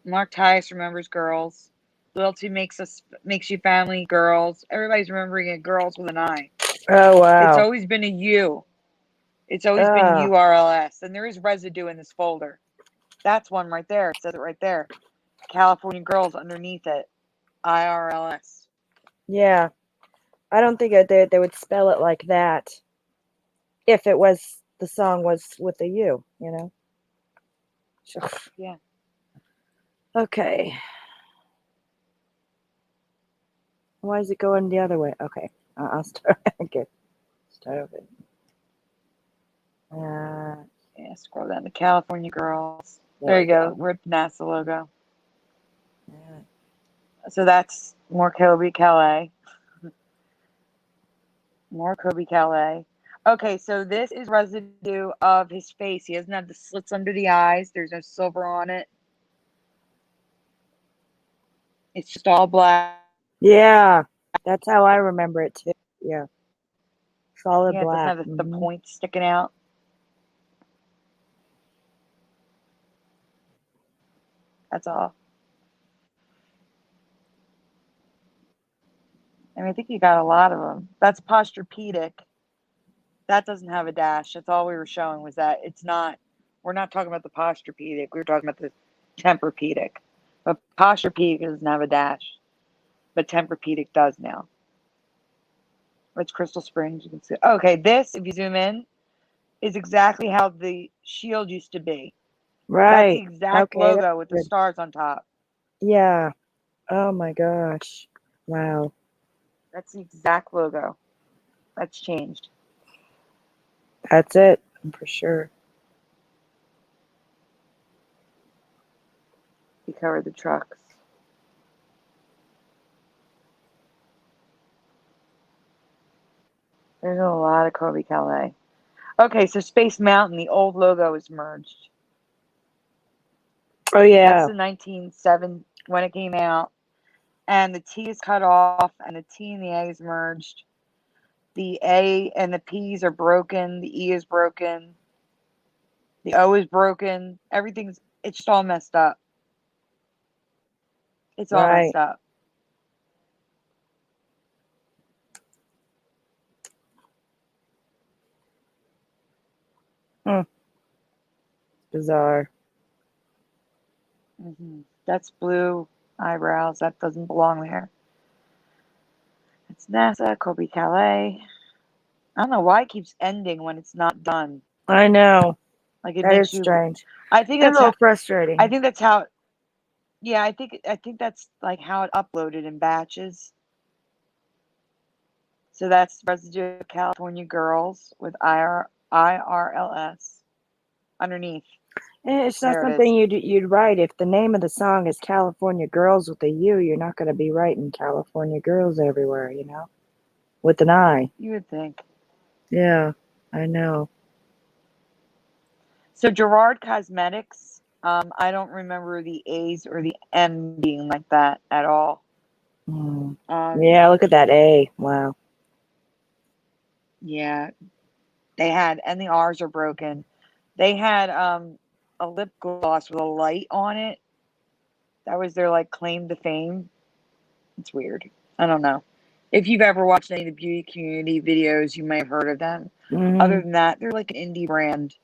Mark Tice remembers Girls. Loyalty makes you family. Girls. Everybody's remembering it. Girls with an I. Oh, wow. It's always been a U. It's always been URLS, and there is residue in this folder. That's one right there. It says it right there. California Girls underneath it. IRLS. Yeah. I don't think they would spell it like that if it was the song was with a U, you know? Yeah. Okay. Why is it going the other way? Okay. I'll start again. Start over. Yeah, scroll down to California Girls. There you go. We're at the NASA logo. Yeah. So that's more Colbie Callait. More Colbie Callait. Okay, so this is residue of his face. He doesn't have the slits under the eyes. There's no silver on it. It's just all black. Yeah. That's how I remember it too. Yeah. Solid Yeah, it black. doesn't have the points sticking out. That's all. I mean, I think you got a lot of them. That's TempurPedic. That doesn't have a dash. That's all we were showing was that it's not. We're not talking about the TempurPedic. We were talking about the TempurPedic. But TempurPedic doesn't have a dash. But TempurPedic does now. It's Crystal Springs. You can see. Okay, this, if you zoom in, is exactly how the shield used to be. That's the Right. exact Okay, logo with the good. stars on top. Yeah. Oh my gosh. Wow. That's the exact logo. That's changed. That's it for sure. We covered the trucks. There's a lot of Colbie Callait. Okay, so Space Mountain, the old logo is merged. Oh yeah. That's the 1907 when it came out. And the T is cut off, and the T and the A is merged. The A and the P's are broken. The E is broken. The O is broken. It's just all messed up. It's all Right. messed up. Bizarre. That's blue eyebrows. That doesn't belong there. It's NASA, Colbie Callait. I don't know why it keeps ending when it's not done. I know. Like it That makes is you. strange. I think It's a that's little frustrating. I think that's how. Yeah, I think that's like how it uploaded in batches. So that's residue of California Girls with IRLS underneath. It's not There it something you'd write. If the name of the song is California Girls with a U, you're not going to be writing California Girls everywhere, you know, with an I. You would think. Yeah, I know. So Gerard Cosmetics I don't remember the A's or the M being like that at all. Yeah, look at that A. Wow. Yeah, they had, and the R's are broken. They had a lip gloss with a light on it. That was their like claim to fame. It's weird. I don't know. If you've ever watched any of the beauty community videos, you may have heard of them. Other than that, they're like an indie brand.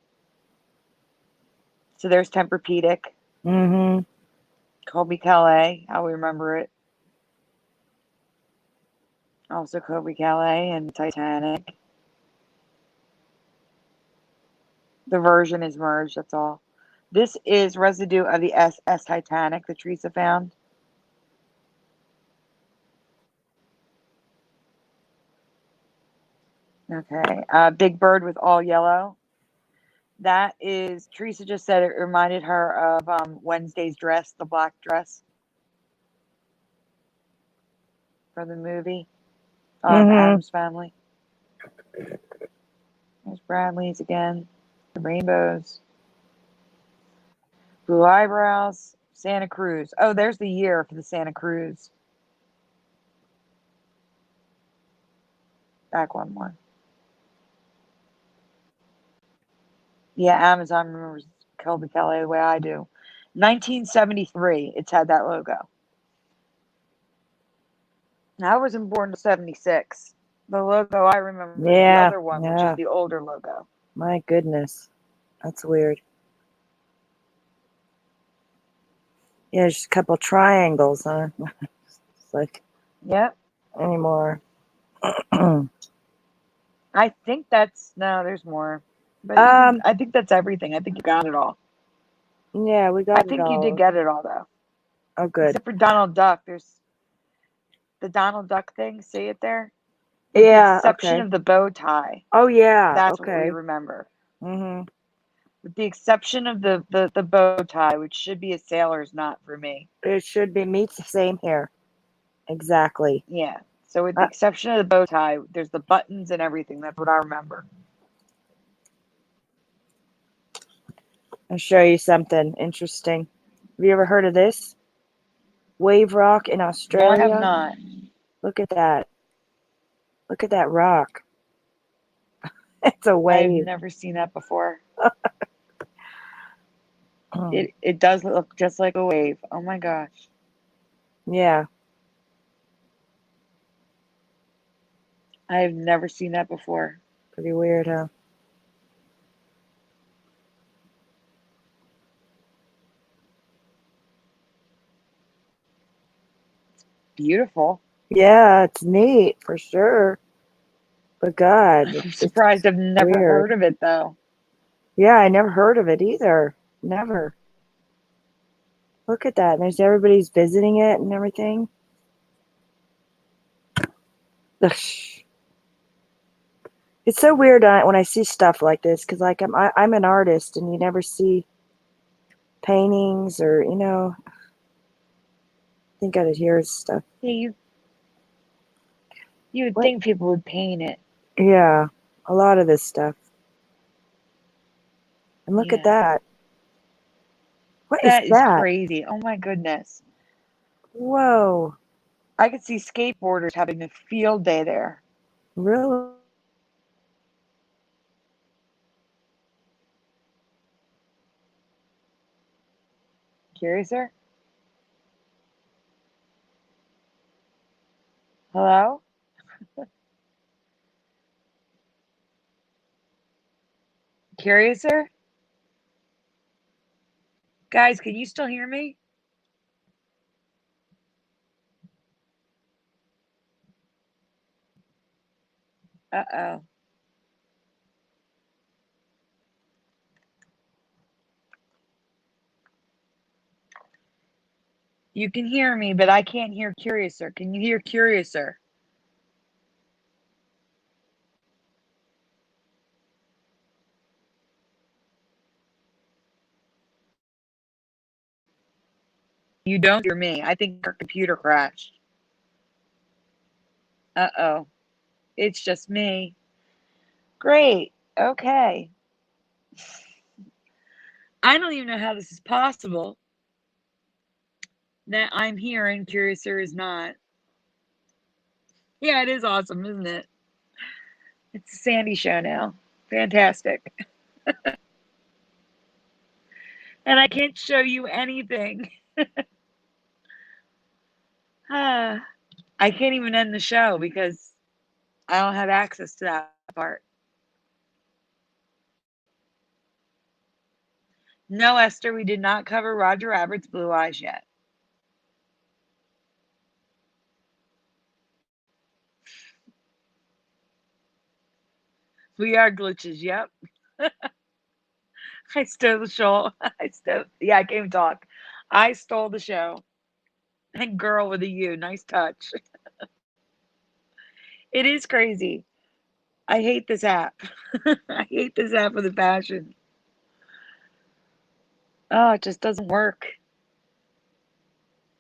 So there's TempurPedic. Colbie Callait, how we remember it. Also Colbie Callait and Titanic. The version is merged, that's all. This is residue of the SS Titanic that Theresa found. Okay. Big Bird with all yellow. That is, Theresa just said it reminded her of Wednesday's dress, the black dress from the movie. Addams Family. There's Bradley's again. The rainbows. Blue eyebrows. Santa Cruz. Oh, there's the year for the Santa Cruz. Back one more. Yeah, Amazon remembers Colbie Callait the way I do. 1973, it's had that logo. Now, I wasn't born until 76. The logo I remember is the other one, which is the older logo. My goodness. That's weird. Yeah, just a couple triangles, huh? It's like, yep. Anymore. I think that's, no, there's more. But I think that's everything. I think you got it all. Yeah, we got it all. I think you did get it all, though. Oh, good. Except for Donald Duck. There's the Donald Duck thing. See it there? Yeah, the exception of the bow tie. Oh, yeah. That's what we remember. Mm-hmm. With the exception of the bow tie, which should be a sailor's knot for me. It should be. Meets the same here. Exactly. Yeah. So with the exception of the bow tie, there's the buttons and everything. That's what I remember. I'll show you something interesting. Have you ever heard of this? Wave rock in Australia? No, I have not. Look at that. Look at that rock. It's a wave. I've never seen that before. It does look just like a wave. Oh my gosh. Yeah. I've never seen that before. Pretty weird, huh? Beautiful. Yeah, it's neat for sure. But God, I'm surprised I've never heard of it though. Yeah, I never heard of it either. Never. Look at that. There's everybody's visiting it and everything. Ugh. It's so weird when I see stuff like this because, like, I'm an artist and you never see paintings or I think I'd hear stuff. Yeah, you would think people would paint it. Yeah, a lot of this stuff. And look at that. What is that? That is crazy. Oh my goodness. Whoa. I could see skateboarders having a field day there. Really? Curiouser? Hello? Curiouser? Guys, can you still hear me? Uh-oh. You can hear me, but I can't hear Curiouser. Can you hear Curiouser? You don't hear me. I think our computer crashed. Uh-oh. It's just me. Great. Okay. I don't even know how this is possible that I'm here and Curiouser is not. Yeah, it is awesome, isn't it? It's a Sandy show now. Fantastic. And I can't show you anything. I can't even end the show because I don't have access to that part. No, Esther, we did not cover Roger Rabbit's Blue Eyes yet. We are glitches, yep. I stole the show. I can't talk. I stole the show. And girl with a U, nice touch. It is crazy. I hate this app. I hate this app with a passion. Oh, it just doesn't work.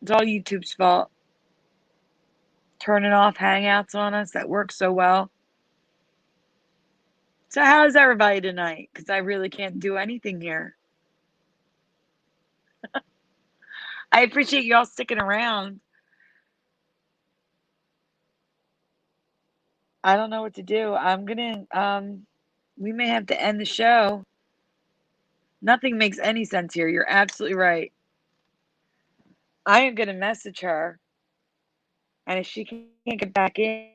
It's all YouTube's fault. Turning off Hangouts on us that works so well. So how's everybody tonight? Because I really can't do anything here. I appreciate y'all sticking around. I don't know what to do. I'm gonna we may have to end the show. Nothing makes any sense here. You're absolutely right. I am gonna message her, and if she can't get back in,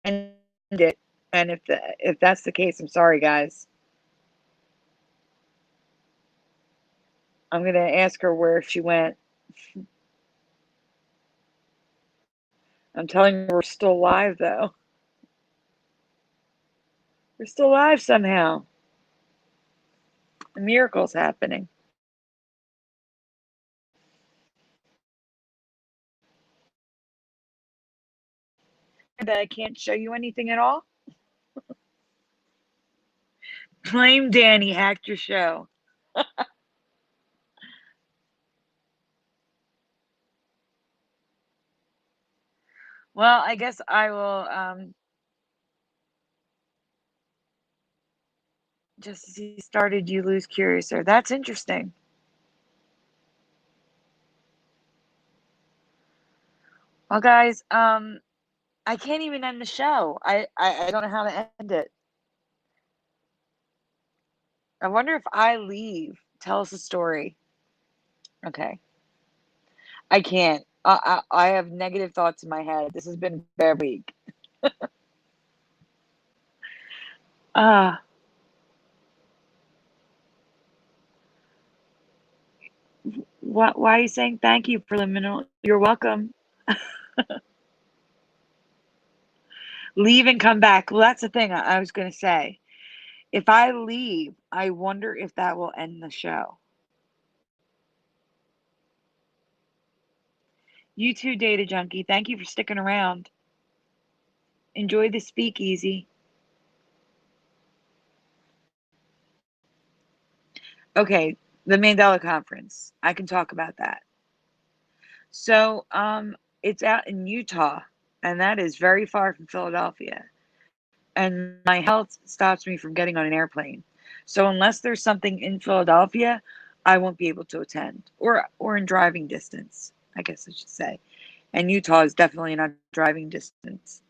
end it. And if that's the case, I'm sorry, guys. I'm gonna ask her where she went. I'm telling her we're still live, though. We're still live somehow. A miracle's happening. That I can't show you anything at all. Blame Danny hacked your show. Well, I guess I will just as he started, you lose Curiouser. That's interesting. Well, guys, I can't even end the show. I don't know how to end it. I wonder if I leave. Tell us a story. Okay. I can't. I have negative thoughts in my head. This has been a bad week. Why are you saying thank you, Preliminal? You're welcome. Leave and come back. Well, that's the thing I was going to say. If I leave, I wonder if that will end the show. You too, Data Junkie. Thank you for sticking around. Enjoy the speakeasy. Okay, the Mandela Conference. I can talk about that. So, it's out in Utah, and that is very far from Philadelphia. And my health stops me from getting on an airplane. So unless there's something in Philadelphia, I won't be able to attend, or in driving distance, I guess I should say. And Utah is definitely not driving distance.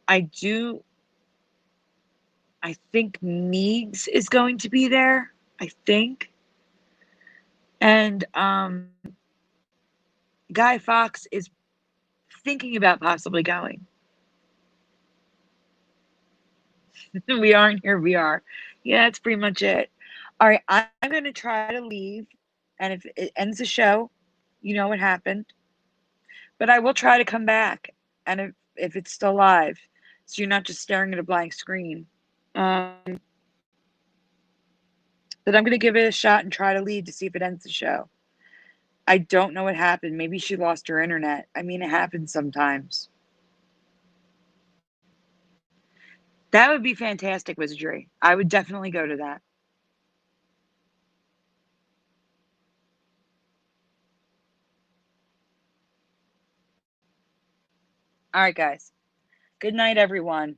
I think Meads is going to be there, I think. And Guy Fawkes is thinking about possibly going. We aren't here, we are. Yeah, that's pretty much it. All right, I'm going to try to leave. And if it ends the show, you know what happened. But I will try to come back. And if it's still live, so you're not just staring at a blank screen. But I'm going to give it a shot and try to leave to see if it ends the show. I don't know what happened. Maybe she lost her internet. I mean, it happens sometimes. That would be fantastic, Wizardry. I would definitely go to that. All right, guys. Good night, everyone.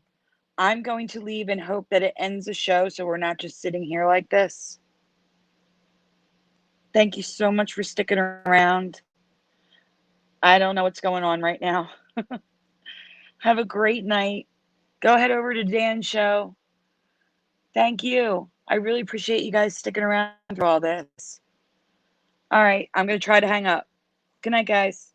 I'm going to leave and hope that it ends the show so we're not just sitting here like this. Thank you so much for sticking around. I don't know what's going on right now. Have a great night. Go head over to Dan's show. Thank you. I really appreciate you guys sticking around through all this. All right, I'm going to try to hang up. Good night, guys.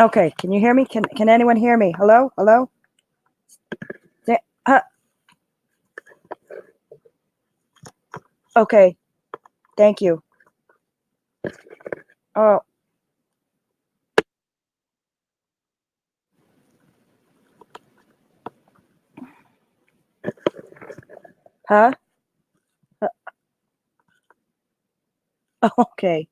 Okay, can you hear me? Can anyone hear me? Hello? Hello? Okay, thank you. Oh. Huh? Okay.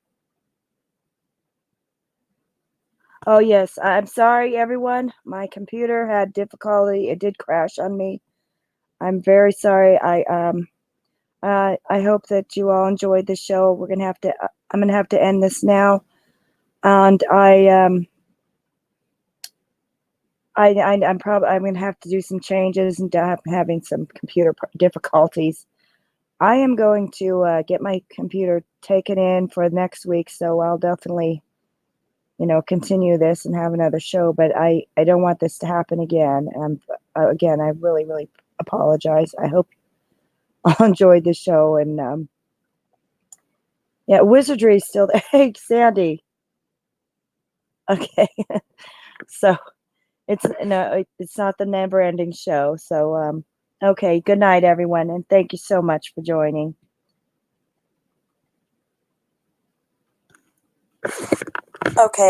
Oh, yes. I'm sorry, everyone. My computer had difficulty. It did crash on me. I'm very sorry. I hope that you all enjoyed the show. We're gonna have to. I'm gonna have to end this now, and I'm gonna have to do some changes and having some computer difficulties. I am going to get my computer taken in for next week, so I'll definitely, continue this and have another show. But I don't want this to happen again. And again, I really, really apologize. I hope all enjoyed the show. And yeah, Wizardry is still there. Hey, Sandy. Okay, so it's not the never-ending show. So okay, good night, everyone, and thank you so much for joining. Okay.